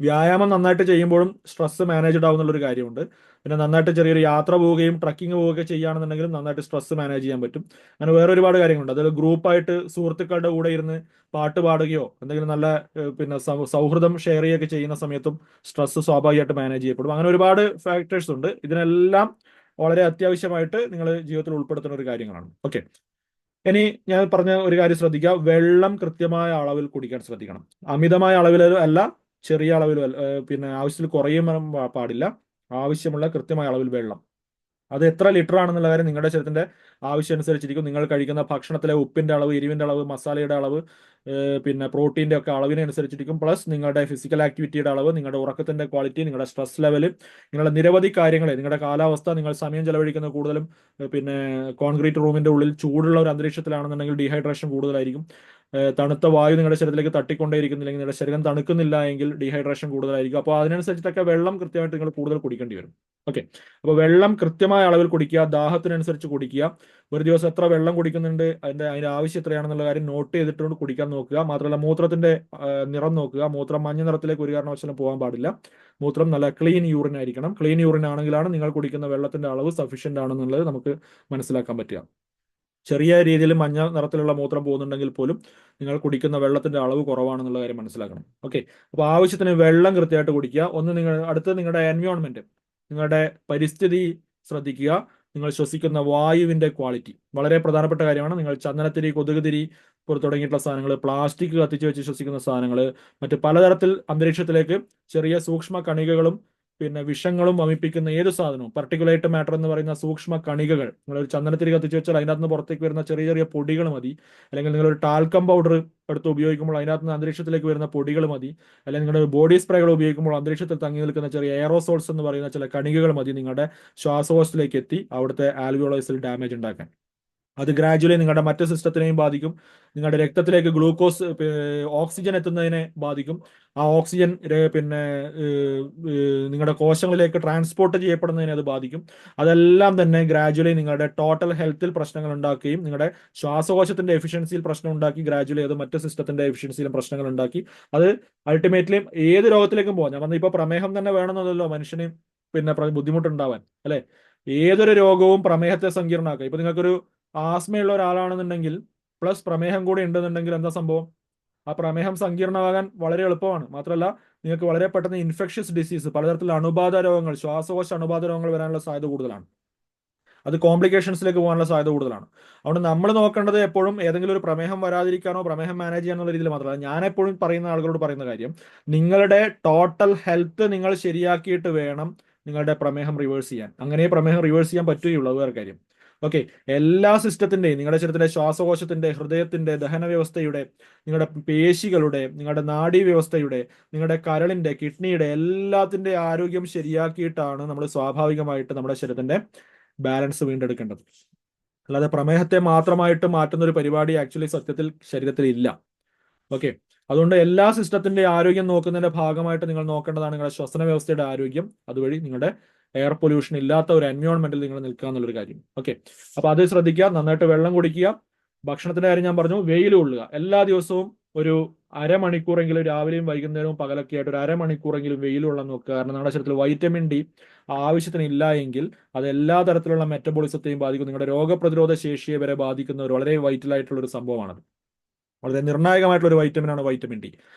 വ്യായാമം നന്നായിട്ട് ചെയ്യുമ്പോഴും സ്ട്രെസ് മാനേജ്ഡ് ആവുന്നുള്ളൊരു കാര്യമുണ്ട്. പിന്നെ നന്നായിട്ട് ചെറിയൊരു യാത്ര പോവുകയും ട്രക്കിംഗ് പോവുകയൊക്കെ ചെയ്യുകയാണെന്നുണ്ടെങ്കിലും നന്നായിട്ട് സ്ട്രെസ് മാനേജ് ചെയ്യാൻ പറ്റും. അങ്ങനെ വേറെ ഒരുപാട് കാര്യങ്ങളുണ്ട്. അതായത് ഗ്രൂപ്പായിട്ട് സുഹൃത്തുക്കളുടെ കൂടെ ഇരുന്ന് പാട്ട് പാടുകയോ എന്തെങ്കിലും നല്ല പിന്നെ സൗഹൃദം ഷെയർ ചെയ്യുകയൊക്കെ ചെയ്യുന്ന സമയത്തും സ്ട്രെസ് സ്വാഭാവികമായിട്ട് മാനേജ് ചെയ്യപ്പെടും. അങ്ങനെ ഒരുപാട് ഫാക്ടേഴ്സ് ഉണ്ട്. ഇതിനെല്ലാം വളരെ അത്യാവശ്യമായിട്ട് നിങ്ങൾ ജീവിതത്തിൽ ഉൾപ്പെടുത്തുന്ന ഒരു കാര്യങ്ങളാണ്. ഓക്കെ, ഇനി ഞാൻ പറഞ്ഞ ഒരു കാര്യം ശ്രദ്ധിക്കുക, വെള്ളം കൃത്യമായ അളവിൽ കുടിക്കാൻ ശ്രദ്ധിക്കണം. അമിതമായ അളവിൽ അല്ല, ചെറിയ അളവിൽ പിന്നെ ആവശ്യത്തിൽ കുറയും പാടില്ല. ആവശ്യമുള്ള കൃത്യമായ അളവിൽ വെള്ളം. അത് എത്ര ലിറ്റർ ആണെന്നുള്ള കാര്യം നിങ്ങളുടെ ശരീരത്തിന്റെ ആവശ്യം അനുസരിച്ചിരിക്കും. നിങ്ങൾ കഴിക്കുന്ന ഭക്ഷണത്തിലെ ഉപ്പിന്റെ അളവ്, എരിവിന്റെ അളവ്, മസാലയുടെ അളവ്, പിന്നെ പ്രോട്ടീന്റെ ഒക്കെ അളവിനെ അനുസരിച്ചിരിക്കും. പ്ലസ് നിങ്ങളുടെ ഫിസിക്കൽ ആക്ടിവിറ്റിയുടെ അളവ്, നിങ്ങളുടെ ഉറക്കത്തിന്റെ ക്വാളിറ്റി, നിങ്ങളുടെ സ്ട്രെസ് ലെവൽ, നിങ്ങളുടെ നിരവധി കാര്യങ്ങളെ, നിങ്ങളുടെ കാലാവസ്ഥ, നിങ്ങൾ സമയം ചെലവഴിക്കുന്ന കൂടുതലും പിന്നെ കോൺക്രീറ്റ് റൂമിന്റെ ഉള്ളിൽ ചൂടുള്ള ഒരു അന്തരീക്ഷത്തിലാണെന്നുണ്ടെങ്കിൽ ഡീഹൈഡ്രേഷൻ കൂടുതലായിരിക്കും. തണുത്ത വായു നിങ്ങളുടെ ശരീരത്തിലേക്ക് തട്ടിക്കൊണ്ടേയിരിക്കുന്നില്ലെങ്കിൽ, നിങ്ങളുടെ ശരീരം തണുക്കുന്നില്ല എങ്കിൽ ഡീഹൈഡ്രേഷൻ കൂടുതലായിരിക്കും. അപ്പോൾ അതിനനുസരിച്ചിട്ടൊക്കെ വെള്ളം കൃത്യമായിട്ട് നിങ്ങൾ കൂടുതൽ കുടിക്കേണ്ടി വരും. ഓക്കെ, അപ്പോൾ വെള്ളം കൃത്യമായ അളവിൽ കുടിക്കുക, ദാഹത്തിനനുസരിച്ച് കുടിക്കുക. ഒരു ദിവസം എത്ര വെള്ളം കുടിക്കുന്നുണ്ട്, അതിന്റെ ആവശ്യം എത്രയാണെന്നുള്ള കാര്യം നോട്ട് ചെയ്തിട്ടുകൊണ്ട് കുടിക്കാൻ നോക്കുക. മാത്രമല്ല മൂത്രത്തിന്റെ നിറം നോക്കുക. മൂത്രം മഞ്ഞ നിറത്തിലേക്ക് ഒരു കാരണവശാലും പോകാൻ പാടില്ല. മൂത്രം നല്ല ക്ലീൻ യൂറിൻ ആയിരിക്കണം. ക്ലീൻ യൂറിൻ ആണെങ്കിലാണ് നിങ്ങൾ കുടിക്കുന്ന വെള്ളത്തിന്റെ അളവ് സഫീഷ്യന്റ് ആണെന്നുള്ളത് നമുക്ക് മനസ്സിലാക്കാൻ പറ്റുക. ചെറിയ രീതിയിൽ മഞ്ഞ നിറത്തിലുള്ള മൂത്രം പോകുന്നുണ്ടെങ്കിൽ പോലും നിങ്ങൾ കുടിക്കുന്ന വെള്ളത്തിന്റെ അളവ് കുറവാണെന്നുള്ള കാര്യം മനസ്സിലാക്കണം. ഓക്കെ, അപ്പോൾ ആവശ്യത്തിന് വെള്ളം കൃത്യമായിട്ട് കുടിക്കുക. ഒന്ന് അടുത്ത് നിങ്ങളുടെ എൻവയോൺമെന്റ്, നിങ്ങളുടെ പരിസ്ഥിതി ശ്രദ്ധിക്കുക. നിങ്ങൾ ശ്വസിക്കുന്ന വായുവിന്റെ ക്വാളിറ്റി വളരെ പ്രധാനപ്പെട്ട കാര്യമാണ്. നിങ്ങൾ ചന്ദനത്തിരി, കൊതുകുതിരി തുടങ്ങിയിട്ടുള്ള സാധനങ്ങൾ, പ്ലാസ്റ്റിക് കത്തിച്ച് വെച്ച് ശ്വസിക്കുന്ന സാധനങ്ങൾ, മറ്റ് പലതരത്തിൽ അന്തരീക്ഷത്തിലേക്ക് ചെറിയ സൂക്ഷ്മ കണികകളും പിന്നെ വിഷങ്ങളും വമിപ്പിക്കുന്ന ഏത് സാധനവും, പർട്ടിക്കുലേറ്റ് മാറ്റർ എന്ന് പറയുന്ന സൂക്ഷ്മ കണികകൾ, നിങ്ങളൊരു ചന്ദനത്തിരി കത്തിച്ച് വെച്ചാൽ അതിനകത്ത് നിന്ന് പുറത്തേക്ക് വരുന്ന ചെറിയ ചെറിയ പൊടികൾ മതി. അല്ലെങ്കിൽ നിങ്ങളൊരു ടാൽക്കം പൗഡർ എടുത്ത് ഉപയോഗിക്കുമ്പോൾ അതിനകത്ത് നിന്ന് അന്തരീക്ഷത്തിലേക്ക് വരുന്ന പൊടികൾ മതി. അല്ലെങ്കിൽ നിങ്ങളുടെ ബോഡി സ്പ്രേകൾ ഉപയോഗിക്കുമ്പോൾ അന്തരീക്ഷത്തിൽ തങ്ങി നിൽക്കുന്ന ചെറിയ എയറോസോൾസ് എന്ന് പറയുന്ന ചില കണികകൾ മതി നിങ്ങളുടെ ശ്വാസകോശത്തിലേക്ക് എത്തി അവിടുത്തെ ആൽവിയോളൈസിൽ ഡാമേജ് ഉണ്ടാക്കാൻ. അത് ഗ്രാജുവലി നിങ്ങളുടെ മറ്റ് സിസ്റ്റത്തിനെയും ബാധിക്കും. നിങ്ങളുടെ രക്തത്തിലേക്ക് ഗ്ലൂക്കോസ്, ഓക്സിജൻ എത്തുന്നതിനെ ബാധിക്കും. ആ ഓക്സിജൻ പിന്നെ നിങ്ങളുടെ കോശങ്ങളിലേക്ക് ട്രാൻസ്പോർട്ട് ചെയ്യപ്പെടുന്നതിനെ അത് ബാധിക്കും. അതെല്ലാം തന്നെ ഗ്രാജുവലി നിങ്ങളുടെ ടോട്ടൽ ഹെൽത്തിൽ പ്രശ്നങ്ങൾ ഉണ്ടാക്കുകയും നിങ്ങളുടെ ശ്വാസകോശത്തിന്റെ എഫിഷ്യൻസിയിൽ പ്രശ്നം ഉണ്ടാക്കി ഗ്രാജുവലി അത് മറ്റ് സിസ്റ്റത്തിന്റെ എഫിഷ്യൻസിയിലും പ്രശ്നങ്ങൾ ഉണ്ടാക്കി അത് അൾട്ടിമേറ്റ്ലി ഏത് രോഗത്തിലേക്കും പോകാം. ഞാൻ പറഞ്ഞ ഇപ്പൊ പ്രമേഹം തന്നെ വേണമെന്നല്ലോ മനുഷ്യന് പിന്നെ ബുദ്ധിമുട്ടുണ്ടാവാൻ, അല്ലെ? ഏതൊരു രോഗവും പ്രമേഹത്തെ സങ്കീർണമാക്കുക. ഇപ്പൊ നിങ്ങൾക്കൊരു ആസ്മയുള്ള ഒരാളാണെന്നുണ്ടെങ്കിൽ പ്ലസ് പ്രമേഹം കൂടി ഉണ്ടെന്നുണ്ടെങ്കിൽ എന്താ സംഭവം? ആ പ്രമേഹം സങ്കീർണമാകാൻ വളരെ എളുപ്പമാണ്. മാത്രമല്ല നിങ്ങൾക്ക് വളരെ പെട്ടെന്ന് ഇൻഫെക്ഷ്യസ് ഡിസീസ്, പലതരത്തിലുള്ള അണുബാധ രോഗങ്ങൾ, ശ്വാസകോശ അണുബാധ രോഗങ്ങൾ വരാനുള്ള സാധ്യത കൂടുതലാണ്. അത് കോംപ്ലിക്കേഷൻസിലേക്ക് പോകാനുള്ള സാധ്യത കൂടുതലാണ്. അതുകൊണ്ട് നമ്മൾ നോക്കേണ്ടത് എപ്പോഴും ഏതെങ്കിലും ഒരു പ്രമേഹം വരാതിരിക്കാനോ പ്രമേഹം മാനേജ് ചെയ്യാനുള്ള രീതിയിൽ മാത്രമല്ല, ഞാൻ എപ്പോഴും പറയുന്ന ആളുകളോട് പറയുന്ന കാര്യം, നിങ്ങളുടെ ടോട്ടൽ ഹെൽത്ത് നിങ്ങൾ ശരിയാക്കിയിട്ട് വേണം നിങ്ങളുടെ പ്രമേഹം റിവേഴ്സ് ചെയ്യാൻ. അങ്ങനെ പ്രമേഹം റിവേഴ്സ് ചെയ്യാൻ പറ്റുകയുള്ളൂ. അത് വേറെ കാര്യം. ഓക്കെ, എല്ലാ സിസ്റ്റത്തിന്റെയും, നിങ്ങളുടെ ശരീരത്തിലെ ശ്വാസകോശത്തിന്റെ, ഹൃദയത്തിന്റെ, ദഹന വ്യവസ്ഥയുടെ, നിങ്ങളുടെ പേശികളുടെ, നിങ്ങളുടെ നാഡീ വ്യവസ്ഥയുടെ, നിങ്ങളുടെ കരളിന്റെ, കിഡ്നിയുടെ എല്ലാത്തിന്റെ ആരോഗ്യം ശരിയാക്കിയിട്ടാണ് നമ്മൾ സ്വാഭാവികമായിട്ട് നമ്മുടെ ശരീരത്തിന്റെ ബാലൻസ് വീണ്ടെടുക്കേണ്ടത്. അല്ലാതെ പ്രമേഹത്തെ മാത്രമായിട്ട് മാറ്റുന്ന ഒരു പരിപാടി ആക്ച്വലി സത്യത്തിൽ ശരീരത്തിൽ ഇല്ല. ഓക്കെ, അതുകൊണ്ട് എല്ലാ സിസ്റ്റത്തിന്റെ ആരോഗ്യം നോക്കുന്നതിന്റെ ഭാഗമായിട്ട് നിങ്ങൾ നോക്കേണ്ടതാണ് നിങ്ങളുടെ ശ്വസന വ്യവസ്ഥയുടെ ആരോഗ്യം. അതുവഴി നിങ്ങളുടെ എയർ പൊല്യൂഷൻ ഇല്ലാത്ത ഒരു എൻവയോൺമെന്റിൽ നിങ്ങൾ നിൽക്കുക എന്നുള്ളൊരു കാര്യം. ഓക്കെ, അപ്പൊ അത് ശ്രദ്ധിക്കുക. നന്നായിട്ട് വെള്ളം കുടിക്കുക. ഭക്ഷണത്തിന്റെ കാര്യം ഞാൻ പറഞ്ഞു, വെയിൽ കൊള്ളുക. എല്ലാ ദിവസവും ഒരു അരമണിക്കൂറെങ്കിലും രാവിലെയും വൈകുന്നേരവും പകലൊക്കെ ആയിട്ട് ഒരു അരമണിക്കൂറെങ്കിലും വെയിൽ കൊള്ളാൻ നോക്കുക. കാരണം നമ്മുടെ ശരീരത്തിൽ വൈറ്റമിൻ ഡി ആവശ്യത്തിന് ഇല്ല എങ്കിൽ അത് എല്ലാ തരത്തിലുള്ള മെറ്റബോളിസത്തെയും ബാധിക്കും. നിങ്ങളുടെ രോഗപ്രതിരോധ ശേഷിയെ വരെ ബാധിക്കുന്ന ഒരു വളരെ വൈറ്റൽ ആയിട്ടുള്ള ഒരു സംഭവമാണത്. വളരെ നിർണായകമായിട്ടുള്ള ഒരു വൈറ്റമിനാണ് വൈറ്റമിൻ ഡി.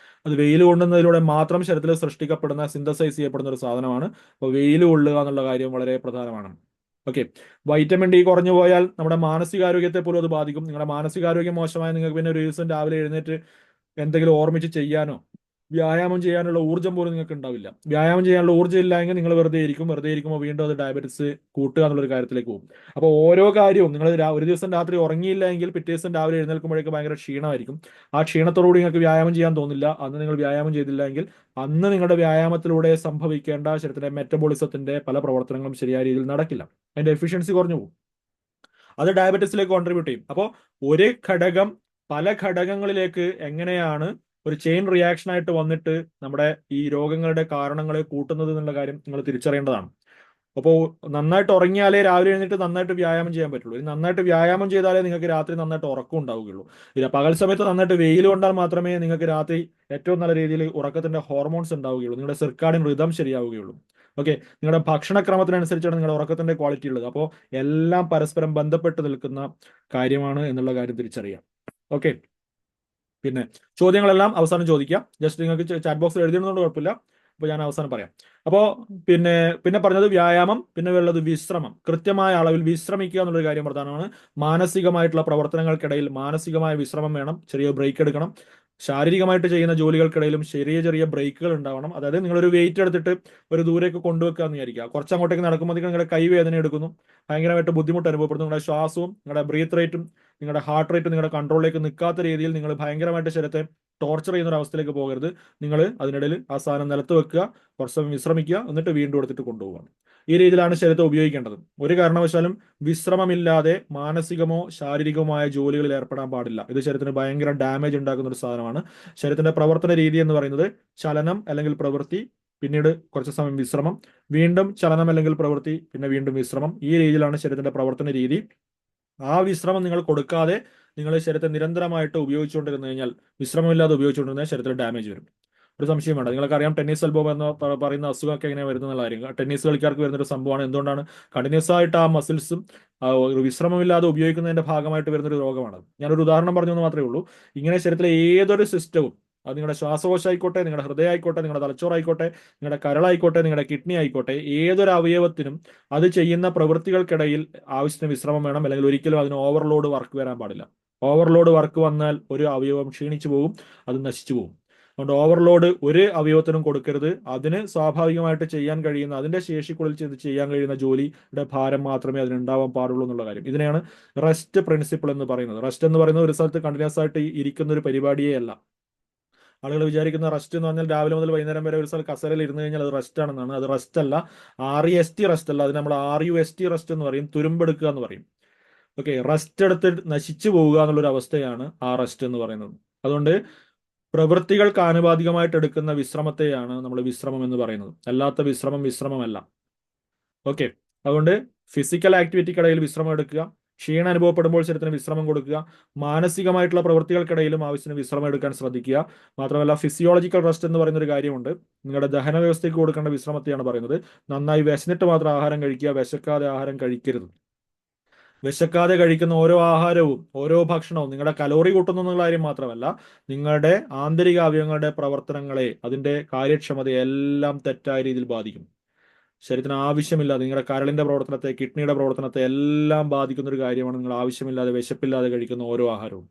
അത് വെയിൽ കൊള്ളുന്നതിലൂടെ മാത്രം ശരീരത്തിൽ സൃഷ്ടിക്കപ്പെടുന്ന, സിന്തസൈസ് ചെയ്യപ്പെടുന്ന ഒരു സാധനമാണ്. അപ്പോൾ വെയിൽ കൊള്ളുക എന്നുള്ള കാര്യം വളരെ പ്രധാനമാണ്. ഓക്കെ, വൈറ്റമിൻ ഡി കുറഞ്ഞു പോയാൽ നമ്മുടെ മാനസികാരോഗ്യത്തെ പോലും അത് ബാധിക്കും. നിങ്ങളുടെ മാനസികാരോഗ്യം മോശമായ നിങ്ങൾക്ക് പിന്നെ ഒരു ദിവസം രാവിലെ എഴുന്നേറ്റ് എന്തെങ്കിലും ഓർമ്മിച്ച് ചെയ്യാനോ വ്യായാമം ചെയ്യാനുള്ള ഊർജ്ജം പോലും നിങ്ങൾക്ക് ഉണ്ടാവില്ല. വ്യായാമം ചെയ്യാനുള്ള ഊർജ്ജം ഇല്ലെങ്കിൽ നിങ്ങൾ വെറുതെ ഇരിക്കുമ്പോൾ വീണ്ടും അത് ഡയബറ്റിസ് കൂട്ടുക എന്നുള്ളൊരു കാര്യത്തിലേക്ക് പോകും. അപ്പോൾ ഓരോ കാര്യവും നിങ്ങൾ ഒരു ദിവസം രാത്രി ഉറങ്ങിയില്ല എങ്കിൽ പിറ്റേ ദിവസം രാവിലെ എഴുന്നേൽക്കുമ്പോഴേക്ക് ഭയങ്കര ക്ഷീണമായിരിക്കും. ആ ക്ഷീണത്തോടുകൂടി നിങ്ങൾക്ക് വ്യായാമം ചെയ്യാൻ തോന്നില്ല. അന്ന് നിങ്ങൾ വ്യായാമം ചെയ്തില്ല എങ്കിൽ അന്ന് നിങ്ങളുടെ വ്യായാമത്തിലൂടെ സംഭവിക്കേണ്ട ശരീരത്തിന്റെ മെറ്റബോളിസത്തിന്റെ പല പ്രവർത്തനങ്ങളും ശരിയായ രീതിയിൽ നടക്കില്ല. അതിന്റെ എഫിഷ്യൻസി കുറഞ്ഞു പോകും. അത് ഡയബറ്റീസിലേക്ക് കോൺട്രിബ്യൂട്ട് ചെയ്യും. അപ്പോൾ ഒരു ഘടകം പല ഘടകങ്ങളിലേക്ക് എങ്ങനെയാണ് ഒരു ചെയിൻ റിയാക്ഷൻ ആയിട്ട് വന്നിട്ട് നമ്മുടെ ഈ രോഗങ്ങളുടെ കാരണങ്ങളെ കൂട്ടുന്നത് എന്നുള്ള കാര്യം നിങ്ങൾ തിരിച്ചറിയേണ്ടതാണ്. അപ്പോൾ നന്നായിട്ട് ഉറങ്ങിയാലേ രാവിലെ എഴുന്നേറ്റ് നന്നായിട്ട് വ്യായാമം ചെയ്യാൻ പറ്റുള്ളൂ. നന്നായിട്ട് വ്യായാമം ചെയ്താലേ നിങ്ങൾക്ക് രാത്രി നന്നായിട്ട് ഉറക്കം ഉണ്ടാവുകയുള്ളൂ. ഇല്ല, പകൽ സമയത്ത് നന്നായിട്ട് വെയിൽ കൊണ്ടാൽ മാത്രമേ നിങ്ങൾക്ക് രാത്രി ഏറ്റവും നല്ല രീതിയിൽ ഉറക്കത്തിന്റെ ഹോർമോൺസ് ഉണ്ടാവുകയുള്ളൂ. നിങ്ങളുടെ സിർക്കാഡിയൻ റിതം ശരിയാവുകയുള്ളൂ. ഓക്കെ, നിങ്ങളുടെ ഭക്ഷണക്രമത്തിനനുസരിച്ചാണ് നിങ്ങളുടെ ഉറക്കത്തിന്റെ ക്വാളിറ്റി ഉള്ളത്. അപ്പോൾ എല്ലാം പരസ്പരം ബന്ധപ്പെട്ട് നിൽക്കുന്ന കാര്യമാണ് എന്നുള്ള കാര്യം തിരിച്ചറിയാം. ഓക്കെ, പിന്നെ ചോദ്യങ്ങളെല്ലാം അവസാനം ചോദിക്കാം. ജസ്റ്റ് നിങ്ങൾക്ക് ചാറ്റ് ബോക്സിൽ എഴുതിയിരുന്നതുകൊണ്ട് കുഴപ്പമില്ല. അപ്പോൾ ഞാൻ അവസാനം പറയാം. അപ്പോൾ പിന്നെ പറഞ്ഞത് വ്യായാമം, പിന്നെ ഉള്ളത് വിശ്രമം. കൃത്യമായ അളവിൽ വിശ്രമിക്കുക എന്നുള്ളൊരു കാര്യം പ്രധാനമാണ്. മാനസികമായിട്ടുള്ള പ്രവർത്തനങ്ങൾക്കിടയിൽ മാനസികമായ വിശ്രമം വേണം. ചെറിയ ബ്രേക്ക് എടുക്കണം. ശാരീരികമായിട്ട് ചെയ്യുന്ന ജോലികൾക്കിടയിലും ചെറിയ ചെറിയ ബ്രേക്കുകൾ ഉണ്ടാവണം. അതായത് നിങ്ങളൊരു വെയിറ്റ് എടുത്തിട്ട് ഒരു ദൂരേക്ക് കൊണ്ടുവെക്കുക എന്ന് വിചാരിക്കുക. കുറച്ച് അങ്ങോട്ടേക്ക് നടക്കുമ്പോൾ നിങ്ങളുടെ കൈവേദന എടുക്കുന്നു, ഭയങ്കരമായിട്ട് ബുദ്ധിമുട്ട് അനുഭവപ്പെടുന്നു. നിങ്ങളുടെ ശ്വാസവും നിങ്ങളുടെ ബ്രീത്ത് റേറ്റും നിങ്ങളുടെ ഹാർട്ട് റേറ്റും നിങ്ങളുടെ കൺട്രോളിലേക്ക് നിൽക്കാത്ത രീതിയിൽ നിങ്ങൾ ഭയങ്കരമായിട്ട് ശരീരത്തെ ടോർച്ചർ ചെയ്യുന്ന ഒരു അവസ്ഥയിലേക്ക് പോകരുത്. നിങ്ങൾ അതിനിടയിൽ ആ സാധനം നിലത്ത് വെക്കുക, കുറച്ച് സമയം വിശ്രമിക്കുക, എന്നിട്ട് വീണ്ടും എടുത്തിട്ട് കൊണ്ടുപോകണം. ഈ രീതിയിലാണ് ശരീരത്തെ ഉപയോഗിക്കേണ്ടത്. ഒരു കാരണവശാലും വിശ്രമമില്ലാതെ മാനസികമോ ശാരീരികവുമായ ജോലികളിൽ ഏർപ്പെടാൻ പാടില്ല. ഇത് ശരീരത്തിന് ഭയങ്കര ഡാമേജ് ഉണ്ടാക്കുന്ന ഒരു സാധനമാണ്. ശരീരത്തിന്റെ പ്രവർത്തന രീതി എന്ന് പറയുന്നത് ചലനം അല്ലെങ്കിൽ പ്രവൃത്തി, പിന്നീട് കുറച്ച് സമയം വിശ്രമം, വീണ്ടും ചലനം അല്ലെങ്കിൽ പ്രവൃത്തി, പിന്നെ വീണ്ടും വിശ്രമം. ഈ രീതിയിലാണ് ശരീരത്തിന്റെ പ്രവർത്തന രീതി. ആ വിശ്രമം നിങ്ങൾ കൊടുക്കാതെ നിങ്ങൾ ശരീരത്തെ നിരന്തരമായിട്ട് ഉപയോഗിച്ചുകൊണ്ടിരുന്നു കഴിഞ്ഞാൽ, വിശ്രമമില്ലാതെ ഉപയോഗിച്ചുകൊണ്ടിരുന്നാൽ ശരീരത്തിൽ ഡാമേജ് വരും. ഒരു സംശയം വേണ്ട. നിങ്ങൾക്കറിയാം ടെന്നീസ് എൽബോ എന്ന് പറയുന്ന അസുഖമൊക്കെ എങ്ങനെ വരുന്നുള്ള കാര്യം. ടെന്നീസ് കളിക്കാർക്ക് വരുന്നൊരു സംഭവമാണ്. എന്തുകൊണ്ടാണ്? കണ്ടിന്യൂസ് ആയിട്ട് ആ മസിൽസും ഒരു വിശ്രമമില്ലാതെ ഉപയോഗിക്കുന്നതിന്റെ ഭാഗമായിട്ട് വരുന്നൊരു രോഗമാണ്. ഞാനൊരു ഉദാഹരണം പറഞ്ഞു എന്ന് മാത്രമേ ഉള്ളൂ. ഇങ്ങനെ ശരീരത്തിലെ ഏതൊരു സിസ്റ്റവും, അത് നിങ്ങളുടെ ശ്വാസകോശം ആയിക്കോട്ടെ, നിങ്ങളുടെ ഹൃദയം ആയിക്കോട്ടെ, നിങ്ങളുടെ തലച്ചോറായിക്കോട്ടെ, നിങ്ങളുടെ കരളായിക്കോട്ടെ, നിങ്ങളുടെ കിഡ്നി ആയിക്കോട്ടെ, ഏതൊരു അവയവത്തിനും അത് ചെയ്യുന്ന പ്രവൃത്തികൾക്കിടയിൽ ആവശ്യത്തിന് വിശ്രമം വേണം. അല്ലെങ്കിൽ ഒരിക്കലും അതിന് ഓവർലോഡ് വർക്ക് വരാൻ പാടില്ല. ഓവർലോഡ് വർക്ക് വന്നാൽ ഒരു അവയവം ക്ഷീണിച്ചു പോകും, അത് നശിച്ചു പോകും. അതുകൊണ്ട് ഓവർലോഡ് ഒരു അവയവത്തിനും കൊടുക്കരുത്. അതിന് സ്വാഭാവികമായിട്ട് ചെയ്യാൻ കഴിയുന്ന, അതിന്റെ ശേഷിക്കുള്ളിൽ ചെയ്യാൻ കഴിയുന്ന ജോലിയുടെ ഭാരം മാത്രമേ അതിനുണ്ടാവാൻ പാടുള്ളൂ എന്നുള്ള കാര്യം. ഇതിനെയാണ് റെസ്റ്റ് പ്രിൻസിപ്പിൾ എന്ന് പറയുന്നത്. റെസ്റ്റ് എന്ന് പറയുന്നത് ഒരു സ്ഥലത്ത് കണ്ടിന്യൂസ് ആയിട്ട് ഇരിക്കുന്ന ഒരു പരിപാടിയേ അല്ല. ആളുകൾ വിചാരിക്കുന്ന റെസ്റ്റ് എന്ന് പറഞ്ഞാൽ രാവിലെ മുതൽ വൈകുന്നേരം വരെ ഒരു സ്ഥലത്ത് കസേരയിൽ ഇരുന്ന് കഴിഞ്ഞാൽ അത് റെസ്റ്റ് ആണെന്നാണ്. അത് റെസ്റ്റ് അല്ല. REST റെസ്റ്റ് അല്ല. അത് നമ്മൾ RUST റെസ്റ്റ് എന്ന് പറയും. തുരുമ്പെടുക്കുക എന്ന് പറയും. ഓക്കെ, റെസ്റ്റ് എടുത്ത് നശിച്ചു പോവുക എന്നുള്ളൊരു അവസ്ഥയാണ് ആ റെസ്റ്റ് എന്ന് പറയുന്നത്. അതുകൊണ്ട് പ്രവൃത്തികൾക്ക് ആനുപാതികമായിട്ട് എടുക്കുന്ന വിശ്രമത്തെയാണ് നമ്മൾ വിശ്രമം എന്ന് പറയുന്നത്. അല്ലാത്ത വിശ്രമം വിശ്രമമല്ല. ഓക്കെ, അതുകൊണ്ട് ഫിസിക്കൽ ആക്ടിവിറ്റിക്കിടയിൽ വിശ്രമം എടുക്കുക, ക്ഷീണം അനുഭവപ്പെടുമ്പോൾ ശരീരത്തിന് വിശ്രമം കൊടുക്കുക, മാനസികമായിട്ടുള്ള പ്രവൃത്തികൾക്കിടയിലും ആവശ്യത്തിന് വിശ്രമം എടുക്കാൻ ശ്രദ്ധിക്കുക. മാത്രമല്ല ഫിസിയോളജിക്കൽ റെസ്റ്റ് എന്ന് പറയുന്ന ഒരു കാര്യമുണ്ട്. നിങ്ങളുടെ ദഹന വ്യവസ്ഥയ്ക്ക് കൊടുക്കേണ്ട വിശ്രമത്തെയാണ് പറയുന്നത്. നന്നായി വിശന്നിട്ട് മാത്രം ആഹാരം കഴിക്കുക, വിശക്കാതെ ആഹാരം കഴിക്കരുത്. വിശക്കാതെ കഴിക്കുന്ന ഓരോ ആഹാരവും ഓരോ ഭക്ഷണവും നിങ്ങളുടെ കലോറി കൂട്ടുന്നു എന്നുള്ള കാര്യം മാത്രമല്ല, നിങ്ങളുടെ ആന്തരിക അവയവങ്ങളുടെ പ്രവർത്തനങ്ങളെ, അതിന്റെ കാര്യക്ഷമതയെ എല്ലാം തെറ്റായ രീതിയിൽ ബാധിക്കും. ശരീരത്തിന് ആവശ്യമില്ലാതെ നിങ്ങളുടെ കരളിന്റെ പ്രവർത്തനത്തെ, കിഡ്നിയുടെ പ്രവർത്തനത്തെ എല്ലാം ബാധിക്കുന്ന ഒരു കാര്യമാണ് നിങ്ങൾ ആവശ്യമില്ലാതെ വിശപ്പില്ലാതെ കഴിക്കുന്ന ഓരോ ആഹാരവും.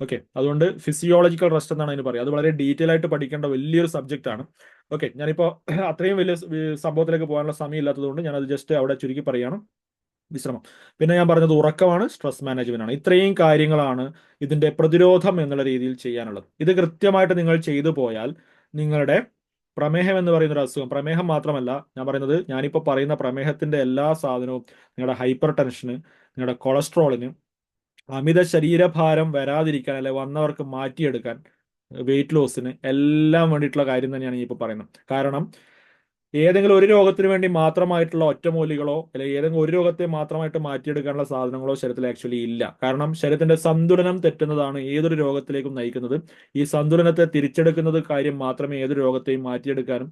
ഓക്കെ, അതുകൊണ്ട് ഫിസിയോളജിക്കൽ റെസ്റ്റ് എന്നാണ് അതിന് പറയുക. അത് വളരെ ഡീറ്റെയിൽ ആയിട്ട് പഠിക്കേണ്ട വലിയൊരു സബ്ജക്റ്റ് ആണ്. ഓക്കെ, ഞാനിപ്പോ അത്രയും വലിയ സംഭവത്തിലേക്ക് പോകാനുള്ള സമയമില്ലാത്തതുകൊണ്ട് ഞാനത് ജസ്റ്റ് അവിടെ ചുരുക്കി പറയുകയാണ്. വിശ്രമം. പിന്നെ ഞാൻ പറഞ്ഞത് ഉറക്കമാണ്, സ്ട്രെസ് മാനേജ്മെന്റ് ആണ്. ഇത്രയും കാര്യങ്ങളാണ് ഇതിന്റെ പ്രതിരോധം എന്നുള്ള രീതിയിൽ ചെയ്യാനുള്ളത്. ഇത് കൃത്യമായിട്ട് നിങ്ങൾ ചെയ്തു പോയാൽ നിങ്ങളുടെ പ്രമേഹം എന്ന് പറയുന്ന ഒരു അസുഖം, പ്രമേഹം മാത്രമല്ല ഞാൻ പറയുന്നത്, ഞാനിപ്പോൾ പറയുന്ന പ്രമേഹത്തിന്റെ എല്ലാ സാധനവും, നിങ്ങളുടെ ഹൈപ്പർ ടെൻഷന്, നിങ്ങളുടെ കൊളസ്ട്രോളിന്, അമിത ശരീരഭാരം വരാതിരിക്കാൻ, അല്ലെ വന്നവർക്ക് മാറ്റിയെടുക്കാൻ, വെയിറ്റ് ലോസിന് എല്ലാം വേണ്ടിയിട്ടുള്ള കാര്യം തന്നെയാണ് ഈ ഇപ്പോൾ പറയുന്നത്. കാരണം ഏതെങ്കിലും ഒരു രോഗത്തിന് വേണ്ടി മാത്രമായിട്ടുള്ള ഒറ്റമൂലികളോ അല്ലെങ്കിൽ ഏതെങ്കിലും ഒരു രോഗത്തെ മാത്രമായിട്ട് മാറ്റിയെടുക്കാനുള്ള സാധനങ്ങളോ ശരീരത്തിൽ ആക്ച്വലി ഇല്ല. കാരണം ശരീരത്തിന്റെ സന്തുലനം തെറ്റുന്നതാണ് ഏതൊരു രോഗത്തിലേക്കും നയിക്കുന്നത്. ഈ സന്തുലനത്തെ തിരിച്ചെടുക്കുന്നത് കാര്യം മാത്രമേ ഏതൊരു രോഗത്തെയും മാറ്റിയെടുക്കാനും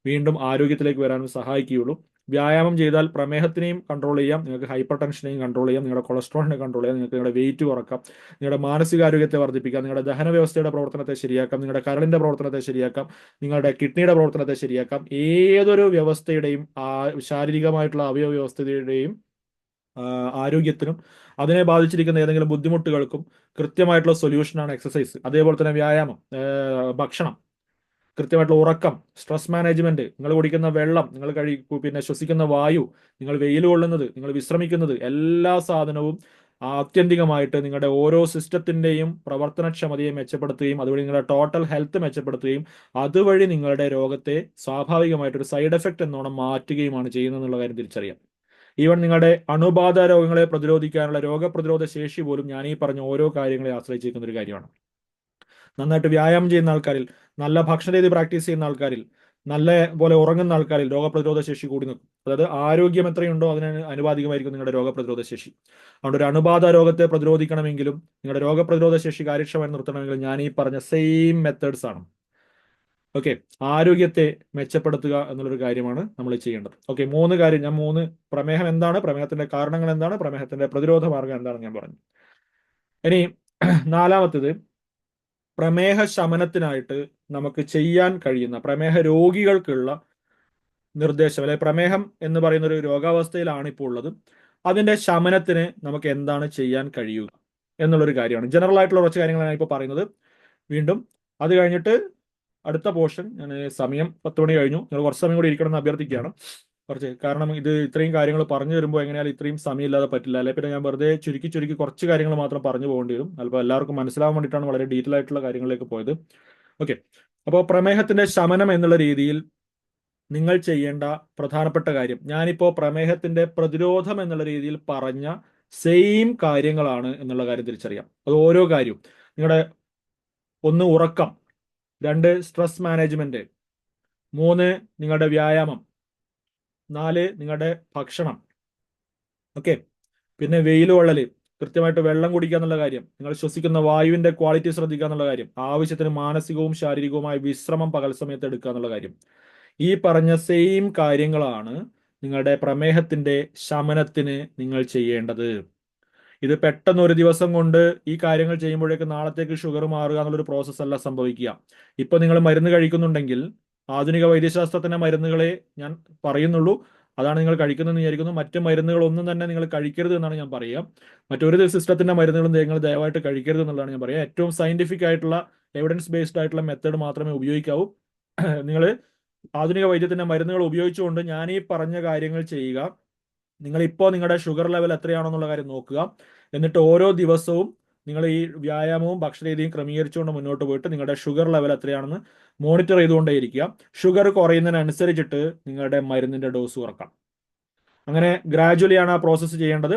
വീണ്ടും ആരോഗ്യത്തിലേക്ക് വരാനും സഹായിക്കുകയുള്ളൂ. വ്യായാമം ചെയ്താൽ പ്രമേഹത്തിനെയും കൺട്രോൾ ചെയ്യാം, നിങ്ങൾക്ക് ഹൈപ്പർ ടെൻഷനെയും കൺട്രോൾ ചെയ്യാം, നിങ്ങളുടെ കൊളസ്ട്രോളിനെ കൺട്രോൾ ചെയ്യാം, നിങ്ങൾക്ക് നിങ്ങളുടെ വെയിറ്റ് കുറക്കാം, നിങ്ങളുടെ മാനസികാരോഗ്യത്തെ വർദ്ധിപ്പിക്കാം, നിങ്ങളുടെ ദഹന വ്യവസ്ഥയുടെ പ്രവർത്തനത്തെ ശരിയാക്കാം, നിങ്ങളുടെ കരളിന്റെ പ്രവർത്തനത്തെ ശരിയാക്കാം, നിങ്ങളുടെ കിഡ്നിയുടെ പ്രവർത്തനത്തെ ശരിയാക്കാം. ഏതൊരു വ്യവസ്ഥയുടെയും ശാരീരികമായിട്ടുള്ള അവയവ വ്യവസ്ഥയുടെയും ആരോഗ്യത്തിനും അതിനെ ബാധിച്ചിരിക്കുന്ന ഏതെങ്കിലും ബുദ്ധിമുട്ടുകൾക്കും കൃത്യമായിട്ടുള്ള സൊല്യൂഷനാണ് എക്സസൈസ്. അതേപോലെ തന്നെ വ്യായാമം, ഭക്ഷണം, കൃത്യമായിട്ടുള്ള ഉറക്കം, സ്ട്രെസ് മാനേജ്മെന്റ്, നിങ്ങൾ കുടിക്കുന്ന വെള്ളം, നിങ്ങൾ പിന്നെ ശ്വസിക്കുന്ന വായു, നിങ്ങൾ വെയിൽ കൊള്ളുന്നത്, നിങ്ങൾ വിശ്രമിക്കുന്നത്, എല്ലാ സാധനവും ആത്യന്തികമായിട്ട് നിങ്ങളുടെ ഓരോ സിസ്റ്റത്തിന്റെയും പ്രവർത്തനക്ഷമതയെ മെച്ചപ്പെടുത്തുകയും അതുവഴി നിങ്ങളുടെ ടോട്ടൽ ഹെൽത്ത് മെച്ചപ്പെടുത്തുകയും അതുവഴി നിങ്ങളുടെ രോഗത്തെ സ്വാഭാവികമായിട്ടൊരു സൈഡ് എഫക്റ്റ് എന്നോണം മാറ്റുകയുമാണ് ചെയ്യുന്നത് എന്നുള്ള കാര്യം തിരിച്ചറിയാം. ഈവൻ നിങ്ങളുടെ അണുബാധ രോഗങ്ങളെ പ്രതിരോധിക്കാനുള്ള രോഗപ്രതിരോധ ശേഷി പോലും ഞാൻ ഈ പറഞ്ഞ ഓരോ കാര്യങ്ങളെ ആശ്രയിച്ചിരിക്കുന്ന ഒരു കാര്യമാണ്. നന്നായിട്ട് വ്യായാമം ചെയ്യുന്ന ആൾക്കാരിൽ, നല്ല ഭക്ഷണ രീതി പ്രാക്ടീസ് ചെയ്യുന്ന ആൾക്കാരിൽ, നല്ല പോലെ ഉറങ്ങുന്ന ആൾക്കാരിൽ രോഗപ്രതിരോധ ശേഷി കൂടി നിൽക്കും. അതായത് ആരോഗ്യം എത്രയുണ്ടോ അതിന് അനുപാതികമായിരിക്കും നിങ്ങളുടെ രോഗപ്രതിരോധ ശേഷി. അതുകൊണ്ട് ഒരു അണുബാധ രോഗത്തെ പ്രതിരോധിക്കണമെങ്കിലും നിങ്ങളുടെ രോഗപ്രതിരോധ ശേഷി കാര്യക്ഷമമായി നിർത്തണമെങ്കിലും ഞാൻ ഈ പറഞ്ഞ സെയിം മെത്തേഡ്സ് ആണ്. ഓക്കെ, ആരോഗ്യത്തെ മെച്ചപ്പെടുത്തുക എന്നുള്ളൊരു കാര്യമാണ് നമ്മൾ ചെയ്യേണ്ടത്. ഓക്കെ, മൂന്ന് കാര്യം ഞാൻ പ്രമേഹം എന്താണ്, പ്രമേഹത്തിന്റെ കാരണങ്ങൾ എന്താണ്, പ്രമേഹത്തിന്റെ പ്രതിരോധ മാർഗം എന്താണെന്ന് ഞാൻ പറഞ്ഞു. ഇനി നാലാമത്തേത്, പ്രമേഹ ശമനത്തിനായിട്ട് നമുക്ക് ചെയ്യാൻ കഴിയുന്ന, പ്രമേഹ രോഗികൾക്കുള്ള നിർദ്ദേശം, അല്ലെ പ്രമേഹം എന്ന് പറയുന്ന ഒരു രോഗാവസ്ഥയിലാണ് ഇപ്പോൾ ഉള്ളത്, അതിന്റെ ശമനത്തിന് നമുക്ക് എന്താണ് ചെയ്യാൻ കഴിയുക എന്നുള്ളൊരു കാര്യമാണ്. ജനറൽ ആയിട്ടുള്ള കുറച്ച് കാര്യങ്ങളാണ് ഇപ്പോൾ പറയുന്നത്. വീണ്ടും അത് കഴിഞ്ഞിട്ട് അടുത്ത പോർഷൻ, ഞാൻ സമയം 10 മണി കഴിഞ്ഞു, നിങ്ങൾ കുറച്ച് സമയം കൂടി ഇരിക്കണം എന്ന് അഭ്യർത്ഥിക്കുകയാണ്. കാരണം ഇത് ഇത്രയും കാര്യങ്ങൾ പറഞ്ഞു തരുമ്പോൾ എങ്ങനെയാലും ഇത്രയും സമയമില്ലാതെ പറ്റില്ല. അല്ലെ പിന്നെ ഞാൻ വെറുതെ ചുരുക്കി ചുരുക്കി കുറച്ച് കാര്യങ്ങൾ മാത്രം പറഞ്ഞു പോകേണ്ടി വരും. അപ്പോൾ എല്ലാവർക്കും മനസ്സിലാവാൻ വേണ്ടിയിട്ടാണ് വളരെ ഡീറ്റെയിൽ ആയിട്ടുള്ള കാര്യങ്ങളിലേക്ക് പോയത്. ഓക്കെ, അപ്പോൾ പ്രമേഹത്തിന്റെ ശമനം എന്നുള്ള രീതിയിൽ നിങ്ങൾ ചെയ്യേണ്ട പ്രധാനപ്പെട്ട കാര്യം, ഞാനിപ്പോൾ പ്രമേഹത്തിന്റെ പ്രതിരോധം എന്നുള്ള രീതിയിൽ പറഞ്ഞ സെയിം കാര്യങ്ങളാണ് എന്നുള്ള കാര്യം തിരിച്ചറിയാം. അത് ഓരോ കാര്യവും, നിങ്ങളുടെ 1 ഉറക്കം, 2 സ്ട്രെസ് മാനേജ്മെന്റ്, 3 നിങ്ങളുടെ വ്യായാമം, 4 നിങ്ങളുടെ ഭക്ഷണം, ഓക്കെ, പിന്നെ വെയിൽ കൊള്ളല്, കൃത്യമായിട്ട് വെള്ളം കുടിക്കുക എന്നുള്ള കാര്യം, നിങ്ങൾ ശ്വസിക്കുന്ന വായുവിന്റെ ക്വാളിറ്റി ശ്രദ്ധിക്കുക എന്നുള്ള കാര്യം, ആവശ്യത്തിന് മാനസികവും ശാരീരികവുമായ വിശ്രമം പകൽ സമയത്ത് എടുക്കുക എന്നുള്ള കാര്യം, ഈ പറഞ്ഞ സെയിം കാര്യങ്ങളാണ് നിങ്ങളുടെ പ്രമേഹത്തിന്റെ ശമനത്തിന് നിങ്ങൾ ചെയ്യേണ്ടത്. ഇത് പെട്ടെന്ന് ഒരു ദിവസം കൊണ്ട് ഈ കാര്യങ്ങൾ ചെയ്യുമ്പോഴേക്ക് നാളത്തേക്ക് ഷുഗർ മാറുക എന്നുള്ളൊരു പ്രോസസ്സ് അല്ല സംഭവിക്കുക. ഇപ്പൊ നിങ്ങൾ മരുന്ന് കഴിക്കുന്നുണ്ടെങ്കിൽ ആധുനിക വൈദ്യശാസ്ത്രത്തിന്റെ മരുന്നുകളെ ഞാൻ പറയുന്നുള്ളൂ, അതാണ് നിങ്ങൾ കഴിക്കുന്നതെന്ന് വിചാരിക്കുന്നു. മറ്റ് മരുന്നുകളൊന്നും തന്നെ നിങ്ങൾ കഴിക്കരുത് എന്നാണ് ഞാൻ പറയുക. മറ്റൊരു സിസ്റ്റത്തിന്റെ മരുന്നുകളും നിങ്ങൾ ദയവായിട്ട് കഴിക്കരുത് എന്നുള്ളതാണ് ഞാൻ പറയുക. ഏറ്റവും സയന്റിഫിക് ആയിട്ടുള്ള എവിഡൻസ് ബേസ്ഡ് ആയിട്ടുള്ള മെത്തേഡ് മാത്രമേ ഉപയോഗിക്കാവൂ. നിങ്ങൾ ആധുനിക വൈദ്യത്തിന്റെ മരുന്നുകൾ ഉപയോഗിച്ചുകൊണ്ട് ഞാൻ ഈ പറഞ്ഞ കാര്യങ്ങൾ ചെയ്യുക. നിങ്ങൾ ഇപ്പോൾ നിങ്ങളുടെ ഷുഗർ ലെവൽ എത്രയാണെന്നുള്ള കാര്യം നോക്കുക. എന്നിട്ട് ഓരോ ദിവസവും നിങ്ങൾ ഈ വ്യായാമവും ഭക്ഷണരീതിയും ക്രമീകരിച്ചുകൊണ്ട് മുന്നോട്ട് പോയിട്ട് നിങ്ങളുടെ ഷുഗർ ലെവൽ എത്രയാണെന്ന് മോണിറ്റർ ചെയ്തുകൊണ്ടേയിരിക്കുക. ഷുഗർ കുറയുന്നതിനനുസരിച്ചിട്ട് നിങ്ങളുടെ മരുന്നിന്റെ ഡോസ് കുറക്കാം. അങ്ങനെ ഗ്രാജുവലി ആണ് ആ പ്രോസസ്സ് ചെയ്യേണ്ടത്.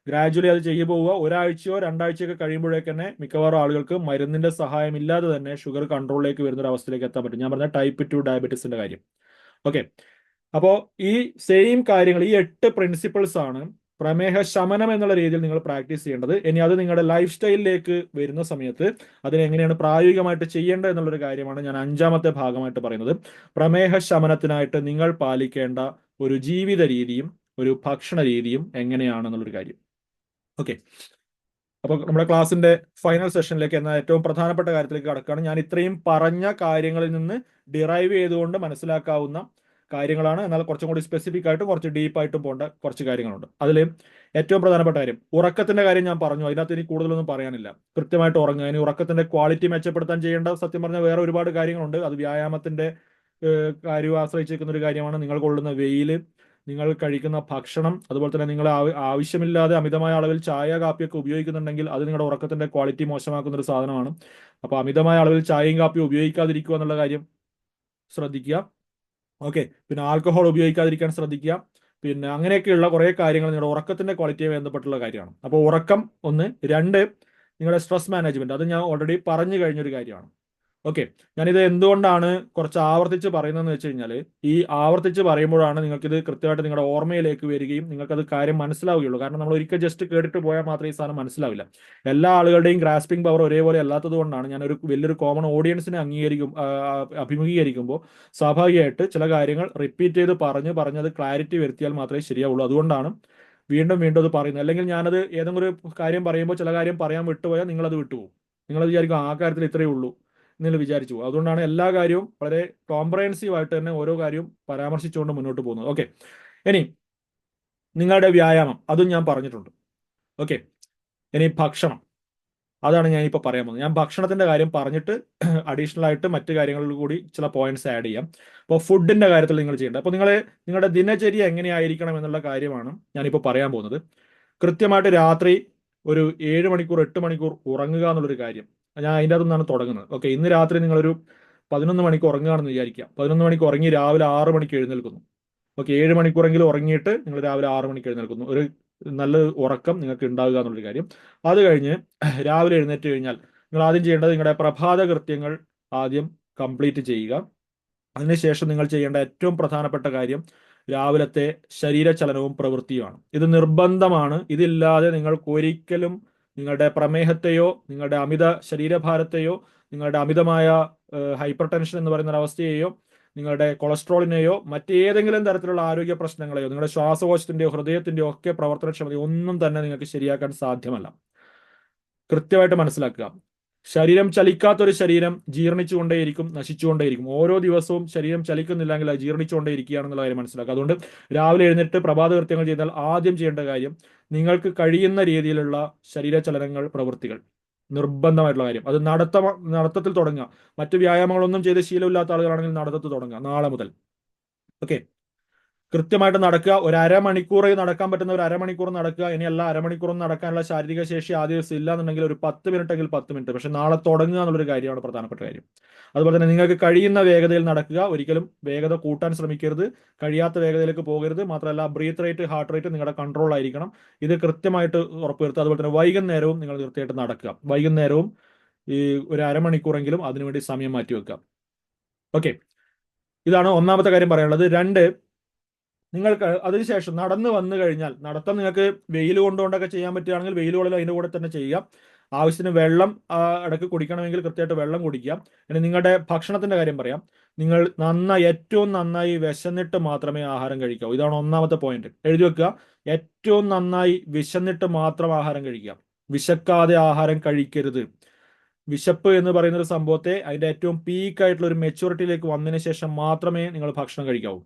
ഗ്രാജുവലി അത് ചെയ്തു പോവുക. ഒരാഴ്ചയോ രണ്ടാഴ്ചയൊക്കെ കഴിയുമ്പോഴേക്ക് തന്നെ മിക്കവാറും ആളുകൾക്ക് മരുന്നിന്റെ സഹായം ഇല്ലാതെ തന്നെ ഷുഗർ കൺട്രോളിലേക്ക് വരുന്ന ഒരു അവസ്ഥയിലേക്ക് എത്താൻ പറ്റും. ഞാൻ പറഞ്ഞ ടൈപ്പ് 2 ഡയബറ്റീസിന്റെ കാര്യം. ഓക്കെ, അപ്പോൾ ഈ സെയിം കാര്യങ്ങൾ, ഈ 8 പ്രിൻസിപ്പിൾസ് ആണ് പ്രമേഹ ശമനം എന്നുള്ള രീതിയിൽ നിങ്ങൾ പ്രാക്ടീസ് ചെയ്യേണ്ടത്. ഇനി അത് നിങ്ങളുടെ ലൈഫ് സ്റ്റൈലിലേക്ക് വരുന്ന സമയത്ത് അതിനെങ്ങനെയാണ് പ്രായോഗികമായിട്ട് ചെയ്യേണ്ടത് എന്നുള്ളൊരു കാര്യമാണ് ഞാൻ 5ാമത്തെ ഭാഗമായിട്ട് പറയുന്നത്. പ്രമേഹ ശമനത്തിനായിട്ട് നിങ്ങൾ പാലിക്കേണ്ട ഒരു ജീവിത രീതിയും ഒരു ഭക്ഷണ രീതിയും എങ്ങനെയാണെന്നുള്ളൊരു കാര്യം. ഓക്കെ, അപ്പോൾ നമ്മുടെ ക്ലാസ്സിന്റെ ഫൈനൽ സെഷനിലേക്ക് എന്ന ഏറ്റവും പ്രധാനപ്പെട്ട കാര്യത്തിലേക്ക് കടക്കുകയാണ്. ഞാൻ ഇത്രയും പറഞ്ഞ കാര്യങ്ങളിൽ നിന്ന് ഡിറൈവ് ചെയ്തുകൊണ്ട് മനസ്സിലാക്കാവുന്ന കാര്യങ്ങളാണ്. എന്നാൽ കുറച്ചും കൂടി സ്പെസിഫിക് ആയിട്ടും കുറച്ച് ഡീപ്പായിട്ടും പോകേണ്ട കുറച്ച് കാര്യങ്ങളുണ്ട്. അതിൽ ഏറ്റവും പ്രധാനപ്പെട്ട കാര്യം ഉറക്കത്തിന്റെ കാര്യം ഞാൻ പറഞ്ഞു. അതിനകത്ത് ഇനി കൂടുതലൊന്നും പറയാനില്ല. കൃത്യമായിട്ട് ഉറങ്ങുക. ഇനി ഉറക്കത്തിന്റെ ക്വാളിറ്റി മെച്ചപ്പെടുത്താൻ ചെയ്യേണ്ട സത്യം പറഞ്ഞാൽ വേറെ ഒരുപാട് കാര്യങ്ങളുണ്ട്. അത് വ്യായാമത്തിന്റെ കാര്യവും ആശ്രയിച്ചിരിക്കുന്ന ഒരു കാര്യമാണ്. നിങ്ങൾ കൊള്ളുന്ന വെയില്, നിങ്ങൾ കഴിക്കുന്ന ഭക്ഷണം, അതുപോലെ തന്നെ നിങ്ങൾ ആവശ്യമില്ലാതെ അമിതമായ അളവിൽ ചായ കാപ്പിയൊക്കെ ഉപയോഗിക്കുന്നുണ്ടെങ്കിൽ അത് നിങ്ങളുടെ ഉറക്കത്തിന്റെ ക്വാളിറ്റി മോശമാക്കുന്ന ഒരു സാധനമാണ്. അപ്പോൾ അമിതമായ അളവിൽ ചായയും കാപ്പിയും ഉപയോഗിക്കാതിരിക്കുക എന്നുള്ള കാര്യം ശ്രദ്ധിക്കുക. ഓക്കെ, പിന്നെ ആൽക്കഹോൾ ഉപയോഗിക്കാതിരിക്കാൻ ശ്രദ്ധിക്കുക. പിന്നെ അങ്ങനെയൊക്കെയുള്ള കുറേ കാര്യങ്ങൾ നിങ്ങളുടെ ഉറക്കത്തിന്റെ ക്വാളിറ്റിയുമായി ബന്ധപ്പെട്ടുള്ള കാര്യമാണ്. അപ്പോൾ ഉറക്കം ഒന്ന്. 2, നിങ്ങളുടെ സ്ട്രെസ് മാനേജ്മെന്റ്. അത് ഞാൻ ഓൾറെഡി പറഞ്ഞു കഴിഞ്ഞൊരു കാര്യമാണ്. ഓക്കെ, ഞാനിത് എന്തുകൊണ്ടാണ് കുറച്ച് ആവർത്തിച്ച് പറയുന്നതെന്ന് വെച്ച് കഴിഞ്ഞാൽ, ഈ ആവർത്തിച്ച് പറയുമ്പോഴാണ് നിങ്ങൾക്കിത് കൃത്യമായിട്ട് നിങ്ങളുടെ ഓർമ്മയിലേക്ക് വരികയും നിങ്ങൾക്കത് കാര്യം മനസ്സിലാവുകയുള്ളൂ. കാരണം നമ്മൾ ഒരിക്കൽ ജസ്റ്റ് കേട്ടിട്ട് പോയാൽ മാത്രമേ ഈ സാധനം മനസ്സിലാവില്ല. എല്ലാ ആളുകളുടെയും ഗ്രാസ്പിംഗ് പവർ ഒരേപോലെ അല്ലാത്തത് കൊണ്ടാണ് ഞാനൊരു വലിയൊരു കോമൺ ഓഡിയൻസിനെ അഭിമുഖീകരിക്കുമ്പോൾ സ്വാഭാവികമായിട്ട് ചില കാര്യങ്ങൾ റിപ്പീറ്റ് ചെയ്ത് പറഞ്ഞത് ക്ലാരിറ്റി വരുത്തിയാൽ മാത്രമേ ശരിയാവുള്ളൂ. അതുകൊണ്ടാണ് വീണ്ടും വീണ്ടും അത് പറയുന്നത്. അല്ലെങ്കിൽ ഞാനത് ഏതെങ്കിലും ഒരു കാര്യം പറയുമ്പോൾ ചില കാര്യം പറയാൻ വിട്ടുപോയാൽ നിങ്ങളത് വിട്ടുപോകും. നിങ്ങളത് വിചാരിക്കും ആ കാര്യത്തിൽ ഇത്രയേ ഉള്ളൂ എന്ന് വിചാരിച്ചു. അതുകൊണ്ടാണ് എല്ലാ കാര്യവും വളരെ കോംപ്രഹെൻസീവ് ആയിട്ട് തന്നെ ഓരോ കാര്യവും പരാമർശിച്ചുകൊണ്ട് മുന്നോട്ട് പോകുന്നത്. ഓക്കെ, ഇനി നിങ്ങളുടെ വ്യായാമം അതും ഞാൻ പറഞ്ഞിട്ടുണ്ട്. ഓക്കെ, ഇനി ഭക്ഷണം, അതാണ് ഞാൻ ഇപ്പോൾ പറയാൻ പോകുന്നത്. ഞാൻ ഭക്ഷണത്തിന്റെ കാര്യം പറഞ്ഞിട്ട് അഡീഷണൽ ആയിട്ട് മറ്റു കാര്യങ്ങളിൽ കൂടി ചില പോയിന്റ്സ് ആഡ് ചെയ്യാം. അപ്പോൾ ഫുഡിന്റെ കാര്യത്തിൽ നിങ്ങൾ ചെയ്യേണ്ടത്, അപ്പോൾ നിങ്ങളുടെ ദിനചര്യ എങ്ങനെയായിരിക്കണം എന്നുള്ള കാര്യമാണ് ഞാനിപ്പോൾ പറയാൻ പോകുന്നത്. കൃത്യമായിട്ട് രാത്രി ഒരു 7 മണിക്കൂർ 8 മണിക്കൂർ ഉറങ്ങുക എന്നുള്ളൊരു കാര്യം ഞാൻ അതിൻ്റെ അകത്തുനിന്നാണ് തുടങ്ങുന്നത്. ഓക്കെ, ഇന്ന് രാത്രി നിങ്ങളൊരു 11 മണിക്ക് ഉറങ്ങുകയാണെന്ന് വിചാരിക്കുക. 11 മണിക്ക് ഉറങ്ങി രാവിലെ 6 മണിക്ക് എഴുന്നേൽക്കുന്നു. ഓക്കെ, 7 മണിക്കൂറെങ്കിലും ഉറങ്ങിയിട്ട് നിങ്ങൾ രാവിലെ 6 മണിക്ക് എഴുന്നേൽക്കുന്നു. ഒരു നല്ല ഉറക്കം നിങ്ങൾക്ക് ഉണ്ടാകുക എന്നുള്ളൊരു കാര്യം. അത് കഴിഞ്ഞ് രാവിലെ എഴുന്നേറ്റ് കഴിഞ്ഞാൽ നിങ്ങൾ ആദ്യം ചെയ്യേണ്ടത് നിങ്ങളുടെ പ്രഭാത കൃത്യങ്ങൾ ആദ്യം കംപ്ലീറ്റ് ചെയ്യുക. അതിനുശേഷം നിങ്ങൾ ചെയ്യേണ്ട ഏറ്റവും പ്രധാനപ്പെട്ട കാര്യം രാവിലത്തെ ശരീരചലനവും പ്രവൃത്തിയുമാണ്. ഇത് നിർബന്ധമാണ്. ഇതില്ലാതെ നിങ്ങൾക്ക് ഒരിക്കലും നിങ്ങളുടെ പ്രമേഹത്തെയോ നിങ്ങളുടെ അമിത ശരീരഭാരത്തെയോ നിങ്ങളുടെ അമിതമായ ഹൈപ്പർ ടെൻഷൻ എന്ന് പറയുന്ന ഒരു അവസ്ഥയെയോ നിങ്ങളുടെ കൊളസ്ട്രോളിനെയോ മറ്റേതെങ്കിലും തരത്തിലുള്ള ആരോഗ്യ പ്രശ്നങ്ങളെയോ നിങ്ങളുടെ ശ്വാസകോശത്തിന്റെയോ ഹൃദയത്തിന്റെയോ ഒക്കെ പ്രവർത്തനക്ഷമതയോ ഒന്നും തന്നെ നിങ്ങൾക്ക് ശരിയാക്കാൻ സാധ്യമല്ല. കൃത്യമായിട്ട് മനസ്സിലാക്കുക. ശരീരം ചലിക്കാത്തൊരു ശരീരം ജീർണിച്ചുകൊണ്ടേയിരിക്കും, നശിച്ചുകൊണ്ടേയിരിക്കും. ഓരോ ദിവസവും ശരീരം ചലിക്കുന്നില്ലെങ്കിൽ അത് ജീർണിച്ചുകൊണ്ടേയിരിക്കുകയാണെന്നുള്ള കാര്യം മനസ്സിലാക്കുക. അതുകൊണ്ട് രാവിലെ എഴുന്നേറ്റ് പ്രഭാത കൃത്യങ്ങൾ ചെയ്താൽ ആദ്യം ചെയ്യേണ്ട കാര്യം നിങ്ങൾക്ക് കഴിയുന്ന രീതിയിലുള്ള ശരീരചലനങ്ങൾ, പ്രവൃത്തികൾ നിർബന്ധമായിട്ടുള്ള കാര്യം. അത് നടത്തത്തിൽ തുടങ്ങുക. മറ്റു വ്യായാമങ്ങളൊന്നും ചെയ്ത് ശീലമില്ലാത്ത ആളുകളാണെങ്കിൽ നടത്തത്തിൽ തുടങ്ങുക നാളെ മുതൽ. ഓക്കെ, കൃത്യമായിട്ട് നടക്കുക. ഒരു അരമണിക്കൂർ നടക്കാൻ പറ്റുന്ന ഒരു അരമണിക്കൂർ നടക്കുക. ഇനിയല്ല അരമണിക്കൂറൊന്നും നടക്കാനുള്ള ശാരീരിക ശേഷി ആദ്യ ദിവസം ഇല്ലാന്നുണ്ടെങ്കിൽ ഒരു 10 മിനിറ്റ് എങ്കിൽ 10 മിനിറ്റ്, പക്ഷെ നാളെ തുടങ്ങുക എന്നുള്ളൊരു കാര്യമാണ് പ്രധാനപ്പെട്ട കാര്യം. അതുപോലെ തന്നെ നിങ്ങൾക്ക് കഴിയുന്ന വേഗതയിൽ നടക്കുക. ഒരിക്കലും വേഗത കൂട്ടാൻ ശ്രമിക്കരുത്, കഴിയാത്ത വേഗതയിലേക്ക് പോകരുത്. മാത്രമല്ല ബ്രീത്ത് റേറ്റ്, ഹാർട്ട് റേറ്റ് നിങ്ങളുടെ കൺട്രോൾ ആയിരിക്കണം. ഇത് കൃത്യമായിട്ട് ഉറപ്പുവരുത്തുക. അതുപോലെ തന്നെ വൈകുന്നേരവും നിങ്ങൾ തീർച്ചയായിട്ടും നടക്കുക. വൈകുന്നേരവും ഈ ഒരു അരമണിക്കൂറെങ്കിലും അതിനുവേണ്ടി സമയം മാറ്റി വെക്കുക. ഓക്കെ, ഇതാണ് ഒന്നാമത്തെ കാര്യം പറയാനുള്ളത്. 2, നിങ്ങൾക്ക് അതിനുശേഷം നടന്ന് വന്നു കഴിഞ്ഞാൽ, നടത്തം നിങ്ങൾക്ക് വെയിൽ കൊണ്ടുകൊണ്ടൊക്കെ ചെയ്യാൻ പറ്റുകയാണെങ്കിൽ വെയിൽ കൊള്ളിൽ അതിൻ്റെ കൂടെ തന്നെ ചെയ്യാം. ആവശ്യത്തിന് വെള്ളം ഇടയ്ക്ക് കുടിക്കണമെങ്കിൽ കൃത്യമായിട്ട് വെള്ളം കുടിക്കാം. ഇനി നിങ്ങളുടെ ഭക്ഷണത്തിന്റെ കാര്യം പറയാം. നിങ്ങൾ ഏറ്റവും നന്നായി വിശന്നിട്ട് മാത്രമേ ആഹാരം കഴിക്കാവൂ. ഇതാണ് ഒന്നാമത്തെ പോയിന്റ്, എഴുതി വെക്കുക. ഏറ്റവും നന്നായി വിശന്നിട്ട് മാത്രം ആഹാരം കഴിക്കാം. വിശക്കാതെ ആഹാരം കഴിക്കരുത്. വിശപ്പ് എന്ന് പറയുന്ന ഒരു സംഭവത്തെ അതിന്റെ ഏറ്റവും പീക്കായിട്ടുള്ള ഒരു മെച്യൂരിറ്റിയിലേക്ക് വന്നതിന് ശേഷം മാത്രമേ നിങ്ങൾ ഭക്ഷണം കഴിക്കാവൂ.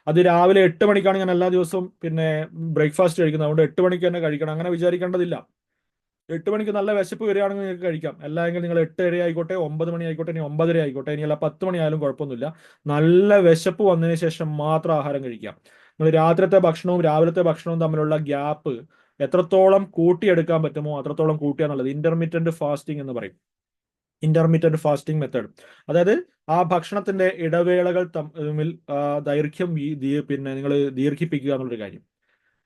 അത് രാവിലെ 8 മണിക്കാണ് ഞാൻ എല്ലാ ദിവസവും ബ്രേക്ക്ഫാസ്റ്റ് കഴിക്കുന്നത്, അതുകൊണ്ട് 8 മണിക്ക് തന്നെ കഴിക്കണം അങ്ങനെ വിചാരിക്കേണ്ടതില്ല. 8 മണിക്ക് നല്ല വിശപ്പ് വരികയാണെങ്കിൽ നിങ്ങൾക്ക് കഴിക്കാം. അല്ലെങ്കിൽ നിങ്ങൾ 8:30 ആയിക്കോട്ടെ, 9 മണി ആയിക്കോട്ടെ, ഇനി 9:30 ആയിക്കോട്ടെ, ഇനി അല്ല 10 മണി ആയാലും കുഴപ്പമൊന്നുമില്ല. നല്ല വിശപ്പ് വന്നതിന് ശേഷം മാത്രം ആഹാരം കഴിക്കാം. നിങ്ങൾ രാത്രിത്തെ ഭക്ഷണവും രാവിലത്തെ ഭക്ഷണവും തമ്മിലുള്ള ഗ്യാപ്പ് എത്രത്തോളം കൂട്ടിയെടുക്കാൻ പറ്റുമോ അത്രത്തോളം കൂട്ടുക എന്നുള്ളത് ഇന്റർമീഡിയന്റ് ഫാസ്റ്റിംഗ് എന്ന് പറയും. ഇന്റർമീഡിയന്റ് ഫാസ്റ്റിംഗ് മെത്തേഡ്, അതായത് ആ ഭക്ഷണത്തിന്റെ ഇടവേളകൾ തമ്മിൽ ദൈർഘ്യം നിങ്ങൾ ദീർഘിപ്പിക്കുക എന്നുള്ളൊരു കാര്യം.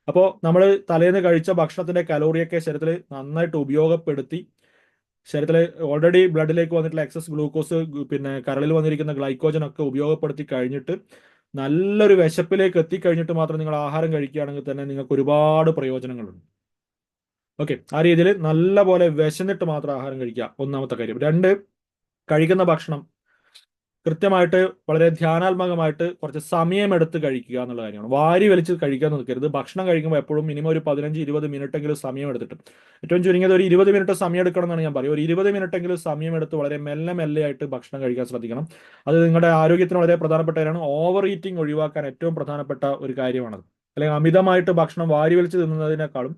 അപ്പോൾ നമ്മൾ തലേന്ന് കഴിച്ച ഭക്ഷണത്തിന്റെ കലോറിയൊക്കെ ശരീരത്തിൽ നന്നായിട്ട് ഉപയോഗപ്പെടുത്തി, ശരീരത്തിൽ ഓൾറെഡി ബ്ലഡിലേക്ക് വന്നിട്ടുള്ള എക്സസ് ഗ്ലൂക്കോസ്, കരളിൽ വന്നിരിക്കുന്ന ഗ്ലൈക്കോജൻ ഒക്കെ ഉപയോഗപ്പെടുത്തി കഴിഞ്ഞിട്ട് നല്ലൊരു വിശപ്പിലേക്ക് എത്തിക്കഴിഞ്ഞിട്ട് മാത്രം നിങ്ങൾ ആഹാരം കഴിക്കുകയാണെങ്കിൽ തന്നെ നിങ്ങൾക്ക് ഒരുപാട് പ്രയോജനങ്ങളുണ്ട്. ഓക്കെ, ആ രീതിയിൽ നല്ല പോലെ വിശന്നിട്ട് മാത്രം ആഹാരം കഴിക്കുക, ഒന്നാമത്തെ കാര്യം. 2, കഴിക്കുന്ന ഭക്ഷണം കൃത്യമായിട്ട് വളരെ ധ്യാനാത്മകമായിട്ട് കുറച്ച് സമയമെടുത്ത് കഴിക്കുക എന്നുള്ള കാര്യമാണ്. വാരി വലിച്ച് കഴിക്കാൻ നിൽക്കരുത്. ഭക്ഷണം കഴിക്കുമ്പോൾ എപ്പോഴും മിനിമം ഒരു 15-20 മിനിറ്റെങ്കിലും സമയം എടുത്തിട്ട്, ഏറ്റവും ചുരുങ്ങിയത് ഒരു 20 മിനിറ്റ് സമയം എടുക്കണം എന്നാണ് ഞാൻ പറയുക. ഒരു 20 മിനിറ്റെങ്കിലും സമയം എടുത്ത് വളരെ മെല്ലെ ആയിട്ട് ഭക്ഷണം കഴിക്കാൻ ശ്രദ്ധിക്കണം. അത് നിങ്ങളുടെ ആരോഗ്യത്തിന് വളരെ പ്രധാനപ്പെട്ട കാര്യമാണ്. ഓവർ ഈറ്റിംഗ് ഒഴിവാക്കാൻ ഏറ്റവും പ്രധാനപ്പെട്ട ഒരു കാര്യമാണത്. അല്ലെങ്കിൽ അമിതമായിട്ട് ഭക്ഷണം വാരി വലിച്ച് തിന്നുന്നതിനേക്കാളും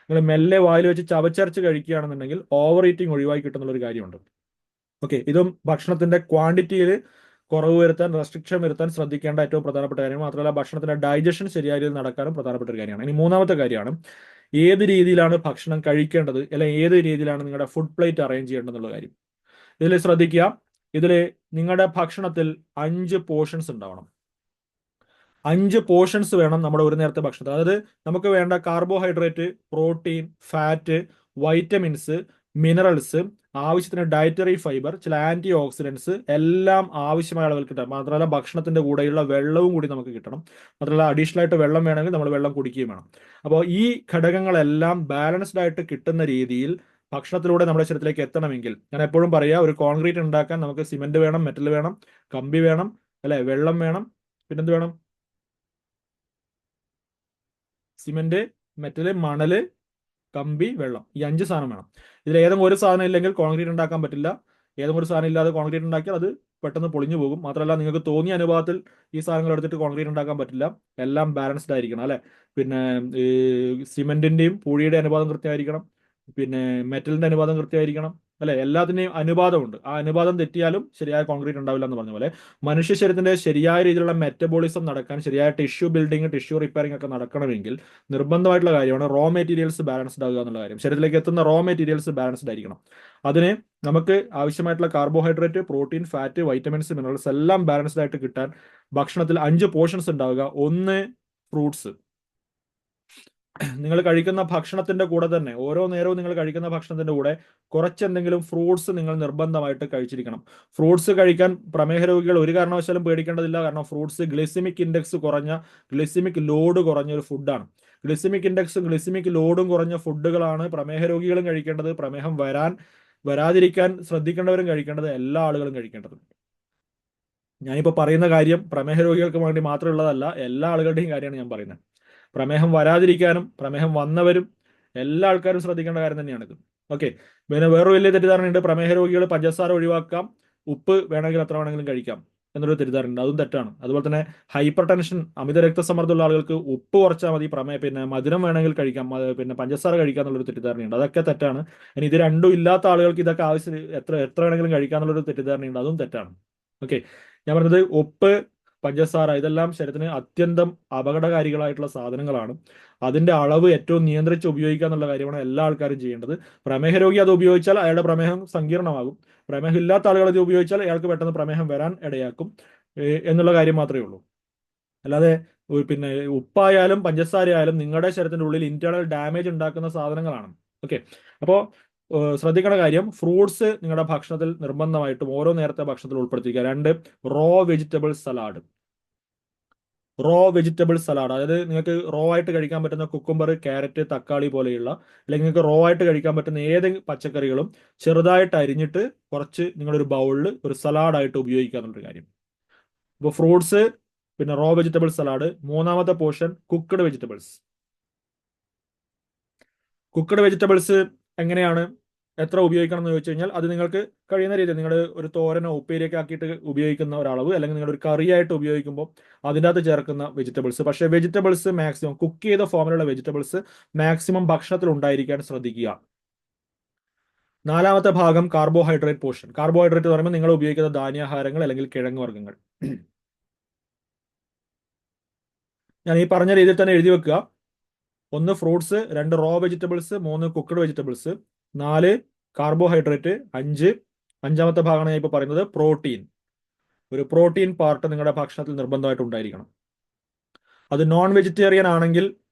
നിങ്ങൾ മെല്ലെ വായിൽ വെച്ച് ചവച്ചരച്ച് കഴിക്കുകയാണെന്നുണ്ടെങ്കിൽ ഓവർ ഈറ്റിംഗ് ഒഴിവാക്കി കിട്ടുന്ന ഒരു കാര്യമുണ്ട്. ഓക്കെ, ഇതും ഭക്ഷണത്തിന്റെ ക്വാണ്ടിറ്റിയിൽ കുറവ് വരുത്താൻ, റെസ്ട്രിക്ഷൻ വരുത്താൻ ശ്രദ്ധിക്കേണ്ട ഏറ്റവും പ്രധാനപ്പെട്ട കാര്യമാണ്. മാത്രമല്ല ഭക്ഷണത്തിന്റെ ഡൈജഷൻ ശരിയായ രീതിയിൽ നടക്കാനും പ്രധാനപ്പെട്ട ഒരു കാര്യമാണ്. ഇനി മൂന്നാമത്തെ കാര്യമാണ് ഏത് രീതിയിലാണ് ഭക്ഷണം കഴിക്കേണ്ടത്, അല്ലെങ്കിൽ ഏത് രീതിയിലാണ് നിങ്ങളുടെ ഫുഡ് പ്ലേറ്റ് അറേഞ്ച് ചെയ്യേണ്ടത് എന്നുള്ള കാര്യം. ഇതിൽ ശ്രദ്ധിക്കുക. ഇതിൽ നിങ്ങളുടെ ഭക്ഷണത്തിൽ 5 പോർഷൻസ് ഉണ്ടാവണം. 5 പോർഷൻസ് വേണം നമ്മുടെ ഒരു നേരത്തെ ഭക്ഷണത്തിൽ. അതായത് നമുക്ക് വേണ്ട carbohydrate, protein, fat, vitamins, minerals, ആവശ്യത്തിന് ഡയറ്ററി ഫൈബർ, ചില ആന്റി ഓക്സിഡൻസ് എല്ലാം ആവശ്യമായ അളവിൽ കിട്ടണം. മാത്രമല്ല ഭക്ഷണത്തിന്റെ കൂടെയുള്ള വെള്ളവും കൂടി നമുക്ക് കിട്ടണം. മാത്രമല്ല അഡീഷണൽ ആയിട്ട് വെള്ളം വേണമെങ്കിൽ നമ്മൾ വെള്ളം കുടിക്കുകയും വേണം. അപ്പോൾ ഈ ഘടകങ്ങളെല്ലാം ബാലൻസ്ഡ് ആയിട്ട് കിട്ടുന്ന രീതിയിൽ ഭക്ഷണത്തിലൂടെ നമ്മുടെ ശരീരത്തിലേക്ക് എത്തണമെങ്കിൽ, ഞാൻ എപ്പോഴും പറയാ, ഒരു കോൺക്രീറ്റ് ഉണ്ടാക്കാൻ നമുക്ക് സിമെന്റ് വേണം, മെറ്റൽ വേണം, കമ്പി വേണം, അല്ലെ, വെള്ളം വേണം, പിന്നെന്ത് വേണം? സിമെന്റ്, മെറ്റല്, മണല്, കമ്പി, വെള്ളം. ഈ 5 സാധനം വേണം. ഇതിൽ ഏതെങ്കിലും ഒരു സാധനം ഇല്ലെങ്കിൽ കോൺക്രീറ്റ് ഉണ്ടാക്കാൻ പറ്റില്ല. ഏതെങ്കിലും ഒരു സാധനം ഇല്ലാതെ കോൺക്രീറ്റ് ഉണ്ടാക്കിയാൽ അത് പെട്ടെന്ന് പൊളിഞ്ഞു പോകും. മാത്രമല്ല നിങ്ങൾക്ക് തോന്നിയ അനുപാതത്തിൽ ഈ സാധനങ്ങൾ എടുത്തിട്ട് കോൺക്രീറ്റ് ഉണ്ടാക്കാൻ പറ്റില്ല. എല്ലാം ബാലൻസ്ഡ് ആയിരിക്കണം, അല്ലെ. പിന്നെ സിമെന്റിന്റെയും പൂഴിയുടെ അനുപാതം കൃത്യമായിരിക്കണം. മെറ്റലിന്റെ അനുപാതം കൃത്യമായിരിക്കണം, അല്ലെ. എല്ലാത്തിന്റെയും അനുപാതമുണ്ട്. ആ അനുപാതം തെറ്റിയാലും ശരിയായ കോൺക്രീറ്റ് ഉണ്ടാവില്ല എന്ന് പറഞ്ഞ പോലെ മനുഷ്യ ശരീരത്തിന്റെ ശരിയായ രീതിയിലുള്ള മെറ്റബോളിസം നടക്കാൻ, ശരിയായ ടിഷ്യൂ ബിൽഡിംഗ്, ടിഷ്യൂ റിപ്പയറിംഗ് ഒക്കെ നടക്കണമെങ്കിൽ നിർബന്ധമായിട്ടുള്ള കാര്യമാണ് റോ മെറ്റീരിയൽസ് ബാലൻസ്ഡ് ആകുക എന്നുള്ള കാര്യം. ശരീരത്തിലേക്ക് എത്തുന്ന റോ മെറ്റീരിയൽസ് ബാലൻസ്ഡ് ആയിരിക്കണം. അതിന് നമുക്ക് ആവശ്യമായിട്ടുള്ള carbohydrate, protein, fat, vitamins, minerals എല്ലാം ബാലൻസ്ഡ് ആയിട്ട് കിട്ടാൻ ഭക്ഷണത്തിൽ 5 പോർഷൻസ് ഉണ്ടാവുക. 1, ഫ്രൂട്ട്സ്. നിങ്ങൾ കഴിക്കുന്ന ഭക്ഷണത്തിന്റെ കൂടെ തന്നെ ഓരോ നേരവും നിങ്ങൾ കഴിക്കുന്ന ഭക്ഷണത്തിന്റെ കൂടെ കുറച്ചെന്തെങ്കിലും ഫ്രൂട്ട്സ് നിങ്ങൾ നിർബന്ധമായിട്ട് കഴിച്ചിരിക്കണം. ഫ്രൂട്ട്സ് കഴിക്കാൻ പ്രമേഹ രോഗികൾ ഒരു കാരണവശാലും പേടിക്കേണ്ടതില്ല. കാരണം ഫ്രൂട്ട്സ് ഗ്ലിസിമിക് ഇൻഡെക്സ് കുറഞ്ഞ, ഗ്ലിസിമിക് ലോഡ് കുറഞ്ഞ ഒരു ഫുഡാണ്. ഗ്ലിസിമിക് ഇൻഡെക്സും ഗ്ലിസിമിക് ലോഡും കുറഞ്ഞ ഫുഡുകളാണ് പ്രമേഹ രോഗികളും കഴിക്കേണ്ടത്. പ്രമേഹം വരാതിരിക്കാൻ ശ്രദ്ധിക്കേണ്ടവരും കഴിക്കേണ്ടത്, എല്ലാ ആളുകളും കഴിക്കേണ്ടത്. ഞാനിപ്പോൾ പറയുന്ന കാര്യം പ്രമേഹ രോഗികൾക്ക് വേണ്ടി മാത്രമുള്ളതല്ല, എല്ലാ ആളുകളുടെയും കാര്യമാണ് ഞാൻ പറയുന്നത്. പ്രമേഹം വരാതിരിക്കാനും പ്രമേഹം വന്നവരും എല്ലാ ആൾക്കാരും ശ്രദ്ധിക്കേണ്ട കാര്യം തന്നെയാണിത്. ഓക്കെ, പിന്നെ വേറൊരു വലിയ തെറ്റിദ്ധാരണയുണ്ട്. പ്രമേഹ രോഗികൾ പഞ്ചസാര ഒഴിവാക്കാം, ഉപ്പ് വേണമെങ്കിൽ എത്ര വേണമെങ്കിലും കഴിക്കാം എന്നൊരു തെറ്റിദ്ധാരണയുണ്ട്. അതും തെറ്റാണ്. അതുപോലെ തന്നെ ഹൈപ്പർ ടെൻഷൻ, അമിത രക്തസമ്മർദ്ദമുള്ള ആളുകൾക്ക് ഉപ്പ് കുറച്ചാൽ മതി, മധുരം വേണമെങ്കിൽ കഴിക്കാം, പഞ്ചസാര കഴിക്കാം എന്നുള്ളൊരു തെറ്റിദ്ധാരണയുണ്ട്. അതൊക്കെ തെറ്റാണ്. ഇനി ഇത് രണ്ടും ഇല്ലാത്ത ആളുകൾക്ക് ഇതൊക്കെ ആവശ്യം എത്ര വേണമെങ്കിലും കഴിക്കാം എന്നുള്ളൊരു തെറ്റിദ്ധാരണയുണ്ട്. അതും തെറ്റാണ്. ഓക്കെ, ഞാൻ പറഞ്ഞത് ഉപ്പ്, പഞ്ചസാര ഇതെല്ലാം ശരീരത്തിന് അത്യന്തം അപകടകാരികളായിട്ടുള്ള സാധനങ്ങളാണ്. അതിന്റെ അളവ് ഏറ്റവും നിയന്ത്രിച്ച് ഉപയോഗിക്കുക എന്നുള്ള കാര്യമാണ് എല്ലാ ആൾക്കാരും ചെയ്യേണ്ടത്. പ്രമേഹ രോഗി അത് ഉപയോഗിച്ചാൽ അയാളുടെ പ്രമേഹം സങ്കീർണമാകും. പ്രമേഹം ഇല്ലാത്ത ആളുകൾ ഇത് ഉപയോഗിച്ചാൽ അയാൾക്ക് പെട്ടെന്ന് പ്രമേഹം വരാൻ ഇടയാക്കും എന്നുള്ള കാര്യം മാത്രമേ ഉള്ളൂ. അല്ലാതെ ഉപ്പായാലും പഞ്ചസാരയായാലും നിങ്ങളുടെ ശരീരത്തിന്റെ ഉള്ളിൽ ഇന്റേണൽ ഡാമേജ് ഉണ്ടാക്കുന്ന സാധനങ്ങളാണ്. ഓക്കെ, അപ്പോൾ ശ്രദ്ധിക്കേണ്ട കാര്യം, ഫ്രൂട്ട്സ് നിങ്ങളുടെ ഭക്ഷണത്തിൽ നിർബന്ധമായിട്ടും ഓരോ നേരത്തെ ഭക്ഷണത്തിൽ ഉൾപ്പെടുത്തിക്കുക. 2, raw vegetable salad. Raw vegetable salad, അതായത് നിങ്ങൾക്ക് റോ ആയിട്ട് കഴിക്കാൻ പറ്റുന്ന കുക്കുംബർ, ക്യാരറ്റ്, തക്കാളി പോലെയുള്ള, അല്ലെങ്കിൽ നിങ്ങൾക്ക് റോ ആയിട്ട് കഴിക്കാൻ പറ്റുന്ന ഏത് പച്ചക്കറികളും ചെറുതായിട്ട് അരിഞ്ഞിട്ട് കുറച്ച് നിങ്ങളൊരു ബൗളിൽ ഒരു സലാഡായിട്ട് ഉപയോഗിക്കുക എന്നുള്ളൊരു കാര്യം. ഇപ്പോൾ ഫ്രൂട്ട്സ്, പിന്നെ റോ വെജിറ്റബിൾ സലാഡ്. മൂന്നാമത്തെ portion cooked vegetables. Cooked vegetables എങ്ങനെയാണ്, എത്ര ഉപയോഗിക്കണം എന്ന് ചോദിച്ചു കഴിഞ്ഞാൽ അത് നിങ്ങൾക്ക് കഴിയുന്ന രീതിയിൽ നിങ്ങൾ ഒരു തോരനോ ഉപ്പേരിയൊക്കെ ആക്കിയിട്ട് ഉപയോഗിക്കുന്ന ഒരളവ്, അല്ലെങ്കിൽ നിങ്ങൾ ഒരു കറിയായിട്ട് ഉപയോഗിക്കുമ്പോൾ അതിൻ്റെ അകത്ത് ചേർക്കുന്ന വെജിറ്റബിൾസ്. പക്ഷേ വെജിറ്റബിൾസ് മാക്സിമം കുക്ക് ചെയ്ത ഫോമിലുള്ള വെജിറ്റബിൾസ് മാക്സിമം ഭക്ഷണത്തിൽ ഉണ്ടായിരിക്കാൻ ശ്രദ്ധിക്കുക. നാലാമത്തെ ഭാഗം കാർബോഹൈഡ്രേറ്റ് പോർഷൻ. കാർബോഹൈഡ്രേറ്റ് എന്ന് പറയുമ്പോൾ നിങ്ങൾ ഉപയോഗിക്കുന്ന ധാന്യാഹാരങ്ങൾ അല്ലെങ്കിൽ കിഴങ്ങ് വർഗ്ഗങ്ങൾ. ഞാൻ ഈ പറഞ്ഞ രീതിയിൽ തന്നെ എഴുതി വെക്കുക. 1 fruits, 2 raw vegetables, 3 cooked vegetables, 4 carbohydrate, 5 അഞ്ചാമത്തെ ഭാഗമാണ് ഞാൻ ഇപ്പോൾ പറയുന്നത് പ്രോട്ടീൻ. ഒരു പ്രോട്ടീൻ പാർട്ട് നിങ്ങളുടെ ഭക്ഷണത്തിൽ നിർബന്ധമായിട്ട് ഉണ്ടായിരിക്കണം. അത് നോൺ വെജിറ്റേറിയൻ ആണെങ്കിൽ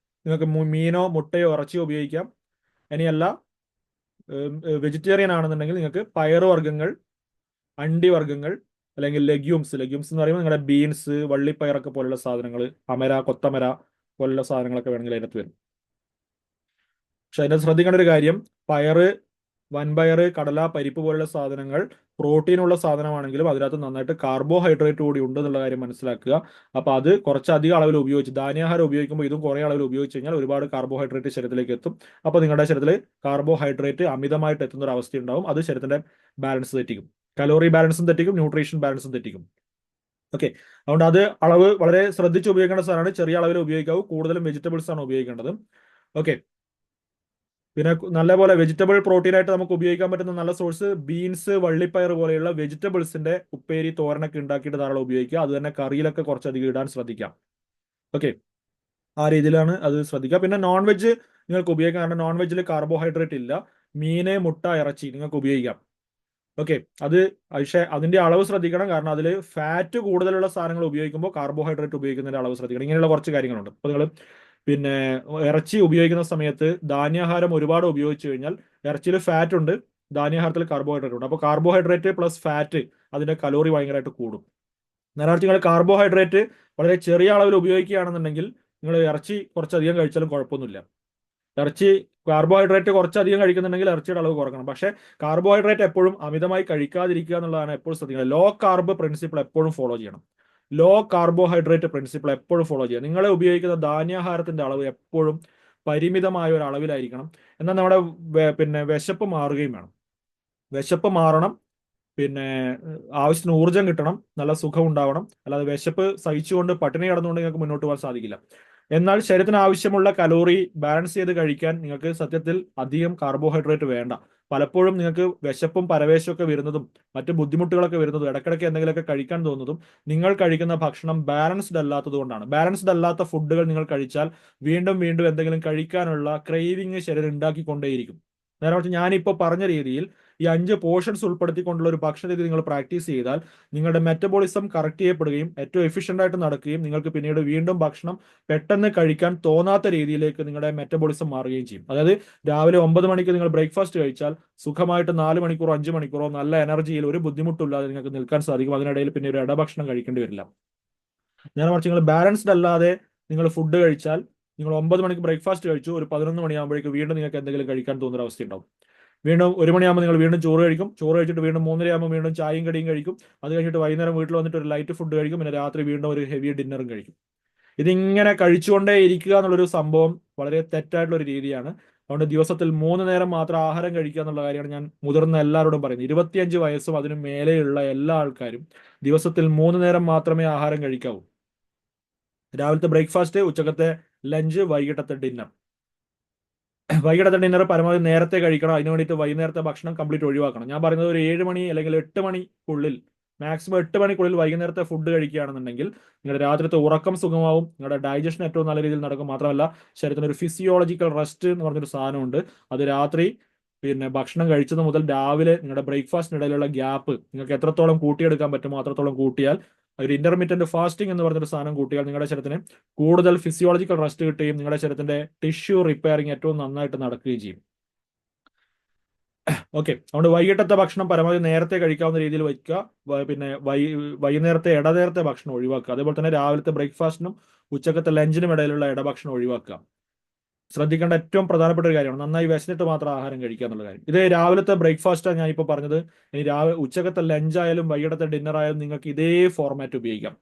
നിങ്ങൾക്ക് മീനോ മുട്ടയോ ഇറച്ചിയോ ഉപയോഗിക്കാം. ഇനിയല്ല വെജിറ്റേറിയൻ ആണെന്നുണ്ടെങ്കിൽ നിങ്ങൾക്ക് പയറുവർഗ്ഗങ്ങൾ, അണ്ടിവർഗ്ഗങ്ങൾ, അല്ലെങ്കിൽ ലെഗ്യൂംസ് എന്ന് പറയുമ്പോൾ നിങ്ങളുടെ ബീൻസ്, വള്ളിപ്പയറൊക്കെ പോലുള്ള സാധനങ്ങൾ, അമര, കൊത്തമര പോലുള്ള സാധനങ്ങളൊക്കെ വേണമെങ്കിൽ അതിനകത്ത് വരും. പക്ഷെ അതിനകത്ത് ശ്രദ്ധിക്കേണ്ട ഒരു കാര്യം, പയറ്, വൻപയറ്, കടല, പരിപ്പ് പോലുള്ള സാധനങ്ങൾ പ്രോട്ടീനുള്ള സാധനമാണെങ്കിലും അതിനകത്ത് നന്നായിട്ട് കാർബോഹൈഡ്രേറ്റ് കൂടി ഉണ്ട് എന്നുള്ള കാര്യം മനസ്സിലാക്കുക. അപ്പോൾ അത് കുറച്ചധികം അളവിൽ ഉപയോഗിച്ച്, ധാന്യാഹാരം ഉപയോഗിക്കുമ്പോൾ ഇതും കുറേ അളവിൽ ഉപയോഗിച്ച് കഴിഞ്ഞാൽ ഒരുപാട് കാർബോഹൈഡ്രേറ്റ് ശരീരത്തിലേക്ക് എത്തും. അപ്പോൾ നിങ്ങളുടെ ശരീരത്തിൽ കാർബോഹൈഡ്രേറ്റ് അമിതമായിട്ട് എത്തുന്ന ഒരു അവസ്ഥ ഉണ്ടാവും. അത് ശരീരത്തിന്റെ ബാലൻസ് തെറ്റിക്കും. കലോറി ബാലൻസും തെറ്റിക്കും, ന്യൂട്രീഷൻ ബാലൻസും തെറ്റിക്കും. ഓക്കെ, അതുകൊണ്ട് അത് അളവ് വളരെ ശ്രദ്ധിച്ച് ഉപയോഗിക്കേണ്ട സാധനമാണ്. ചെറിയ അളവിൽ ഉപയോഗിക്കാവൂ. കൂടുതലും വെജിറ്റബിൾസ് ആണ് ഉപയോഗിക്കേണ്ടത്. ഓക്കെ, പിന്നെ നല്ലപോലെ വെജിറ്റബിൾ പ്രോട്ടീൻ ആയിട്ട് നമുക്ക് ഉപയോഗിക്കാൻ പറ്റുന്ന നല്ല സോഴ്സ് ബീൻസ്, വള്ളിപ്പയർ പോലെയുള്ള വെജിറ്റബിൾസിന്റെ ഉപ്പേരി, തോരനൊക്കെ ഉണ്ടാക്കിയിട്ട് ധാരാളം ഉപയോഗിക്കുക. അത് തന്നെ കറിയിലൊക്കെ കുറച്ചധികം ഇടാൻ ശ്രദ്ധിക്കാം. ഓക്കെ, ആ രീതിയിലാണ് അത് ശ്രദ്ധിക്കുക. പിന്നെ നോൺ വെജ് നിങ്ങൾക്ക് ഉപയോഗിക്കാം, കാരണം നോൺ വെജിൽ കാർബോഹൈഡ്രേറ്റ് ഇല്ല. മീന്, മുട്ട, ഇറച്ചി നിങ്ങൾക്ക് ഉപയോഗിക്കാം. ഓക്കെ, അത് പക്ഷേ അതിന്റെ അളവ് ശ്രദ്ധിക്കണം, കാരണം അതിൽ ഫാറ്റ് കൂടുതലുള്ള സാധനങ്ങൾ ഉപയോഗിക്കുമ്പോൾ കാർബോഹൈഡ്രേറ്റ് ഉപയോഗിക്കുന്നതിന്റെ അളവ് ശ്രദ്ധിക്കണം. ഇങ്ങനെയുള്ള കുറച്ച് കാര്യങ്ങളുണ്ട്. അപ്പോൾ നിങ്ങൾ പിന്നെ ഇറച്ചി ഉപയോഗിക്കുന്ന സമയത്ത് ധാന്യാഹാരം ഒരുപാട് ഉപയോഗിച്ചു കഴിഞ്ഞാൽ ഇറച്ചിയിൽ ഫാറ്റ് ഉണ്ട്, ധാന്യാഹാരത്തിൽ കാർബോഹൈഡ്രേറ്റ് ഉണ്ട്. അപ്പോൾ കാർബോഹൈഡ്രേറ്റ് പ്ലസ് ഫാറ്റ് അതിന്റെ കലോറി ഭയങ്കരമായിട്ട് കൂടും. നേരെ നിങ്ങൾ കാർബോഹൈഡ്രേറ്റ് വളരെ ചെറിയ അളവിൽ ഉപയോഗിക്കുകയാണെന്നുണ്ടെങ്കിൽ നിങ്ങൾ ഇറച്ചി കുറച്ചധികം കഴിച്ചാലും കുഴപ്പമൊന്നുമില്ല. ഇറച്ചി കാർബോഹൈഡ്രേറ്റ് കുറച്ചധികം കഴിക്കുന്നുണ്ടെങ്കിൽ ഇറച്ചിയുടെ അളവ് കുറക്കണം. പക്ഷേ കാർബോഹൈഡ്രേറ്റ് എപ്പോഴും അമിതമായി കഴിക്കാതിരിക്കുക എന്നുള്ളതാണ് എപ്പോഴും ശ്രദ്ധിക്കുന്നത്. ലോ കാർബ് പ്രിൻസിപ്പിൾ എപ്പോഴും ഫോളോ ചെയ്യണം. ലോ കാർബോഹൈഡ്രേറ്റ് പ്രിൻസിപ്പിൾ എപ്പോഴും ഫോളോ ചെയ്യുക. നിങ്ങൾ ഉപയോഗിക്കുന്ന ധാന്യാഹാരത്തിന്റെ അളവ് എപ്പോഴും പരിമിതമായ ഒരു അളവിലായിരിക്കണം. എന്നാൽ നമ്മുടെ പിന്നെ വിശപ്പ് മാറുകയും വേണം. വിശപ്പ് മാറണം, പിന്നെ ആവശ്യത്തിന് ഊർജ്ജം കിട്ടണം, നല്ല സുഖം ഉണ്ടാവണം. അല്ലാതെ വിശപ്പ് സഹിച്ചുകൊണ്ട് പട്ടിണി കിടന്നുകൊണ്ട് നിങ്ങൾക്ക് മുന്നോട്ട് പോകാൻ സാധിക്കില്ല. എന്നാൽ ശരീരത്തിന് ആവശ്യമുള്ള കലോറി ബാലൻസ് ചെയ്ത് കഴിക്കാൻ നിങ്ങൾക്ക് സത്യത്തിൽ അധികം കാർബോഹൈഡ്രേറ്റ് വേണ്ട. പലപ്പോഴും നിങ്ങൾക്ക് വിശപ്പും പരവേശമൊക്കെ വരുന്നതും മറ്റു ബുദ്ധിമുട്ടുകളൊക്കെ വരുന്നതും ഇടയ്ക്കിടയ്ക്ക് എന്തെങ്കിലുമൊക്കെ കഴിക്കാൻ തോന്നുന്നതും നിങ്ങൾ കഴിക്കുന്ന ഭക്ഷണം ബാലൻസ്ഡ് അല്ലാത്തത് കൊണ്ടാണ്. ബാലൻസ്ഡ് അല്ലാത്ത ഫുഡുകൾ നിങ്ങൾ കഴിച്ചാൽ വീണ്ടും വീണ്ടും എന്തെങ്കിലും കഴിക്കാനുള്ള ക്രേവിങ് ശരീരം ഉണ്ടാക്കിക്കൊണ്ടേയിരിക്കും. നേരെ മറിച്ച് ഞാനിപ്പോൾ പറഞ്ഞ രീതിയിൽ ഈ 5 പോർഷൻസ് ഉൾപ്പെടുത്തിക്കൊണ്ടുള്ള ഒരു ഭക്ഷണ രീതി നിങ്ങൾ പ്രാക്ടീസ് ചെയ്താൽ നിങ്ങളുടെ മെറ്റബോളിസം കറക്റ്റ് ചെയ്യപ്പെടുകയും ഏറ്റവും എഫിഷ്യന്റ് ആയിട്ട് നടക്കുകയും നിങ്ങൾക്ക് പിന്നീട് വീണ്ടും ഭക്ഷണം പെട്ടെന്ന് കഴിക്കാൻ തോന്നാത്ത രീതിയിലേക്ക് നിങ്ങളുടെ മെറ്റബോളിസം മാറുകയും ചെയ്യും. അതായത് രാവിലെ 9 മണിക്ക് നിങ്ങൾ ബ്രേക്ക്ഫാസ്റ്റ് കഴിച്ചാൽ സുഖമായിട്ട് 4 മണിക്കൂറോ 5 മണിക്കൂറോ നല്ല എനർജിയിൽ ഒരു ബുദ്ധിമുട്ടില്ലാതെ നിങ്ങൾക്ക് നിൽക്കാൻ സാധിക്കും. അതിനിടയിൽ പിന്നെ ഒരു ഇടഭക്ഷണം കഴിക്കേണ്ടി വരില്ല. നേരെ മറിച്ച് നിങ്ങൾ ബാലൻസ്ഡ് അല്ലാതെ നിങ്ങൾ ഫുഡ് കഴിച്ചാൽ, നിങ്ങൾ 9 മണിക്ക് ബ്രേക്ക്ഫാസ്റ്റ് കഴിച്ചു, ഒരു 11 മണിയാകുമ്പോഴേക്ക് വീണ്ടും നിങ്ങൾക്ക് എന്തെങ്കിലും കഴിക്കാൻ തോന്നുന്ന അവസ്ഥ ഉണ്ടാവും. വീണ്ടും 1 മണിയാകുമ്പോൾ നിങ്ങൾ വീണ്ടും ചോറ് കഴിക്കും. ചോറ് കഴിച്ചിട്ട് വീണ്ടും 3:30 ആകുമ്പോൾ വീണ്ടും ചായയും കടിയും കഴിക്കും. അത് കഴിഞ്ഞിട്ട് വൈകുന്നേരം വീട്ടിൽ വന്നിട്ട് ഒരു ലൈറ്റ് ഫുഡ് കഴിക്കും. പിന്നെ രാത്രി വീണ്ടും ഒരു ഹെവി ഡിന്നറും കഴിക്കും. ഇതിങ്ങനെ കഴിച്ചുകൊണ്ടേ ഇരിക്കുക എന്നുള്ളൊരു സംഭവം വളരെ തെറ്റായിട്ടുള്ള ഒരു രീതിയാണ്. അതുകൊണ്ട് ദിവസത്തിൽ 3 നേരം മാത്രം ആഹാരം കഴിക്കുക എന്നുള്ള കാര്യമാണ് ഞാൻ മുതിർന്ന എല്ലാവരോടും പറയുന്നത്. 25 വയസ്സും അതിന് മേലെയുള്ള എല്ലാ ആൾക്കാരും ദിവസത്തിൽ 3 നേരം മാത്രമേ ആഹാരം കഴിക്കാവൂ. രാവിലത്തെ ബ്രേക്ക്ഫാസ്റ്റ്, ഉച്ചക്കത്തെ ലഞ്ച്, വൈകിട്ടത്തെ ഡിന്നർ. വൈകിട്ടത്തെ ഡിന്നർ പരമാവധി നേരത്തെ കഴിക്കണം. അതിന് വേണ്ടിയിട്ട് വൈകുന്നേരത്തെ ഭക്ഷണം കംപ്ലീറ്റ് ഒഴിവാക്കണം. ഞാൻ പറയുന്നത് ഒരു 7 മണി അല്ലെങ്കിൽ 8 മണിക്കുള്ളിൽ, മാക്സിമം 8 മണിക്കുള്ളിൽ വൈകുന്നേരത്തെ ഫുഡ് കഴിക്കുകയാണെന്നുണ്ടെങ്കിൽ നിങ്ങളുടെ രാത്രിത്തെ ഉറക്കം സുഖമാവും, നിങ്ങളുടെ ഡൈജഷൻ ഏറ്റവും നല്ല രീതിയിൽ നടക്കും. മാത്രമല്ല ശരീരത്തിന് ഒരു ഫിസിയോളജിക്കൽ റെസ്റ്റ് എന്ന് പറഞ്ഞൊരു സാധനമുണ്ട്. അത് രാത്രി പിന്നെ ഭക്ഷണം കഴിച്ചത് മുതൽ രാവിലെ നിങ്ങളുടെ ബ്രേക്ക്ഫാസ്റ്റിനിടയിലുള്ള ഗ്യാപ്പ് നിങ്ങൾക്ക് എത്രത്തോളം കൂട്ടിയെടുക്കാൻ പറ്റുമോ അത്രത്തോളം കൂട്ടിയാൽ, ഒരു ഇന്റർമീഡിയന്റ് ഫാസ്റ്റിംഗ് എന്ന് പറഞ്ഞൊരു സാധനം കൂട്ടിയാൽ നിങ്ങളുടെ ശരീരത്തിന് കൂടുതൽ ഫിസിയോളജിക്കൽ റെസ്റ്റ് കിട്ടുകയും നിങ്ങളുടെ ശരീരത്തിന്റെ ടിഷ്യൂ റിപ്പയറിംഗ് ഏറ്റവും നന്നായിട്ട് നടക്കുകയും ചെയ്യും. ഓക്കെ, അതുകൊണ്ട് വൈകിട്ടത്തെ ഭക്ഷണം പരമാവധി നേരത്തെ കഴിക്കാവുന്ന രീതിയിൽ വയ്ക്കുക. പിന്നെ വൈകുന്നേരത്തെ ഇടനേരത്തെ ഭക്ഷണം ഒഴിവാക്കുക. അതേപോലെ തന്നെ രാവിലത്തെ ബ്രേക്ക്ഫാസ്റ്റിനും ഉച്ചക്കത്തെ ലഞ്ചിനും ഇടയിലുള്ള ഇടഭക്ഷണം ഒഴിവാക്കുക. ശ്രദ്ധിക്കേണ്ട ഏറ്റവും പ്രധാനപ്പെട്ട ഒരു കാര്യമാണ് നന്നായി വിശന്നിട്ട് മാത്രം ആഹാരം കഴിക്കുക എന്നുള്ള കാര്യം. ഇത് രാവിലത്തെ ബ്രേക്ക്ഫാസ്റ്റാണ് ഞാൻ ഇപ്പോൾ പറഞ്ഞത്. ഇനി രാവിലെ ഉച്ചക്കത്തെ ലഞ്ച് ആയാലും വൈകിട്ടത്തെ ഡിന്നർ ആയാലും നിങ്ങൾക്ക് ഇതേ ഫോർമാറ്റ് ഉപയോഗിക്കാം.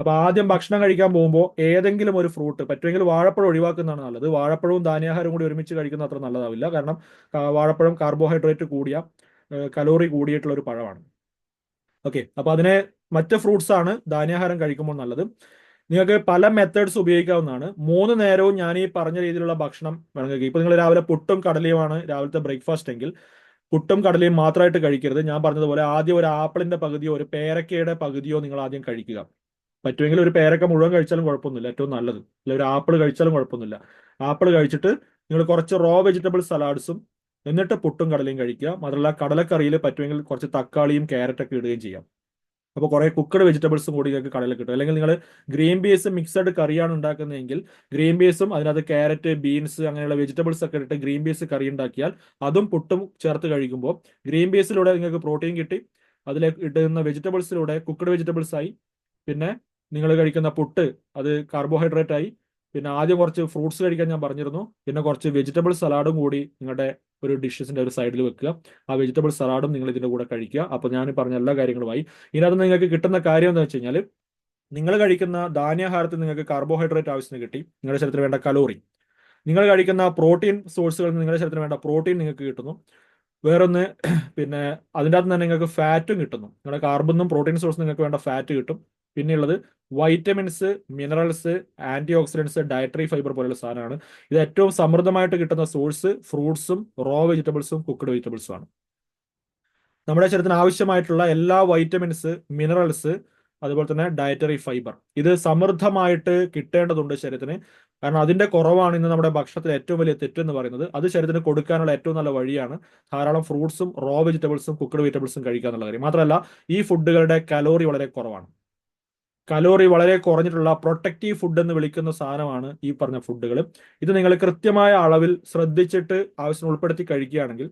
അപ്പൊ ആദ്യം ഭക്ഷണം കഴിക്കാൻ പോകുമ്പോൾ ഏതെങ്കിലും ഒരു ഫ്രൂട്ട്, പറ്റുമെങ്കിൽ വാഴപ്പഴം ഒഴിവാക്കുന്നതാണ് നല്ലത്. വാഴപ്പഴവും ധാന്യാഹാരവും കൂടി ഒരുമിച്ച് കഴിക്കുന്ന അത്ര നല്ലതാവില്ല. കാരണം വാഴപ്പഴം കാർബോഹൈഡ്രേറ്റ് കൂടിയ, കലോറി കൂടിയിട്ടുള്ള ഒരു പഴമാണ്. ഓക്കെ, അപ്പൊ അതിനെ മറ്റ് ഫ്രൂട്ട്സ് ആണ് ധാന്യാഹാരം കഴിക്കുമ്പോൾ നല്ലത്. നിങ്ങൾക്ക് പല മെത്തേഡ്സ് ഉപയോഗിക്കാവുന്നതാണ്. 3 നേരവും ഞാൻ ഈ പറഞ്ഞ രീതിയിലുള്ള ഭക്ഷണം വേണമെങ്കിൽ, ഇപ്പൊ നിങ്ങൾ രാവിലെ പുട്ടും കടലയുമാണ് രാവിലത്തെ ബ്രേക്ക്ഫാസ്റ്റ് എങ്കിൽ പുട്ടും കടലയും മാത്രമായിട്ട് കഴിക്കരുത്. ഞാൻ പറഞ്ഞതുപോലെ ആദ്യം ഒരു ആപ്പിളിന്റെ പകുതിയോ ഒരു പേരക്കയുടെ പകുതിയോ നിങ്ങൾ ആദ്യം കഴിക്കുക. പറ്റുമെങ്കിൽ ഒരു പേരക്ക മുഴുവൻ കഴിച്ചാലും കുഴപ്പമൊന്നുമില്ല, ഏറ്റവും നല്ലത്. അല്ല, ഒരു ആപ്പിൾ കഴിച്ചാലും കുഴപ്പമൊന്നുമില്ല. ആപ്പിൾ കഴിച്ചിട്ട് നിങ്ങൾ കുറച്ച് റോ വെജിറ്റബിൾ സലാഡ്സും എന്നിട്ട് പുട്ടും കടലയും കഴിക്കുക. മാത്രമല്ല കടലക്കറിയിൽ പറ്റുമെങ്കിൽ കുറച്ച് തക്കാളിയും ക്യാരറ്റൊക്കെ ഇടുകയും ചെയ്യാം. അപ്പോൾ കുറെ കുക്കഡ് വെജിറ്റബിൾസും കൂടി നിങ്ങൾക്ക് കടല കിട്ടും. അല്ലെങ്കിൽ നിങ്ങൾ ഗ്രീൻ പീസ് മിക്സഡ് കറിയാണ് ഉണ്ടാക്കുന്നതെങ്കിൽ ഗ്രീൻ പീസും അതിനകത്ത് ക്യാരറ്റ്, ബീൻസ് അങ്ങനെയുള്ള വെജിറ്റബിൾസ് ഒക്കെ ഇട്ട് ഗ്രീൻ പീസ് കറി ഉണ്ടാക്കിയാൽ അതും പുട്ടും ചേർത്ത് കഴിക്കുമ്പോൾ ഗ്രീൻ പീസിലൂടെ നിങ്ങൾക്ക് പ്രോട്ടീൻ കിട്ടി, അതിലേക്ക് ഇടുന്ന വെജിറ്റബിൾസിലൂടെ കുക്കഡ് വെജിറ്റബിൾസ് ആയി, പിന്നെ നിങ്ങൾ കഴിക്കുന്ന പുട്ട് അത് കാർബോഹൈഡ്രേറ്റ് ആയി, പിന്നെ ആദ്യം കുറച്ച് ഫ്രൂട്ട്സ് കഴിക്കാൻ ഞാൻ പറഞ്ഞിരുന്നു, പിന്നെ കുറച്ച് വെജിറ്റബിൾ സലാഡും കൂടി നിങ്ങളുടെ ഒരു ഡിഷസിന്റെ ഒരു സൈഡിൽ വെക്കുക. ആ വെജിറ്റബിൾ സലാഡും നിങ്ങൾ ഇതിന്റെ കൂടെ കഴിക്കുക. അപ്പൊ ഞാൻ പറഞ്ഞ എല്ലാ കാര്യങ്ങളുമായി ഇതിനകത്ത് നിങ്ങൾക്ക് കിട്ടുന്ന കാര്യം എന്ന് വെച്ച് കഴിഞ്ഞാൽ നിങ്ങൾ കഴിക്കുന്ന ധാന്യാഹാരത്തിൽ നിങ്ങൾക്ക് കാർബോഹൈഡ്രേറ്റ് ആവശ്യത്തിന് കിട്ടി, നിങ്ങളുടെ ശരീരത്തിന് വേണ്ട കലോറി. നിങ്ങൾ കഴിക്കുന്ന പ്രോട്ടീൻ സോഴ്സുകളിൽ നിന്ന് നിങ്ങളുടെ ശരീരത്തിന് വേണ്ട പ്രോട്ടീൻ നിങ്ങൾക്ക് കിട്ടുന്നു. വേറൊന്ന് പിന്നെ അതിൻ്റെ അകത്ത് തന്നെ നിങ്ങൾക്ക് ഫാറ്റും കിട്ടുന്നു. നിങ്ങളുടെ കാർബണിനും പ്രോട്ടീൻ സോഴ്സ് നിങ്ങൾക്ക് വേണ്ട ഫാറ്റ് കിട്ടും. പിന്നെയുള്ളത് vitamins, minerals, antioxidants, dietary fibre പോലുള്ള സാധനമാണ്. ഇത് ഏറ്റവും സമൃദ്ധമായിട്ട് കിട്ടുന്ന സോഴ്സ് ഫ്രൂട്ട്സും റോ വെജിറ്റബിൾസും കുക്ക്ഡ് വെജിറ്റബിൾസും ആണ്. നമ്മുടെ ശരീരത്തിന് ആവശ്യമായിട്ടുള്ള എല്ലാ വൈറ്റമിൻസ്, മിനറൽസ്, അതുപോലെ തന്നെ ഡയറ്ററി ഫൈബർ ഇത് സമൃദ്ധമായിട്ട് കിട്ടേണ്ടതുണ്ട് ശരീരത്തിന്. കാരണം അതിന്റെ കുറവാണ് ഇന്ന് നമ്മുടെ ഭക്ഷണത്തിൽ ഏറ്റവും വലിയ തെറ്റെന്ന് പറയുന്നത്. അത് ശരീരത്തിന് കൊടുക്കാനുള്ള ഏറ്റവും നല്ല വഴിയാണ് ധാരാളം ഫ്രൂട്ട്സും റോ വെജിറ്റബിൾസും കുക്ക്ഡ് വെജിറ്റബിൾസും കഴിക്കുക എന്നുള്ള കാര്യം. മാത്രമല്ല ഈ ഫുഡുകളുടെ കലോറി വളരെ കുറവാണ്. കലോറി വളരെ കുറഞ്ഞിട്ടുള്ള പ്രൊട്ടക്റ്റീവ് ഫുഡ് എന്ന് വിളിക്കുന്ന സാധനമാണ് ഈ പറഞ്ഞ ഫുഡുകൾ. ഇത് നിങ്ങൾ കൃത്യമായ അളവിൽ ശ്രദ്ധിച്ചിട്ട് ആവശ്യം ഉൾപ്പെടുത്തി കഴിക്കുകയാണെങ്കിൽ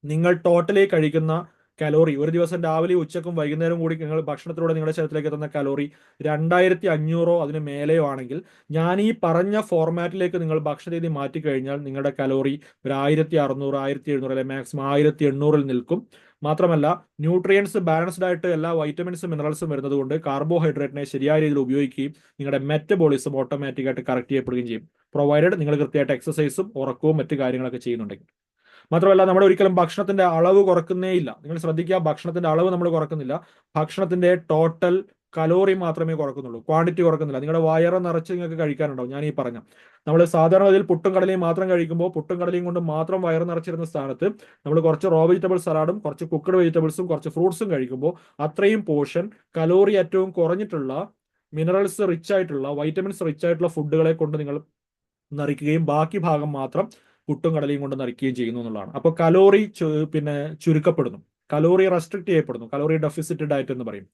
നിങ്ങൾ ടോട്ടലി കഴിക്കുന്ന കലോറി ഒരു ദിവസം രാവിലെ ഉച്ചക്കും വൈകുന്നേരം കൂടി നിങ്ങൾ ഭക്ഷണത്തിലൂടെ നിങ്ങളുടെ ശരീരത്തിലേക്ക് എത്തുന്ന കലോറി 2500 അതിന് മേലെയോ ആണെങ്കിൽ ഞാൻ ഈ പറഞ്ഞ ഫോർമാറ്റിലേക്ക് നിങ്ങൾ ഭക്ഷണ രീതി മാറ്റിക്കഴിഞ്ഞാൽ നിങ്ങളുടെ കലോറി ഒരു 1600, 1700 അല്ലെങ്കിൽ മാക്സിമം 1800 നിൽക്കും. മാത്രമല്ല ന്യൂട്രിയൻസ് ബാലൻസ്ഡ് ആയിട്ട് എല്ലാ വൈറ്റമിൻസും മിനറൽസും വരുന്നത് കൊണ്ട് കാർബോഹൈഡ്രേറ്റിനെ ശരിയായ രീതിയിൽ ഉപയോഗിക്കുകയും നിങ്ങളുടെ മെറ്റബോളിസം ഓട്ടോമാറ്റിക്കായിട്ട് കറക്റ്റ് ചെയ്യപ്പെടുകയും ചെയ്യും, പ്രൊവൈഡഡ് നിങ്ങൾ കൃത്യമായിട്ട് എക്സസൈസും ഉറക്കവും മറ്റു കാര്യങ്ങളൊക്കെ ചെയ്യുന്നുണ്ടെങ്കിൽ. മാത്രമല്ല നമ്മൾ ഒരിക്കലും ഭക്ഷണത്തിന്റെ അളവ് കുറക്കുന്നേ ഇല്ല. നിങ്ങൾ ശ്രദ്ധിക്കുക, ഭക്ഷണത്തിന്റെ അളവ് നമ്മൾ കുറക്കുന്നില്ല, ഭക്ഷണത്തിന്റെ ടോട്ടൽ കലോറി മാത്രമേ കുറക്കുന്നുള്ളൂ, ക്വാണ്ടിറ്റി കുറക്കുന്നില്ല. നിങ്ങളുടെ വയറ് നിറച്ച് നിങ്ങൾക്ക് കഴിക്കാനുണ്ടാവും. ഞാൻ ഈ പറഞ്ഞ നമ്മൾ സാധാരണ ഇതിൽ പുട്ടും കടലയും മാത്രം കഴിക്കുമ്പോൾ പുട്ടും കടലയും കൊണ്ട് മാത്രം വയറ് നിറച്ചിരുന്ന സ്ഥാനത്ത് നമ്മൾ കുറച്ച് റോ വെജിറ്റബിൾ സലാഡും കുറച്ച് കുക്കഡ് വെജിറ്റബിൾസും കുറച്ച് ഫ്രൂട്ട്സും കഴിക്കുമ്പോൾ അത്രയും പോർഷൻ കലോറി ഏറ്റവും കുറഞ്ഞിട്ടുള്ള, മിനറൽസ് റിച്ച് ആയിട്ടുള്ള, വൈറ്റമിൻസ് റിച്ച് ആയിട്ടുള്ള ഫുഡുകളെ കൊണ്ട് നിങ്ങൾ നിറയ്ക്കുകയും ബാക്കി ഭാഗം മാത്രം പുട്ടും കടലയും കൊണ്ട് നിറയ്ക്കുകയും ചെയ്യുന്നു എന്നുള്ളതാണ്. അപ്പോൾ കലോറി പിന്നെ ചുരുക്കപ്പെടുന്നു, കലോറി റെസ്ട്രിക്ട് ചെയ്യപ്പെടുന്നു, കലോറി ഡെഫിസിറ്റ് ഡയറ്റ് എന്ന് പറയും.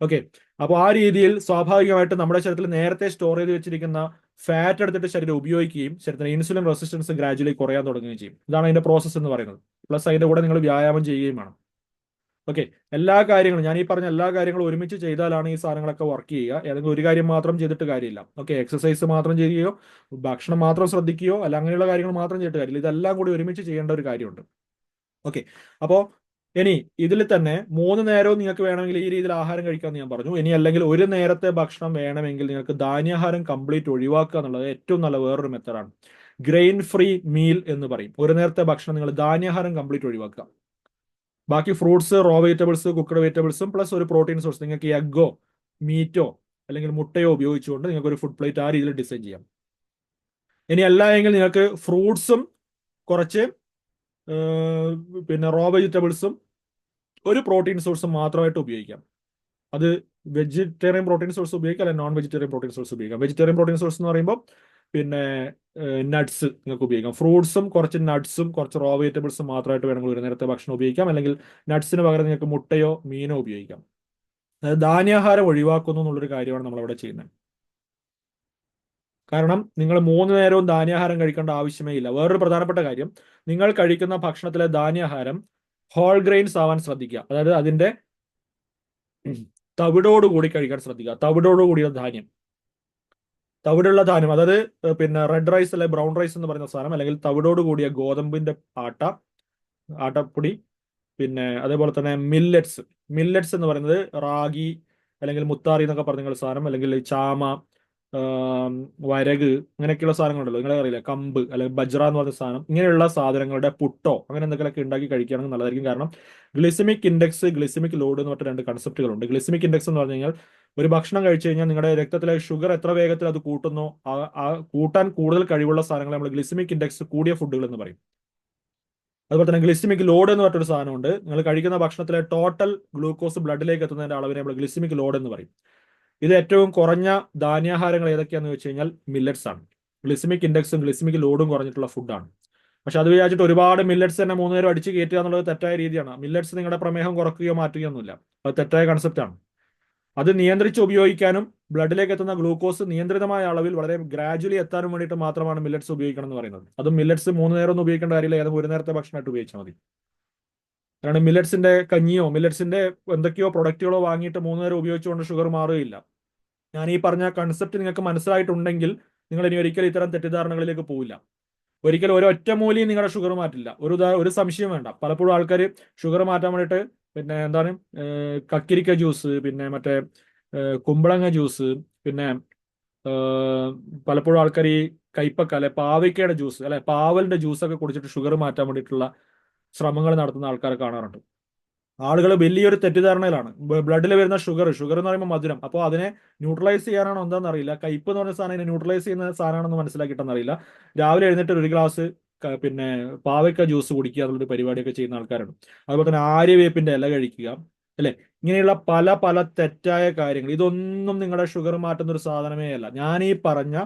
ഓക്കെ, അപ്പോൾ ആ രീതിയിൽ സ്വാഭാവികമായിട്ട് നമ്മുടെ ശരീരത്തിൽ നേരത്തെ സ്റ്റോർ ചെയ്ത് വെച്ചിരിക്കുന്ന ഫാറ്റ് എടുത്തിട്ട് ശരീരം ഉപയോഗിക്കുകയും ശരീരത്തിന് ഇൻസുലിൻ റെസിസ്റ്റൻസ് ഗ്രാജുവലി കുറയാൻ തുടങ്ങുകയും ചെയ്യും. ഇതാണ് അതിന്റെ പ്രോസസ്സ് എന്ന് പറയുന്നത്. പ്ലസ് അതിന്റെ കൂടെ നിങ്ങൾ വ്യായാമം ചെയ്യുകയും വേണം. ഓക്കെ, എല്ലാ കാര്യങ്ങളും ഞാൻ ഈ പറഞ്ഞ എല്ലാ കാര്യങ്ങളും ഒരുമിച്ച് ചെയ്താലാണ് ഈ സാധനങ്ങളൊക്കെ വർക്ക് ചെയ്യുക. ഏതെങ്കിലും ഒരു കാര്യം മാത്രം ചെയ്തിട്ട് കാര്യമില്ല. ഓക്കെ, എക്സസൈസ് മാത്രം ചെയ്യുകയോ ഭക്ഷണം മാത്രം ശ്രദ്ധിക്കുകയോ അല്ല അങ്ങനെയുള്ള കാര്യങ്ങൾ മാത്രം ചെയ്തിട്ട് കാര്യമില്ല. ഇതെല്ലാം കൂടി ഒരുമിച്ച് ചെയ്യേണ്ട ഒരു കാര്യമുണ്ട്. ഓക്കെ, അപ്പോൾ ഇനി ഇതിൽ തന്നെ 3 നേരവും നിങ്ങൾക്ക് വേണമെങ്കിൽ ഈ രീതിയിൽ ആഹാരം കഴിക്കാമെന്ന് ഞാൻ പറഞ്ഞു. ഇനി അല്ലെങ്കിൽ ഒരു നേരത്തെ ഭക്ഷണം വേണമെങ്കിൽ നിങ്ങൾക്ക് ധാന്യാഹാരം കംപ്ലീറ്റ് ഒഴിവാക്കുക എന്നുള്ളത് ഏറ്റവും നല്ല വേറൊരു മെത്തഡാണ്. ഗ്രെയിൻ ഫ്രീ മീൽ എന്ന് പറയും. ഒരു നേരത്തെ ഭക്ഷണം നിങ്ങൾ ധാന്യാഹാരം കംപ്ലീറ്റ് ഒഴിവാക്കുക. ബാക്കി ഫ്രൂട്ട്സ്, റോ വെജിറ്റബിൾസ്, കുക്കഡ് വെജിറ്റബിൾസും പ്ലസ് ഒരു പ്രോട്ടീൻ സോഴ്സ് നിങ്ങൾക്ക് എഗ്ഗോ മീറ്റോ അല്ലെങ്കിൽ മുട്ടയോ ഉപയോഗിച്ചുകൊണ്ട് നിങ്ങൾക്ക് ഒരു ഫുഡ് പ്ലേറ്റ് ആ രീതിയിൽ ഡിസൈൻ ചെയ്യാം. ഇനി അല്ല എങ്കിൽ നിങ്ങൾക്ക് ഫ്രൂട്ട്സും കുറച്ച് പിന്നെ റോ വെജിറ്റബിൾസും ഒരു പ്രോട്ടീൻ സോഴ്സും മാത്രമായിട്ട് ഉപയോഗിക്കാം. അത് വെജിറ്റേറിയൻ പ്രോട്ടീൻ സോഴ്സ് ഉപയോഗിക്കാം അല്ലെങ്കിൽ നോൺ വെജിറ്റേറിയൻ പ്രോട്ടീൻ സോഴ്സ് ഉപയോഗിക്കാം. വെജിറ്റേറിയൻ പ്രോട്ടീൻ സോഴ്സ് എന്ന് പറയുമ്പോൾ പിന്നെ നട്ട്സ് നിങ്ങൾക്ക് ഉപയോഗിക്കാം. ഫ്രൂട്ട്സും കുറച്ച് നട്ട്സും കുറച്ച് റോ വെജിറ്റബിൾസും മാത്രമായിട്ട് വേണമെങ്കിൽ ഒരു നേരത്തെ ഭക്ഷണം ഉപയോഗിക്കാം. അല്ലെങ്കിൽ നട്ട്സിന് പകരം നിങ്ങൾക്ക് മുട്ടയോ മീനോ ഉപയോഗിക്കാം. അതായത് ധാന്യാഹാരം ഒഴിവാക്കുന്നു എന്നുള്ളൊരു കാര്യമാണ് നമ്മളവിടെ ചെയ്യുന്നത്. കാരണം നിങ്ങൾ 3 നേരവും ധാന്യാഹാരം കഴിക്കേണ്ട ആവശ്യമേ ഇല്ല. വേറൊരു പ്രധാനപ്പെട്ട കാര്യം, നിങ്ങൾ കഴിക്കുന്ന ഭക്ഷണത്തിലെ ധാന്യാഹാരം ഹോൾ ഗ്രെയിൻസ് ആവാൻ ശ്രദ്ധിക്കുക. അതായത് അതിന്റെ തവിടോടുകൂടി കഴിക്കാൻ ശ്രദ്ധിക്കുക. തവിടോടുകൂടിയ ധാന്യം, തവിടുള്ള ധാന്യം, അതായത് പിന്നെ റെഡ് റൈസ് അല്ലെ ബ്രൗൺ റൈസ് എന്ന് പറയുന്ന സാധനം, അല്ലെങ്കിൽ തവിടോട് കൂടിയ ഗോതമ്പിന്റെ ആട്ടപ്പൊടി, പിന്നെ അതേപോലെ തന്നെ മില്ലറ്റ്സ്. മില്ലറ്റ്സ് എന്ന് പറയുന്നത് റാഗി അല്ലെങ്കിൽ മുത്താറി എന്നൊക്കെ പറഞ്ഞ സാധനം, അല്ലെങ്കിൽ ചാമ, വരക്, അങ്ങനെയൊക്കെയുള്ള സാധനങ്ങളുണ്ടല്ലോ, നിങ്ങളെ അറിയില്ല, കമ്പ് അല്ലെങ്കിൽ ബജ്ര എന്ന് പറഞ്ഞ സാധനം. ഇങ്ങനെയുള്ള സാധനങ്ങളുടെ പുട്ടോ അങ്ങനെ എന്തെങ്കിലുമൊക്കെ ഉണ്ടാക്കി കഴിക്കുകയാണെങ്കിൽ നല്ലതായിരിക്കും. കാരണം ഗ്ലിസമിക് ഇൻഡെക്സ്, ഗ്ലിസമിക് ലോഡ് എന്ന് പറഞ്ഞ 2 കൺസെപ്റ്റുകളുണ്ട്. ഗ്ലിസമിക് ഇൻഡെക്സ് എന്ന് പറഞ്ഞു കഴിഞ്ഞാൽ ഒരു ഭക്ഷണം കഴിച്ചു കഴിഞ്ഞാൽ നിങ്ങളുടെ രക്തത്തിലെ ഷുഗർ എത്ര വേഗത്തിൽ അത് കൂട്ടുന്നോ ആ കൂട്ടാൻ കൂടുതൽ കഴിവുള്ള സാധനങ്ങളെ നമ്മൾ ഗ്ലിസമിക് ഇൻഡെക്സ് കൂടിയ ഫുഡുകൾ എന്ന് പറയും. അതുപോലെ തന്നെ ഗ്ലിസമിക് ലോഡ് എന്ന് പറഞ്ഞൊരു സാധനമുണ്ട്. നിങ്ങൾ കഴിക്കുന്ന ഭക്ഷണത്തിലെ ടോട്ടൽ ഗ്ലൂക്കോസ് ബ്ലഡിലേക്ക് എത്തുന്നതിന്റെ അളവിനെ നമ്മൾ ഗ്ലിസമിക് ലോഡ് എന്ന് പറയും. ഇത് ഏറ്റവും കുറഞ്ഞ ധാന്യാഹാരങ്ങൾ ഏതൊക്കെയാണെന്ന് വെച്ച് കഴിഞ്ഞാൽ മില്ലറ്റ്സ് ആണ്. ഗ്ലിസമിക് ഇൻഡെക്സും ഗ്ലിസമിക് ലോഡും കുറഞ്ഞിട്ടുള്ള ഫുഡാണ്. പക്ഷെ അത് വിചാരിച്ചിട്ട് ഒരുപാട് മില്ലറ്റ്സ് തന്നെ 3 നേരം അടിച്ച് കയറ്റുക എന്നുള്ളത് തെറ്റായ രീതിയാണ്. മില്ലറ്റ്സ് നിങ്ങളുടെ പ്രമേഹം കുറയ്ക്കുകയോ മാറ്റുകയോ ഒന്നുമില്ല. അത് തെറ്റായ കൺസെപ്റ്റാണ്. അത് നിയന്ത്രിച്ച് ഉപയോഗിക്കാനും ബ്ലഡിലേക്ക് എത്തുന്ന ഗ്ലൂക്കോസ് നിയന്ത്രിതമായ അളവിൽ വളരെ ഗ്രാജുവലി എത്താനും വേണ്ടിയിട്ട് മാത്രമാണ് മില്ലറ്റ്സ് ഉപയോഗിക്കണം എന്ന് പറയുന്നത്. അതും മില്ലറ്റ്സ് 3 നേരം ഒന്നും ഉപയോഗിക്കേണ്ട കാര്യമില്ല, ഏതെങ്കിലും ഒരു നേരത്തെ ഭക്ഷണമായിട്ട് ഉപയോഗിച്ചാൽ മതി. കാരണം മില്ലറ്റ്സിന്റെ കഞ്ഞിയോ മില്ലറ്റ്സിന്റെ എന്തൊക്കെയോ പ്രൊഡക്റ്റുകളോ വാങ്ങിയിട്ട് 3 നേരം ഉപയോഗിച്ചുകൊണ്ട് ഷുഗർ മാറുകയില്ല. ഞാൻ ഈ പറഞ്ഞ കൺസെപ്റ്റ് നിങ്ങൾക്ക് മനസ്സിലായിട്ടുണ്ടെങ്കിൽ നിങ്ങൾ ഇനി ഒരിക്കലും ഇത്തരം തെറ്റിദ്ധാരണകളിലേക്ക് പോവില്ല. ഒരിക്കലും ഒരൊറ്റ മൂലിയും നിങ്ങളുടെ ഷുഗർ മാറ്റില്ല. ഒരു സംശയം വേണ്ട. പലപ്പോഴും ആൾക്കാർ ഷുഗർ മാറ്റാൻ വേണ്ടിയിട്ട് പിന്നെ എന്താണ് കക്കിരിക്ക ജ്യൂസ്, പിന്നെ മറ്റേ കുമ്പളങ്ങ ജ്യൂസ്, പിന്നെ പലപ്പോഴും ആൾക്കാർ ഈ കൈപ്പക്ക അല്ലെ പാവയ്ക്കയുടെ ജ്യൂസ് അല്ലെ പാവലിന്റെ ജ്യൂസൊക്കെ കുടിച്ചിട്ട് ഷുഗർ മാറ്റാൻ വേണ്ടിയിട്ടുള്ള ശ്രമങ്ങൾ നടത്തുന്ന ആൾക്കാരെ കാണാറുണ്ട്. ആളുകൾ വലിയൊരു തെറ്റിദ്ധാരണയിലാണ്. ബ്ലഡിൽ വരുന്ന ഷുഗർ എന്ന് പറയുമ്പോൾ മധുരം, അപ്പോൾ അതിനെ ന്യൂട്രലൈസ് ചെയ്യാനാണോ എന്താണെന്ന് അറിയില്ല. കയ്പ് എന്ന് പറഞ്ഞ സാധനം ന്യൂട്രലൈസ് ചെയ്യുന്ന സാധനമാണെന്ന് മനസ്സിലാക്കിയിട്ടെന്ന് അറിയില്ല. രാവിലെ എഴുന്നേറ്റ് ഒരു ഗ്ലാസ് പിന്നെ പാവയ്ക്ക ജ്യൂസ് കുടിക്കുക എന്നുള്ളൊരു പരിപാടിയൊക്കെ ചെയ്യുന്ന ആൾക്കാരാണ്. അതുപോലെ തന്നെ ആര്യവേപ്പിന്റെ ഇല കഴിക്കുക, അല്ലെ, ഇങ്ങനെയുള്ള പല പല തെറ്റായ കാര്യങ്ങൾ. ഇതൊന്നും നിങ്ങളുടെ ഷുഗർ മാറ്റുന്ന ഒരു സാധനമേ അല്ല. ഞാൻ ഈ പറഞ്ഞ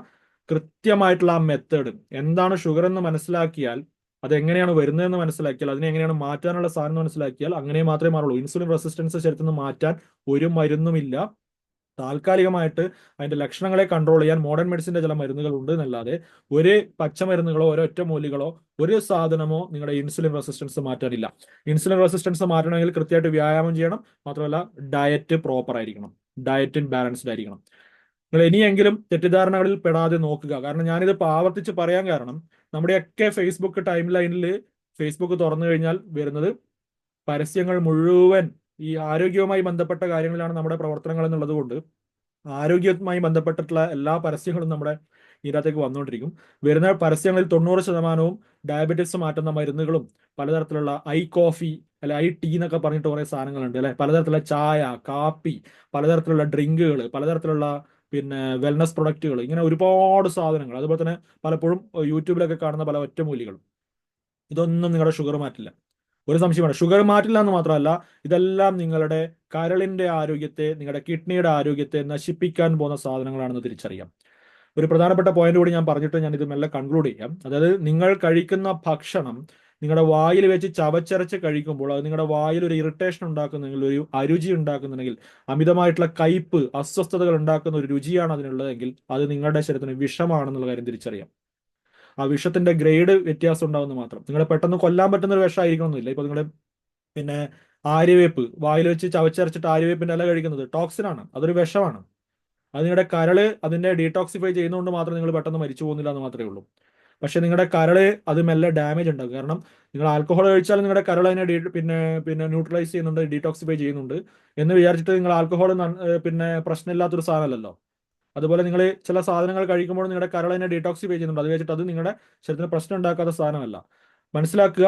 കൃത്യമായിട്ടുള്ള ആ മെത്തേഡ് എന്താണ് ഷുഗർ എന്ന് മനസ്സിലാക്കിയാൽ, അതെങ്ങനെയാണ് വരുന്നതെന്ന് മനസ്സിലാക്കിയാൽ, അതിനെ എങ്ങനെയാണ് മാറ്റാനുള്ള സാധനം മനസ്സിലാക്കിയാൽ അങ്ങനെ മാത്രമേ മാറുള്ളൂ. ഇൻസുലിൻ റെസിസ്റ്റൻസ് ശരീരത്തിൽ നിന്ന് മാറ്റാൻ ഒരു മരുന്നുമില്ല. താൽക്കാലികമായിട്ട് അതിന്റെ ലക്ഷണങ്ങളെ കൺട്രോൾ ചെയ്യാൻ മോഡേൺ മെഡിസിന്റെ ചില മരുന്നുകൾ ഉണ്ട് എന്നല്ലാതെ ഒരു പച്ചമരുന്നുകളോ ഒരൊറ്റ മൂലികളോ ഒരു സാധനമോ നിങ്ങളുടെ ഇൻസുലിൻ റെസിസ്റ്റൻസ് മാറ്റാനില്ല. ഇൻസുലിൻ റെസിസ്റ്റൻസ് മാറ്റണമെങ്കിൽ കൃത്യമായിട്ട് വ്യായാമം ചെയ്യണം. മാത്രമല്ല ഡയറ്റ് പ്രോപ്പർ ആയിരിക്കണം, ഡയറ്റ് ബാലൻസ്ഡ് ആയിരിക്കണം. നിങ്ങൾ ഇനിയെങ്കിലും തെറ്റിദ്ധാരണകളിൽ പെടാതെ നോക്കുക. കാരണം ഞാനിത് ആവർത്തിച്ച് പറയാൻ കാരണം നമ്മുടെയൊക്കെ ഫേസ്ബുക്ക് ടൈം ലൈനിൽ ഫേസ്ബുക്ക് തുറന്നു കഴിഞ്ഞാൽ വരുന്നത് പരസ്യങ്ങൾ മുഴുവൻ ഈ ആരോഗ്യവുമായി ബന്ധപ്പെട്ട കാര്യങ്ങളിലാണ് നമ്മുടെ പ്രവർത്തനങ്ങൾ എന്നുള്ളത് കൊണ്ട് ആരോഗ്യവുമായി ബന്ധപ്പെട്ടിട്ടുള്ള എല്ലാ പരസ്യങ്ങളും നമ്മുടെ ഇതിനകത്തേക്ക് വന്നുകൊണ്ടിരിക്കും. വരുന്ന പരസ്യങ്ങളിൽ 90% ഡയബറ്റിക്സ് മാറ്റുന്ന മരുന്നുകളും പലതരത്തിലുള്ള ഐ കോഫി അല്ലെ ഐ ടീ എന്നൊക്കെ പറഞ്ഞിട്ട് കുറെ സാധനങ്ങളുണ്ട് അല്ലെ, പലതരത്തിലുള്ള ചായ, കാപ്പി, പലതരത്തിലുള്ള ഡ്രിങ്കുകൾ, പലതരത്തിലുള്ള പിന്നെ വെൽനസ് പ്രൊഡക്റ്റുകൾ, ഇങ്ങനെ ഒരുപാട് സാധനങ്ങൾ. അതുപോലെ തന്നെ പലപ്പോഴും യൂട്യൂബിലൊക്കെ കാണുന്ന പല ഒറ്റമൂലികളും. ഇതൊന്നും നിങ്ങളുടെ ഷുഗർ മാറ്റില്ല. ഒരു സംശയമാണ്, ഷുഗർ മാറ്റില്ല എന്ന് മാത്രമല്ല, ഇതെല്ലാം നിങ്ങളുടെ കരളിന്റെ ആരോഗ്യത്തെ, നിങ്ങളുടെ കിഡ്നിയുടെ ആരോഗ്യത്തെ നശിപ്പിക്കാൻ പോകുന്ന സാധനങ്ങളാണെന്ന് തിരിച്ചറിയാം. ഒരു പ്രധാനപ്പെട്ട പോയിന്റ് കൂടി ഞാൻ പറഞ്ഞിട്ട് ഞാൻ ഇത് മെല്ലെ കൺക്ലൂഡ് ചെയ്യാം. അതായത് നിങ്ങൾ കഴിക്കുന്ന ഭക്ഷണം നിങ്ങളുടെ വായിൽ വെച്ച് ചവച്ചരച്ച് കഴിക്കുമ്പോൾ അത് നിങ്ങളുടെ വായിൽ ഒരു ഇറിറ്റേഷൻ ഉണ്ടാക്കുന്നെങ്കിൽ, ഒരു അരുചി ഉണ്ടാക്കുന്നുണ്ടെങ്കിൽ, അമിതമായിട്ടുള്ള കയ്പ്, അസ്വസ്ഥതകൾ ഉണ്ടാക്കുന്ന ഒരു രുചിയാണ് അതിനുള്ളതെങ്കിൽ അത് നിങ്ങളുടെ ശരീരത്തിന് വിഷമാണെന്നുള്ള കാര്യം തിരിച്ചറിയാം. ആ വിഷത്തിന്റെ ഗ്രേഡ് വ്യത്യാസം ഉണ്ടാവുന്ന മാത്രം. നിങ്ങളെ പെട്ടെന്ന് കൊല്ലാൻ പറ്റുന്ന ഒരു വിഷമായിരിക്കണമെന്നില്ല. ഇപ്പൊ നിങ്ങൾ പിന്നെ ആര്യവേപ്പ് വായിൽ വെച്ച് ചവച്ചരച്ചിട്ട് ആര്യവേപ്പിന്റെ ഇല കഴിക്കുന്നത് ടോക്സിൻ ആണ്, അതൊരു വിഷമാണ്. അത് നിങ്ങളുടെ കരള് അതിന്റെ ഡീടോക്സിഫൈ ചെയ്യുന്നതുകൊണ്ട് മാത്രം നിങ്ങൾ പെട്ടെന്ന് മരിച്ചു പോകുന്നില്ല എന്ന് മാത്രമേ ഉള്ളൂ. പക്ഷെ നിങ്ങളുടെ കരള് അത് മെല്ലെ ഡാമേജ് ഉണ്ടാകും. കാരണം നിങ്ങൾ ആൽക്കഹോൾ കഴിച്ചാൽ നിങ്ങളുടെ കരൾ അതിനെ പിന്നെ പിന്നെ ന്യൂട്രലൈസ് ചെയ്യുന്നുണ്ട്, ഡീടോക്സിഫൈ ചെയ്യുന്നുണ്ട് എന്ന് വിചാരിച്ചിട്ട് നിങ്ങൾ ആൽക്കഹോൾ പിന്നെ പ്രശ്നമില്ലാത്തൊരു സാധനമല്ലല്ലോ. അതുപോലെ നിങ്ങൾ ചില സാധനങ്ങൾ കഴിക്കുമ്പോൾ നിങ്ങളുടെ കരൾ അതിനെ ഡീടോക്സിഫൈ ചെയ്യുന്നുണ്ട്. അത് വെച്ചിട്ട് അത് നിങ്ങളുടെ ശരീരത്തിന് പ്രശ്നം ഉണ്ടാക്കാത്ത സാധനമല്ല. മനസ്സിലാക്കുക,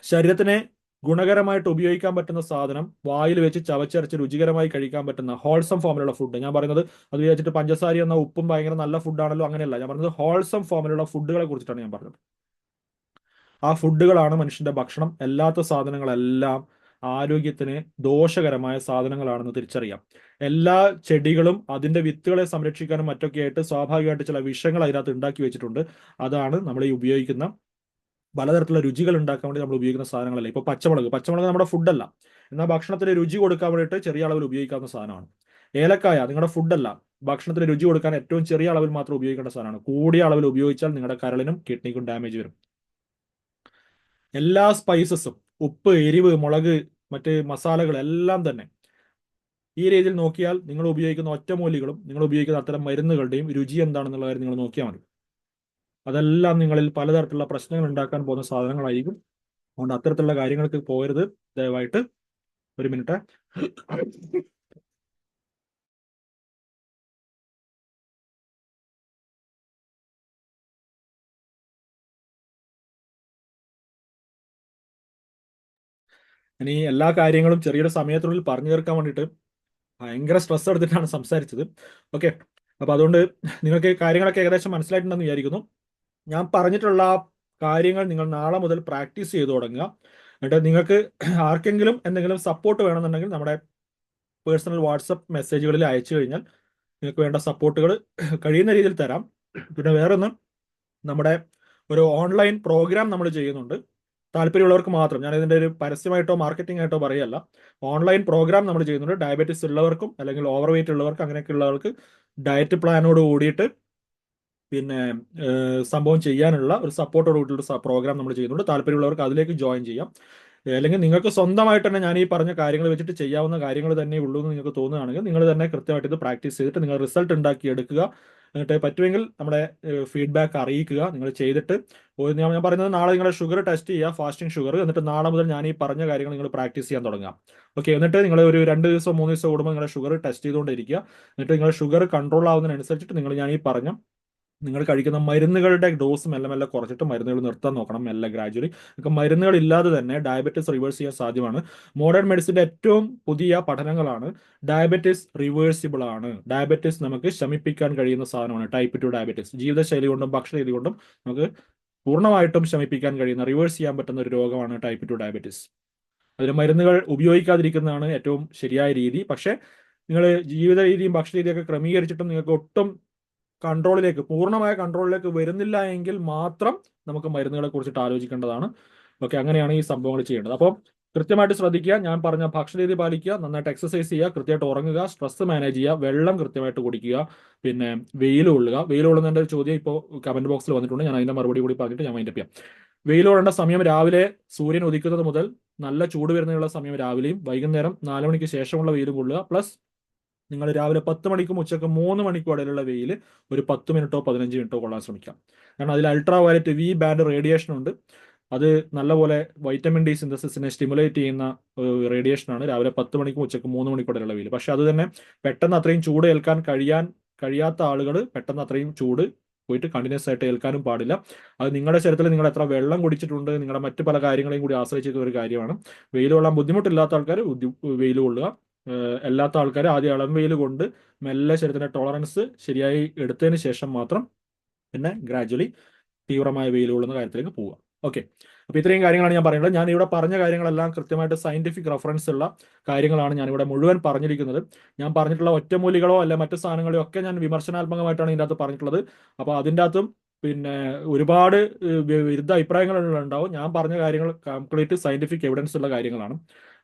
ശരീരത്തിനെ ഗുണകരമായിട്ട് ഉപയോഗിക്കാൻ പറ്റുന്ന സാധനം, വായിൽ വെച്ച് ചവച്ചരച്ച് രുചികരമായി കഴിക്കാൻ പറ്റുന്ന ഹോൾസം ഫോമിലുള്ള ഫുഡ്. ഞാൻ പറയുന്നത് അത് വിചാരിച്ചിട്ട് പഞ്ചസാര എന്ന ഉപ്പും ഭയങ്കര നല്ല ഫുഡാണല്ലോ, അങ്ങനെയല്ല. ഞാൻ പറയുന്നത് ഹോൾസം ഫോമിലുള്ള ഫുഡുകളെ കുറിച്ചിട്ടാണ് ഞാൻ പറഞ്ഞത്. ആ ഫുഡുകളാണ് മനുഷ്യന്റെ ഭക്ഷണം. അല്ലാത്ത സാധനങ്ങളെല്ലാം ആരോഗ്യത്തിന് ദോഷകരമായ സാധനങ്ങളാണെന്ന് തിരിച്ചറിയാം. എല്ലാ ചെടികളും അതിന്റെ വിത്തുകളെ സംരക്ഷിക്കാനും മറ്റൊക്കെയായിട്ട് സ്വാഭാവികമായിട്ട് ചില വിഷങ്ങൾ അതിനകത്ത് ഉണ്ടാക്കി വെച്ചിട്ടുണ്ട്. അതാണ് നമ്മൾ ഈ ഉപയോഗിക്കുന്ന പലതരത്തിലുള്ള രുചികൾ ഉണ്ടാക്കാൻ വേണ്ടി നമ്മൾ ഉപയോഗിക്കുന്ന സാധനങ്ങളല്ല. ഇപ്പൊ പച്ചമുളക് നമ്മുടെ ഫുഡല്ല, എന്നാൽ ഭക്ഷണത്തിന് രുചി കൊടുക്കാൻ വേണ്ടിയിട്ട് ചെറിയ അളവിൽ ഉപയോഗിക്കാവുന്ന സാധനമാണ്. ഏലക്കായ നിങ്ങളുടെ ഫുഡല്ല, ഭക്ഷണത്തിന് രുചി കൊടുക്കാൻ ഏറ്റവും ചെറിയ അളവിൽ മാത്രം ഉപയോഗിക്കേണ്ട സാധനമാണ്. കൂടിയ അളവിൽ ഉപയോഗിച്ചാൽ നിങ്ങളുടെ കരളിനും കിഡ്നിക്കും ഡാമേജ് വരും. എല്ലാ സ്പൈസസും, ഉപ്പ്, എരിവ്, മുളക്, മറ്റ് മസാലകൾ എല്ലാം തന്നെ ഈ രീതിയിൽ നോക്കിയാൽ നിങ്ങൾ ഉപയോഗിക്കുന്ന ഒറ്റമൂലികളും നിങ്ങൾ ഉപയോഗിക്കുന്ന അത്തരം മരുന്നുകളുടെയും രുചി എന്താണെന്നുള്ള കാര്യം നിങ്ങൾ നോക്കിയാൽ മതി. അതെല്ലാം നിങ്ങളിൽ പലതരത്തിലുള്ള പ്രശ്നങ്ങൾ ഉണ്ടാക്കാൻ പോകുന്ന സാധനങ്ങളായിരിക്കും. അതുകൊണ്ട് അത്തരത്തിലുള്ള കാര്യങ്ങൾക്ക് പോകരുത്. ദയവായിട്ട് ഒരു മിനിറ്റ്. ഇനി എല്ലാ കാര്യങ്ങളും ചെറിയൊരു സമയത്തിനുള്ളിൽ പറഞ്ഞു തീർക്കാൻ വേണ്ടിയിട്ട് ഭയങ്കര സ്ട്രെസ് എടുത്തിട്ടാണ് സംസാരിച്ചത്. ഓക്കെ, അപ്പൊ അതുകൊണ്ട് നിങ്ങൾക്ക് കാര്യങ്ങളൊക്കെ ഏകദേശം മനസ്സിലായിട്ടുണ്ടെന്ന് വിചാരിക്കുന്നു. ഞാൻ പറഞ്ഞിട്ടുള്ള കാര്യങ്ങൾ നിങ്ങൾ നാളെ മുതൽ പ്രാക്ടീസ് ചെയ്തു തുടങ്ങുക. എന്നിട്ട് നിങ്ങൾക്ക് ആർക്കെങ്കിലും എന്തെങ്കിലും സപ്പോർട്ട് വേണമെന്നുണ്ടെങ്കിൽ നമ്മുടെ പേഴ്സണൽ വാട്സപ്പ് മെസ്സേജുകളിൽ അയച്ചു കഴിഞ്ഞാൽ നിങ്ങൾക്ക് വേണ്ട സപ്പോർട്ടുകൾ കഴിയുന്ന രീതിയിൽ തരാം. പിന്നെ വേറൊന്നും, നമ്മുടെ ഒരു ഓൺലൈൻ പ്രോഗ്രാം നമ്മൾ ചെയ്യുന്നുണ്ട്. താല്പര്യമുള്ളവർക്ക് മാത്രം, ഞാൻ ഇതിൻ്റെ ഒരു പരസ്യമായിട്ടോ മാർക്കറ്റിംഗ് ആയിട്ടോ പറയല്ല. ഓൺലൈൻ പ്രോഗ്രാം നമ്മൾ ചെയ്യുന്നുണ്ട്. ഡയബറ്റീസ് ഉള്ളവർക്കും അല്ലെങ്കിൽ ഓവർ വെയിറ്റ് ഉള്ളവർക്കും അങ്ങനെയൊക്കെ ഉള്ളവർക്ക് ഡയറ്റ് പ്ലാനോട് കൂടിയിട്ട് പിന്നെ സംഭവം ചെയ്യാനുള്ള ഒരു സപ്പോർട്ടോട് കൂടിയുള്ള പ്രോഗ്രാം നമ്മൾ ചെയ്യുന്നുണ്ട്. താല്പര്യമുള്ളവർക്ക് അതിലേക്ക് ജോയിൻ ചെയ്യാം. അല്ലെങ്കിൽ നിങ്ങൾക്ക് സ്വന്തമായിട്ട് തന്നെ ഞാൻ ഈ പറഞ്ഞ കാര്യങ്ങൾ വെച്ചിട്ട് ചെയ്യാവുന്ന കാര്യങ്ങൾ തന്നെ ഉള്ളൂ എന്ന് നിങ്ങൾക്ക് തോന്നുകയാണെങ്കിൽ നിങ്ങൾ തന്നെ കൃത്യമായിട്ട് ഇത് പ്രാക്ടീസ് ചെയ്തിട്ട് നിങ്ങൾ റിസൾട്ട് ഉണ്ടാക്കി എടുക്കുക. എന്നിട്ട് പറ്റുമെങ്കിൽ നമ്മുടെ ഫീഡ്ബാക്ക് അറിയിക്കുക. നിങ്ങൾ ചെയ്തിട്ട് ഞാൻ പറയുന്നത്, നാളെ നിങ്ങളുടെ ഷുഗർ ടെസ്റ്റ് ചെയ്യുക, ഫാസ്റ്റിംഗ് ഷുഗർ. എന്നിട്ട് നാളെ മുതൽ ഞാൻ ഈ പറഞ്ഞ കാര്യങ്ങൾ നിങ്ങൾ പ്രാക്ടീസ് ചെയ്യാൻ തുടങ്ങാം. ഓക്കെ, എന്നിട്ട് നിങ്ങൾ ഒരു 2 ദിവസം 3 ദിവസം കൂടുമ്പോൾ നിങ്ങളുടെ ഷുഗർ ടെസ്റ്റ് ചെയ്തുകൊണ്ടിരിക്കുക. എന്നിട്ട് നിങ്ങളുടെ ഷുഗർ കൺട്രോൾ ആവുന്നതിനനുസരിച്ചിട്ട് ഞാൻ ഈ പറഞ്ഞ നിങ്ങൾ കഴിക്കുന്ന മരുന്നുകളുടെ ഡോസ് മെല്ലെ മെല്ലെ കുറച്ചിട്ട് മരുന്നുകൾ നിർത്താൻ നോക്കണം, മെല്ലെ ഗ്രാജുവലി. നിങ്ങൾക്ക് മരുന്നുകൾ ഇല്ലാതെ തന്നെ ഡയബറ്റിസ് റിവേഴ്സ് ചെയ്യാൻ സാധ്യമാണ്. മോഡേൺ മെഡിസിന്റെ ഏറ്റവും പുതിയ പഠനങ്ങളാണ് ഡയബറ്റിസ് റിവേഴ്സിബിൾ ആണ്. ഡയബറ്റിസ് നമുക്ക് ശമിപ്പിക്കാൻ കഴിയുന്ന സാധനമാണ്. ടൈപ്പ് 2 ഡയബറ്റിസ് ജീവിതശൈലി കൊണ്ടും ഭക്ഷണ രീതി കൊണ്ടും നമുക്ക് പൂർണ്ണമായിട്ടും ശമിപ്പിക്കാൻ കഴിയുന്ന, റിവേഴ്സ് ചെയ്യാൻ പറ്റുന്ന ഒരു രോഗമാണ് ടൈപ്പ് 2 ഡയബറ്റിസ്. അതിന് മരുന്നുകൾ ഉപയോഗിക്കാതിരിക്കുന്നതാണ് ഏറ്റവും ശരിയായ രീതി. പക്ഷേ നിങ്ങൾ ജീവിത രീതിയും ഭക്ഷണ രീതിയൊക്കെ ക്രമീകരിച്ചിട്ടും നിങ്ങൾക്ക് ഒട്ടും പൂർണ്ണമായ കൺട്രോളിലേക്ക് വരുന്നില്ല എങ്കിൽ മാത്രം നമുക്ക് മരുന്നുകളെ കുറിച്ചിട്ട് ആലോചിക്കേണ്ടതാണ്. ഓക്കെ, അങ്ങനെയാണ് ഈ സംഭവങ്ങൾ ചെയ്യേണ്ടത്. അപ്പോൾ കൃത്യമായിട്ട് ശ്രദ്ധിക്കുക, ഞാൻ പറഞ്ഞ ഭക്ഷണരീതി പാലിക്കുക, നന്നായിട്ട് എക്സസൈസ് ചെയ്യുക, കൃത്യമായിട്ട് ഉറങ്ങുക, സ്ട്രെസ് മാനേജ് ചെയ്യുക, വെള്ളം കൃത്യമായിട്ട് കുടിക്കുക, പിന്നെ വെയിൽ കൊള്ളുക. വെയിൽ കൊള്ളുന്നതിന്റെ ഒരു ചോദ്യം ഇപ്പോൾ കമന്റ് ബോക്സിൽ വന്നിട്ടുണ്ട്. ഞാൻ അതിന്റെ മറുപടി കൂടി പറഞ്ഞിട്ട് ഞാൻ മൈൻഡപ്പ് ചെയ്യാം. വെയിൽ കൊള്ളേണ്ട സമയം രാവിലെ സൂര്യൻ ഉദിക്കുന്നത് മുതൽ നല്ല ചൂട് വരുന്നതിനുള്ള സമയം രാവിലെയും, വൈകുന്നേരം 4 മണിക്ക് ശേഷമുള്ള വെയിലും കൊള്ളുക. പ്ലസ് നിങ്ങൾ രാവിലെ 10 മണിക്കും ഉച്ചക്ക് 3 മണിക്കും ഇടയിലുള്ള വെയിൽ ഒരു 10 മിനിറ്റോ 15 മിനിറ്റോ കൊള്ളാൻ ശ്രമിക്കാം. കാരണം അതിൽ ultraviolet B band radiation ഉണ്ട്. അത് നല്ലപോലെ വൈറ്റമിൻ ഡി സിന്തസിസിനെ സ്റ്റിമുലേറ്റ് ചെയ്യുന്ന റേഡിയേഷനാണ് രാവിലെ 10 മണിക്കും ഉച്ചക്ക് 3 മണിക്കും ഇടയിലുള്ള വെയിൽ. പക്ഷെ അത് തന്നെ പെട്ടെന്ന് അത്രയും ചൂട് ഏൽക്കാൻ കഴിയാത്ത ആളുകൾ പെട്ടെന്ന് അത്രയും ചൂട് പോയിട്ട് കണ്ടിന്യൂസ് ആയിട്ട് ഏൽക്കാനും പാടില്ല. അത് നിങ്ങളുടെ ശരീരത്തിൽ നിങ്ങൾ എത്ര വെള്ളം കുടിച്ചിട്ടുണ്ട്, നിങ്ങളുടെ മറ്റു പല കാര്യങ്ങളെയും കൂടി ആശ്രയിച്ചിരിക്കുന്ന ഒരു കാര്യമാണ്. വെയിൽ കൊള്ളാൻ ബുദ്ധിമുട്ടില്ലാത്ത ആൾക്കാർ വെയിൽ കൊള്ളുക. അല്ലാത്ത ആൾക്കാർ ആദ്യം ഇളം വെയിൽ കൊണ്ട് മെല്ലെ ശരീരത്തിന്റെ ടോളറൻസ് ശരിയായി എടുത്തതിന് ശേഷം മാത്രം പിന്നെ ഗ്രാജുവലി തീവ്രമായ വെയിൽ കൊള്ളുന്ന കാര്യത്തിലേക്ക് പോവുക. ഓക്കെ, അപ്പൊ ഇത്രയും കാര്യങ്ങളാണ് ഞാൻ പറയുന്നത്. ഞാൻ ഇവിടെ പറഞ്ഞ കാര്യങ്ങളെല്ലാം കൃത്യമായിട്ട് സയന്റിഫിക് റെഫറൻസ് ഉള്ള കാര്യങ്ങളാണ് ഞാൻ ഇവിടെ മുഴുവൻ പറഞ്ഞിരിക്കുന്നത്. ഞാൻ പറഞ്ഞിട്ടുള്ള ഒറ്റമൂലികളോ അല്ല മറ്റു സാധനങ്ങളോ ഒക്കെ ഞാൻ വിമർശനാത്മകമായിട്ടാണ് ഇതിൻ്റെ അകത്ത് പറഞ്ഞിട്ടുള്ളത്. അപ്പോൾ അതിൻ്റെ അകത്തും പിന്നെ ഒരുപാട് വിരുദ്ധ അഭിപ്രായങ്ങൾ ഉണ്ടാവും. ഞാൻ പറഞ്ഞ കാര്യങ്ങൾ കംപ്ലീറ്റ് സയന്റിഫിക് എവിഡൻസ് ഉള്ള കാര്യങ്ങളാണ്.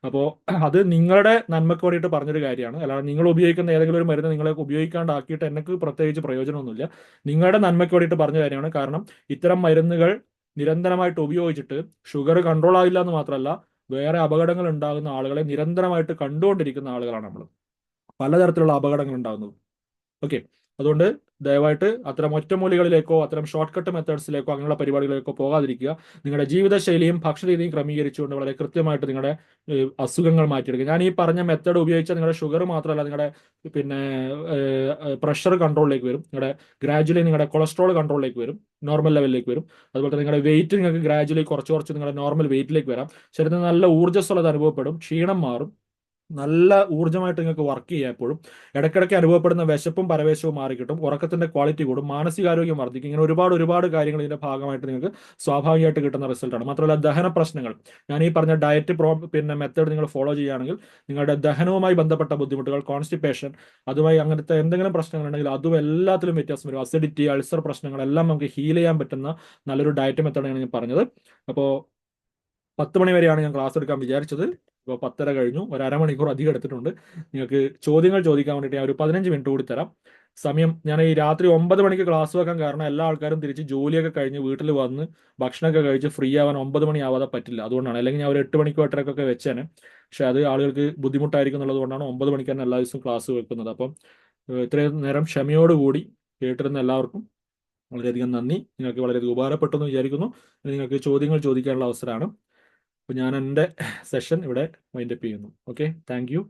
അപ്പോൾ അത് നിങ്ങളുടെ നന്മയ്ക്ക് വേണ്ടിയിട്ട് പറഞ്ഞൊരു കാര്യമാണ്. അല്ലാതെ നിങ്ങൾ ഉപയോഗിക്കുന്ന ഏതെങ്കിലും ഒരു മരുന്ന് നിങ്ങളെ ഉപയോഗിക്കാണ്ടാക്കിയിട്ട് എനിക്ക് പ്രത്യേകിച്ച് പ്രയോജനമൊന്നുമില്ല. നിങ്ങളുടെ നന്മയ്ക്ക് വേണ്ടിയിട്ട് പറഞ്ഞ കാര്യമാണ്. കാരണം ഇത്തരം മരുന്നുകൾ നിരന്തരമായിട്ട് ഉപയോഗിച്ചിട്ട് ഷുഗർ കൺട്രോൾ ആയില്ല എന്ന് മാത്രമല്ല, വേറെ അപകടങ്ങൾ ഉണ്ടാകുന്ന ആളുകളെ നിരന്തരമായിട്ട് കണ്ടുകൊണ്ടിരിക്കുന്ന ആളുകളാണ് നമ്മൾ. പലതരത്തിലുള്ള അപകടങ്ങൾ ഉണ്ടാകുന്നത്. ഓക്കെ, അതുകൊണ്ട് ദയവായിട്ട് അത്തരം ഒറ്റമൂലികളിലേക്കോ അത്തരം ഷോർട്ട് കട്ട് മെത്തേഡ്സിലേക്കോ അങ്ങനെയുള്ള പരിപാടികളിലേക്കോ പോകാതിരിക്കുക. നിങ്ങളുടെ ജീവിതശൈലിയും ഭക്ഷണരീതിയും ക്രമീകരിച്ചുകൊണ്ട് വളരെ കൃത്യമായിട്ട് നിങ്ങളുടെ അസുഖങ്ങൾ മാറ്റിയെടുക്കുക. ഞാൻ ഈ പറഞ്ഞ മെത്തേഡ് ഉപയോഗിച്ചാൽ നിങ്ങളുടെ ഷുഗർ മാത്രമല്ല, നിങ്ങളുടെ പിന്നെ പ്രഷർ കൺട്രോളിലേക്ക് വരും. ഗ്രാജുവലി നിങ്ങളുടെ കൊളസ്ട്രോൾ കൺട്രോളിലേക്ക് വരും, നോർമൽ ലെവലിലേക്ക് വരും. അതുപോലെ തന്നെ നിങ്ങളുടെ വെയിറ്റ് നിങ്ങൾക്ക് ഗ്രാജുവലി കുറച്ച് നിങ്ങളുടെ നോർമൽ വെയിറ്റിലേക്ക് വരാം. ശരീരത്തിന് നല്ല ഊർജ്ജസ്വലത അനുഭവപ്പെടും, ക്ഷീണം മാറും, നല്ല ഊർജ്ജമായിട്ട് നിങ്ങൾക്ക് വർക്ക് ചെയ്യാം. എപ്പോഴും ഇടയ്ക്കിടയ്ക്ക് അനുഭവപ്പെടുന്ന വിശപ്പും പരവേശവും മാറിക്കിട്ടും, ഉറക്കത്തിന്റെ ക്വാളിറ്റി കൂടും, മാനസികാരോഗ്യം വർദ്ധിക്കും. ഇങ്ങനെ ഒരുപാട് കാര്യങ്ങൾ ഇതിന്റെ ഭാഗമായിട്ട് നിങ്ങൾക്ക് സ്വാഭാവികമായിട്ട് കിട്ടുന്ന റിസൾട്ടാണ്. മാത്രമല്ല ദഹന പ്രശ്നങ്ങൾ, ഞാൻ ഈ പറഞ്ഞ ഡയറ്റ് പിന്നെ മെത്തേഡ് നിങ്ങൾ ഫോളോ ചെയ്യുകയാണെങ്കിൽ നിങ്ങളുടെ ദഹനവുമായി ബന്ധപ്പെട്ട ബുദ്ധിമുട്ടുകൾ, കോൺസ്റ്റിപ്പേഷൻ, അതുമായി അങ്ങനത്തെ എന്തെങ്കിലും പ്രശ്നങ്ങൾ ഉണ്ടെങ്കിൽ അതും എല്ലാത്തിലും വ്യത്യാസം വരും. അസിഡിറ്റി, അൾസർ പ്രശ്നങ്ങളെല്ലാം നമുക്ക് ഹീൽ ചെയ്യാൻ പറ്റുന്ന നല്ലൊരു ഡയറ്റ് മെത്തേഡാണ് ഞാൻ പറഞ്ഞത്. അപ്പോൾ 10 മണി വരെയാണ് ഞാൻ ക്ലാസ് എടുക്കാൻ വിചാരിച്ചത്. ഇപ്പോൾ 10:30 കഴിഞ്ഞു, ഒരു അരമണിക്കൂർ അധികം എടുത്തിട്ടുണ്ട്. നിങ്ങൾക്ക് ചോദ്യങ്ങൾ ചോദിക്കാൻ വേണ്ടിയിട്ട് ഞാൻ ഒരു 15 മിനിറ്റ് കൂടി തരാം. സമയം ഞാൻ ഈ രാത്രി 9 മണിക്ക് ക്ലാസ് വെക്കാൻ കാരണം എല്ലാ ആൾക്കാരും തിരിച്ച് ജോലിയൊക്കെ കഴിഞ്ഞ് വീട്ടിൽ വന്ന് ഭക്ഷണമൊക്കെ കഴിച്ച് ഫ്രീ ആവാൻ 9 മണി ആവാതെ പറ്റില്ല. അതുകൊണ്ടാണ്, അല്ലെങ്കിൽ ഞാൻ ഒരു 8 മണിക്കോ 8:30ക്കൊക്കെ വെച്ചേനെ. പക്ഷെ അത് ആളുകൾക്ക് ബുദ്ധിമുട്ടായിരിക്കും എന്നുള്ളത് കൊണ്ടാണ് 9 മണിക്ക് തന്നെ എല്ലാ ദിവസവും ക്ലാസ് വെക്കുന്നത്. അപ്പം ഇത്രയും നേരം ക്ഷമയോടുകൂടി കേട്ടിരുന്ന എല്ലാവർക്കും വളരെയധികം നന്ദി. നിങ്ങൾക്ക് വളരെയധികം ഉപകാരപ്പെട്ടു എന്ന് വിചാരിക്കുന്നു. ഇനി നിങ്ങൾക്ക് ചോദ്യങ്ങൾ ചോദിക്കാനുള്ള അവസരമാണ്. അപ്പോൾ ഞാൻ എൻ്റെ സെഷൻ ഇവിടെ വൈൻഡപ്പ് ചെയ്യുന്നു. Okay, thank you.